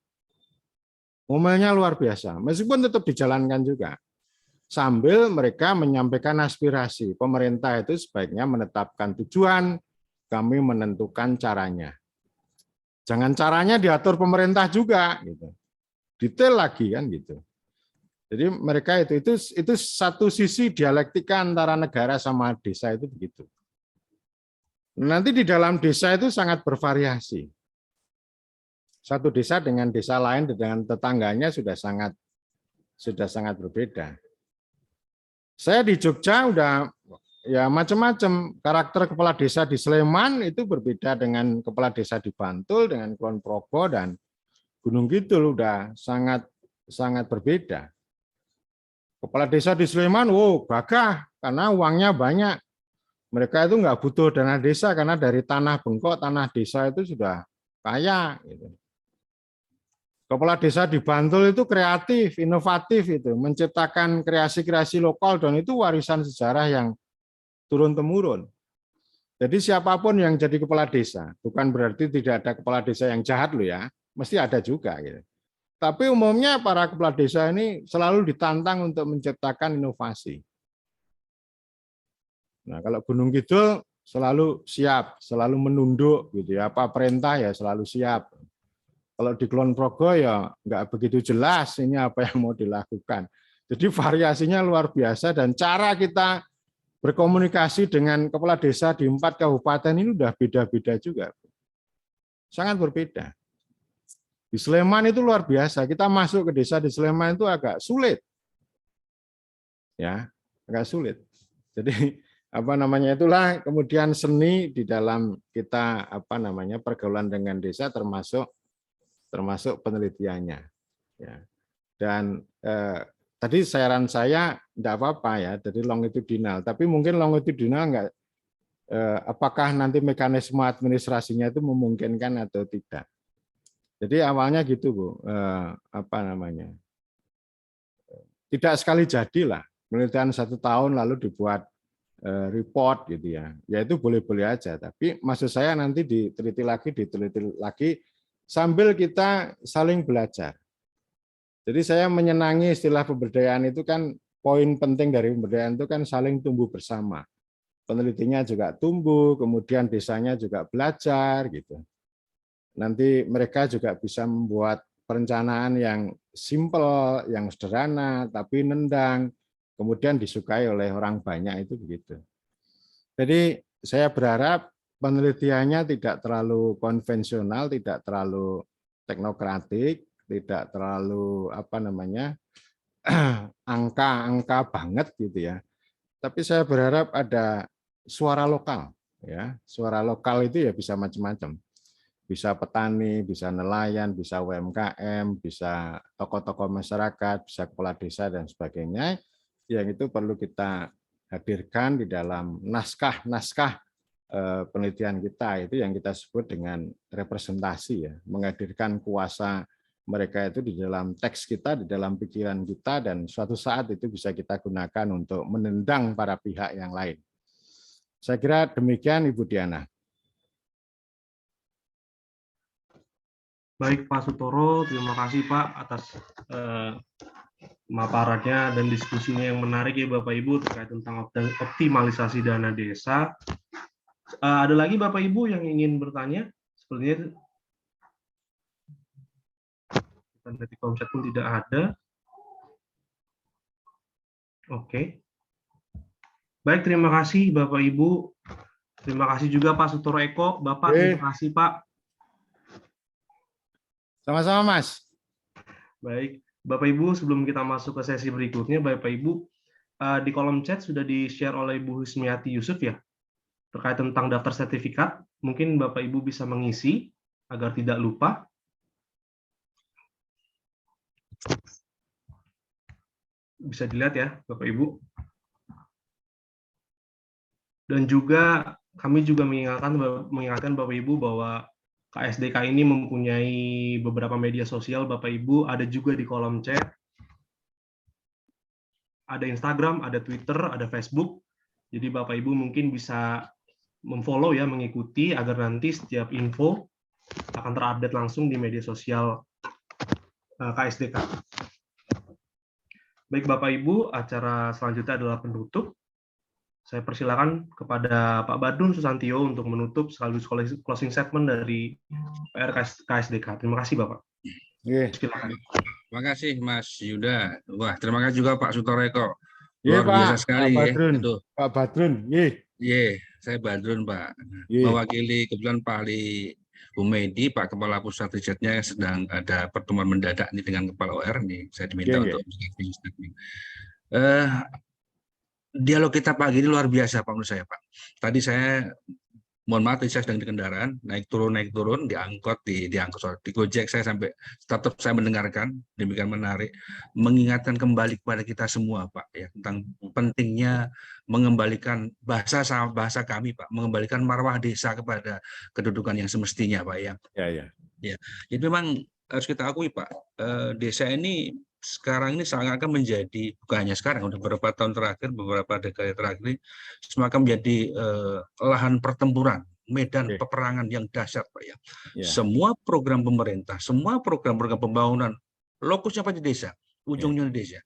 [SPEAKER 4] Ngomelnya luar biasa, meskipun tetap dijalankan juga. Sambil mereka menyampaikan aspirasi. Pemerintah itu sebaiknya menetapkan tujuan, kami menentukan caranya. Jangan caranya diatur pemerintah juga, gitu. Detail lagi kan gitu. Jadi mereka itu satu sisi dialektika antara negara sama desa itu begitu. Nanti di dalam desa itu sangat bervariasi. Satu desa dengan desa lain dengan tetangganya sudah sangat berbeda. Saya di Jogja udah ya macam-macam, karakter kepala desa di Sleman itu berbeda dengan kepala desa di Bantul, dengan Kulon Progo dan Gunung Kidul udah sangat berbeda. Kepala desa di Sleman, gagah karena uangnya banyak. Mereka itu nggak butuh dana desa karena dari tanah bengkok, tanah desa itu sudah kaya. Gitu. Kepala desa di Bantul itu kreatif, inovatif itu, menciptakan kreasi-kreasi lokal dan itu warisan sejarah yang turun-temurun. Jadi siapapun yang jadi kepala desa, bukan berarti tidak ada kepala desa yang jahat loh ya, mesti ada juga. Gitu. Tapi umumnya para kepala desa ini selalu ditantang untuk menciptakan inovasi. Nah, kalau Gunung Kidul selalu siap, selalu menunduk gitu ya, apa perintah ya selalu siap. Kalau di Kulon Progo ya nggak begitu jelas ini apa yang mau dilakukan. Jadi variasinya luar biasa dan cara kita berkomunikasi dengan kepala desa di 4 kabupaten ini udah beda-beda juga. Sangat berbeda. Di Sleman itu luar biasa. Kita masuk ke desa di Sleman itu agak sulit. Ya, agak sulit. Jadi itulah kemudian seni di dalam kita pergaulan dengan desa termasuk penelitiannya. Ya. Dan tadi saran saya tidak apa-apa ya, jadi longitudinal. Tapi mungkin longitudinal enggak, apakah nanti mekanisme administrasinya itu memungkinkan atau tidak. Jadi awalnya gitu Bu, tidak sekali jadilah penelitian 1 tahun lalu dibuat report gitu ya. Ya itu boleh-boleh aja. Tapi maksud saya nanti diteliti lagi sambil kita saling belajar. Jadi saya menyenangi istilah pemberdayaan itu kan poin penting dari pemberdayaan itu kan saling tumbuh bersama. Penelitinya juga tumbuh, kemudian desanya juga belajar gitu. Nanti mereka juga bisa membuat perencanaan yang simpel, yang sederhana, tapi nendang, kemudian disukai oleh orang banyak itu begitu. Jadi saya berharap penelitiannya tidak terlalu konvensional, tidak terlalu teknokratik, tidak terlalu angka-angka banget gitu ya. Tapi saya berharap ada suara lokal ya. Suara lokal itu ya bisa macam-macam. Bisa petani, bisa nelayan, bisa UMKM, bisa tokoh-tokoh masyarakat, bisa kepala desa dan sebagainya. Yang itu perlu kita hadirkan di dalam naskah-naskah penelitian kita itu yang kita sebut dengan representasi ya, menghadirkan kuasa mereka itu di dalam teks kita, di dalam pikiran kita dan suatu saat itu bisa kita gunakan untuk menendang para pihak yang lain. Saya kira demikian Ibu Diana.
[SPEAKER 1] Baik Pak Sutoro, terima kasih Pak atas pemaparannya dan diskusinya yang menarik ya Bapak Ibu terkait tentang optimalisasi dana desa. Ada lagi Bapak Ibu yang ingin bertanya? Sepertinya dari konsep pun tidak ada. Oke. Baik, terima kasih Bapak Ibu. Terima kasih juga Pak Sutoro Eko. Bapak, terima kasih Pak.
[SPEAKER 4] Sama-sama Mas.
[SPEAKER 1] Baik, Bapak Ibu, sebelum kita masuk ke sesi berikutnya, Bapak Ibu, di kolom chat sudah di-share oleh Ibu Husmiati Yusuf ya, terkait tentang daftar sertifikat. Mungkin Bapak Ibu bisa mengisi agar tidak lupa. Bisa dilihat ya, Bapak Ibu. Dan juga kami juga mengingatkan Bapak Ibu bahwa KSDK ini mempunyai beberapa media sosial, Bapak Ibu, ada juga di kolom chat. Ada Instagram, ada Twitter, ada Facebook. Jadi Bapak Ibu mungkin bisa memfollow ya, mengikuti agar nanti setiap info akan terupdate langsung di media sosial KSDK. Baik Bapak Ibu, acara selanjutnya adalah penutup. Saya persilakan kepada Pak Badrun Susantio untuk menutup sekaligus closing statement dari PR KSDK. Terima kasih Bapak. Silakan.
[SPEAKER 7] Terima kasih Mas Yuda. Wah, terima kasih juga Pak Sutoreko.
[SPEAKER 4] Iya,
[SPEAKER 7] Luar
[SPEAKER 4] Pak.
[SPEAKER 7] biasa sekali
[SPEAKER 4] Pak
[SPEAKER 7] ya.
[SPEAKER 4] Badrun.
[SPEAKER 7] Itu.
[SPEAKER 4] Pak Badrun.
[SPEAKER 7] Saya Badrun, Pak.
[SPEAKER 4] Ye.
[SPEAKER 7] Mewakili kebetulan Pak Ali Humedi, Pak Kepala Pusat Risetnya sedang ada pertemuan mendadak ini dengan Kepala OR nih. Saya diminta untuk dialog kita pagi ini luar biasa Pak menurut saya, Pak. Tadi saya mohon maaf, saya sedang di kendaraan, naik turun, diangkut, di Gojek saya sampai tetap saya mendengarkan, demikian menarik, mengingatkan kembali kepada kita semua, Pak, ya tentang pentingnya mengembalikan bahasa kami, Pak, mengembalikan marwah desa kepada kedudukan yang semestinya, Pak, ya. Ya. Jadi memang harus kita akui, Pak, desa ini sekarang ini akan menjadi, bukan hanya sekarang, udah beberapa tahun terakhir, beberapa dekade terakhir ini, semakin menjadi lahan pertempuran, medan peperangan yang dahsyat, Pak ya. Semua program pemerintah, semua program-program pembangunan, lokusnya pada desa, ujungnya di desa.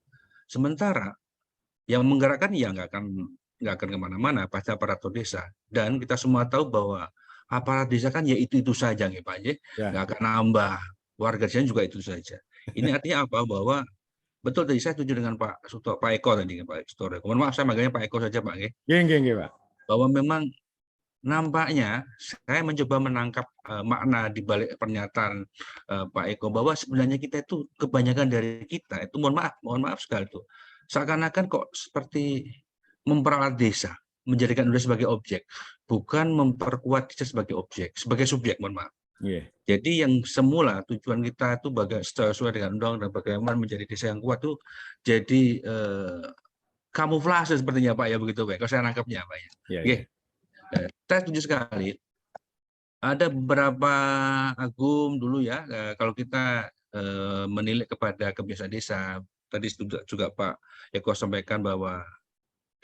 [SPEAKER 7] Sementara yang menggerakkan ya nggak akan kemana-mana, pasti aparatur desa. Dan kita semua tahu bahwa aparat desa kan ya itu saja, Pak ya, nggak akan nambah. Warga desa juga itu saja. Ini artinya apa? Bahwa betul tadi saya setuju dengan Pak Eko tadi, Pak Sutoreko. Mohon maaf saya manggilnya Pak Eko saja, Pak.
[SPEAKER 4] Pak.
[SPEAKER 7] Bahwa memang nampaknya saya mencoba menangkap makna di balik pernyataan Pak Eko bahwa sebenarnya kita itu kebanyakan dari kita itu mohon maaf sekali itu seakan-akan kok seperti memperalat desa, menjadikan desa sebagai objek, bukan memperkuat desa sebagai objek, sebagai subjek, mohon maaf. Jadi yang semula tujuan kita itu sesuai dengan undang dan bagaimana menjadi desa yang kuat itu jadi kamuflase sepertinya Pak ya, begitu Pak. Kalau saya nangkapnya Pak ya. Saya setuju sekali. Ada beberapa Agum dulu ya, kalau kita menilik kepada kebiasaan desa, tadi juga Pak Eko sampaikan bahwa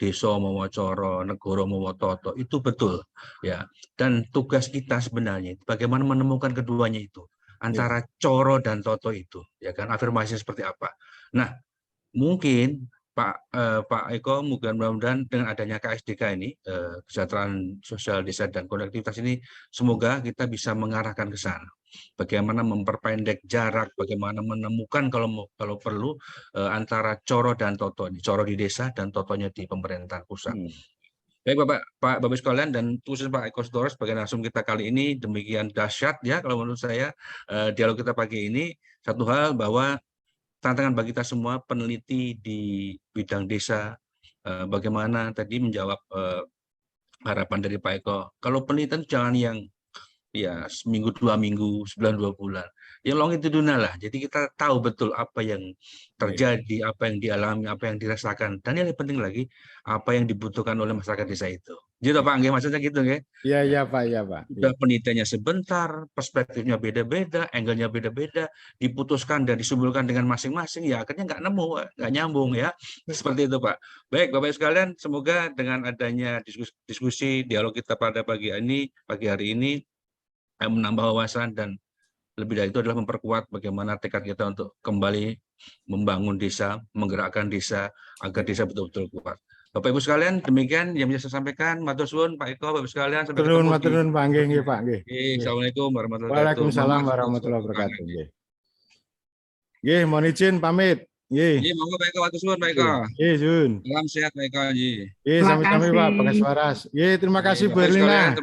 [SPEAKER 7] desa mawa coro, negara mawa toto, itu betul ya. Dan tugas kita sebenarnya bagaimana menemukan keduanya itu, antara coro dan toto itu, ya kan, afirmasi seperti apa. Nah, mungkin Pak Eko, mudah-mudahan dengan adanya KSDK ini, kesejahteraan sosial desa dan konektivitas ini, semoga kita bisa mengarahkan ke sana. Bagaimana memperpendek jarak, bagaimana menemukan kalau perlu antara coro dan toto, coro di desa dan totonya di pemerintahan pusat. Baik Bapak sekalian dan khusus Pak Eko Sutoreko sebagai narsum kita kali ini demikian dahsyat ya kalau menurut saya dialog kita pagi ini. Satu hal bahwa tantangan bagi kita semua peneliti di bidang desa, bagaimana tadi menjawab harapan dari Pak Eko. Kalau penelitian jangan yang ya seminggu 2 minggu, sebulan 2 bulan, yang longitudinal lah. Jadi kita tahu betul apa yang terjadi, apa yang dialami, apa yang dirasakan, dan yang penting lagi apa yang dibutuhkan oleh masyarakat desa itu. Gitu Pak, maksudnya gitu nggih?
[SPEAKER 4] Iya Pak.
[SPEAKER 7] Udah penelitiannya sebentar, perspektifnya beda-beda, angle-nya beda-beda, diputuskan dan disumpulkan dengan masing-masing, ya akhirnya nggak nyambung ya. Seperti itu Pak. Baik Bapak sekalian, semoga dengan adanya diskusi dialog kita pada pagi hari ini menambah wawasan dan lebih dari itu adalah memperkuat bagaimana tekad kita untuk kembali membangun desa, menggerakkan desa agar desa betul-betul kuat. Bapak Ibu sekalian, demikian yang bisa saya sampaikan. Matur suwun Pak Eko, Bapak sekalian. Sampai ketemu.
[SPEAKER 4] Pak nggih Pak.
[SPEAKER 7] Assalamualaikum warahmatullahi wabarakatuh.
[SPEAKER 4] Waalaikumsalam warahmatullahi wabarakatuh. Nggih, mohon izin pamit. Nggih.
[SPEAKER 7] Monggo Pak Eko, matur suwun Pak Eko.
[SPEAKER 4] Nggih, Sun.
[SPEAKER 7] Salam sehat Pak Eko.
[SPEAKER 4] Nggih, sami-sami Pak, Bagas Waras. Nggih, terima kasih Bu Erlina.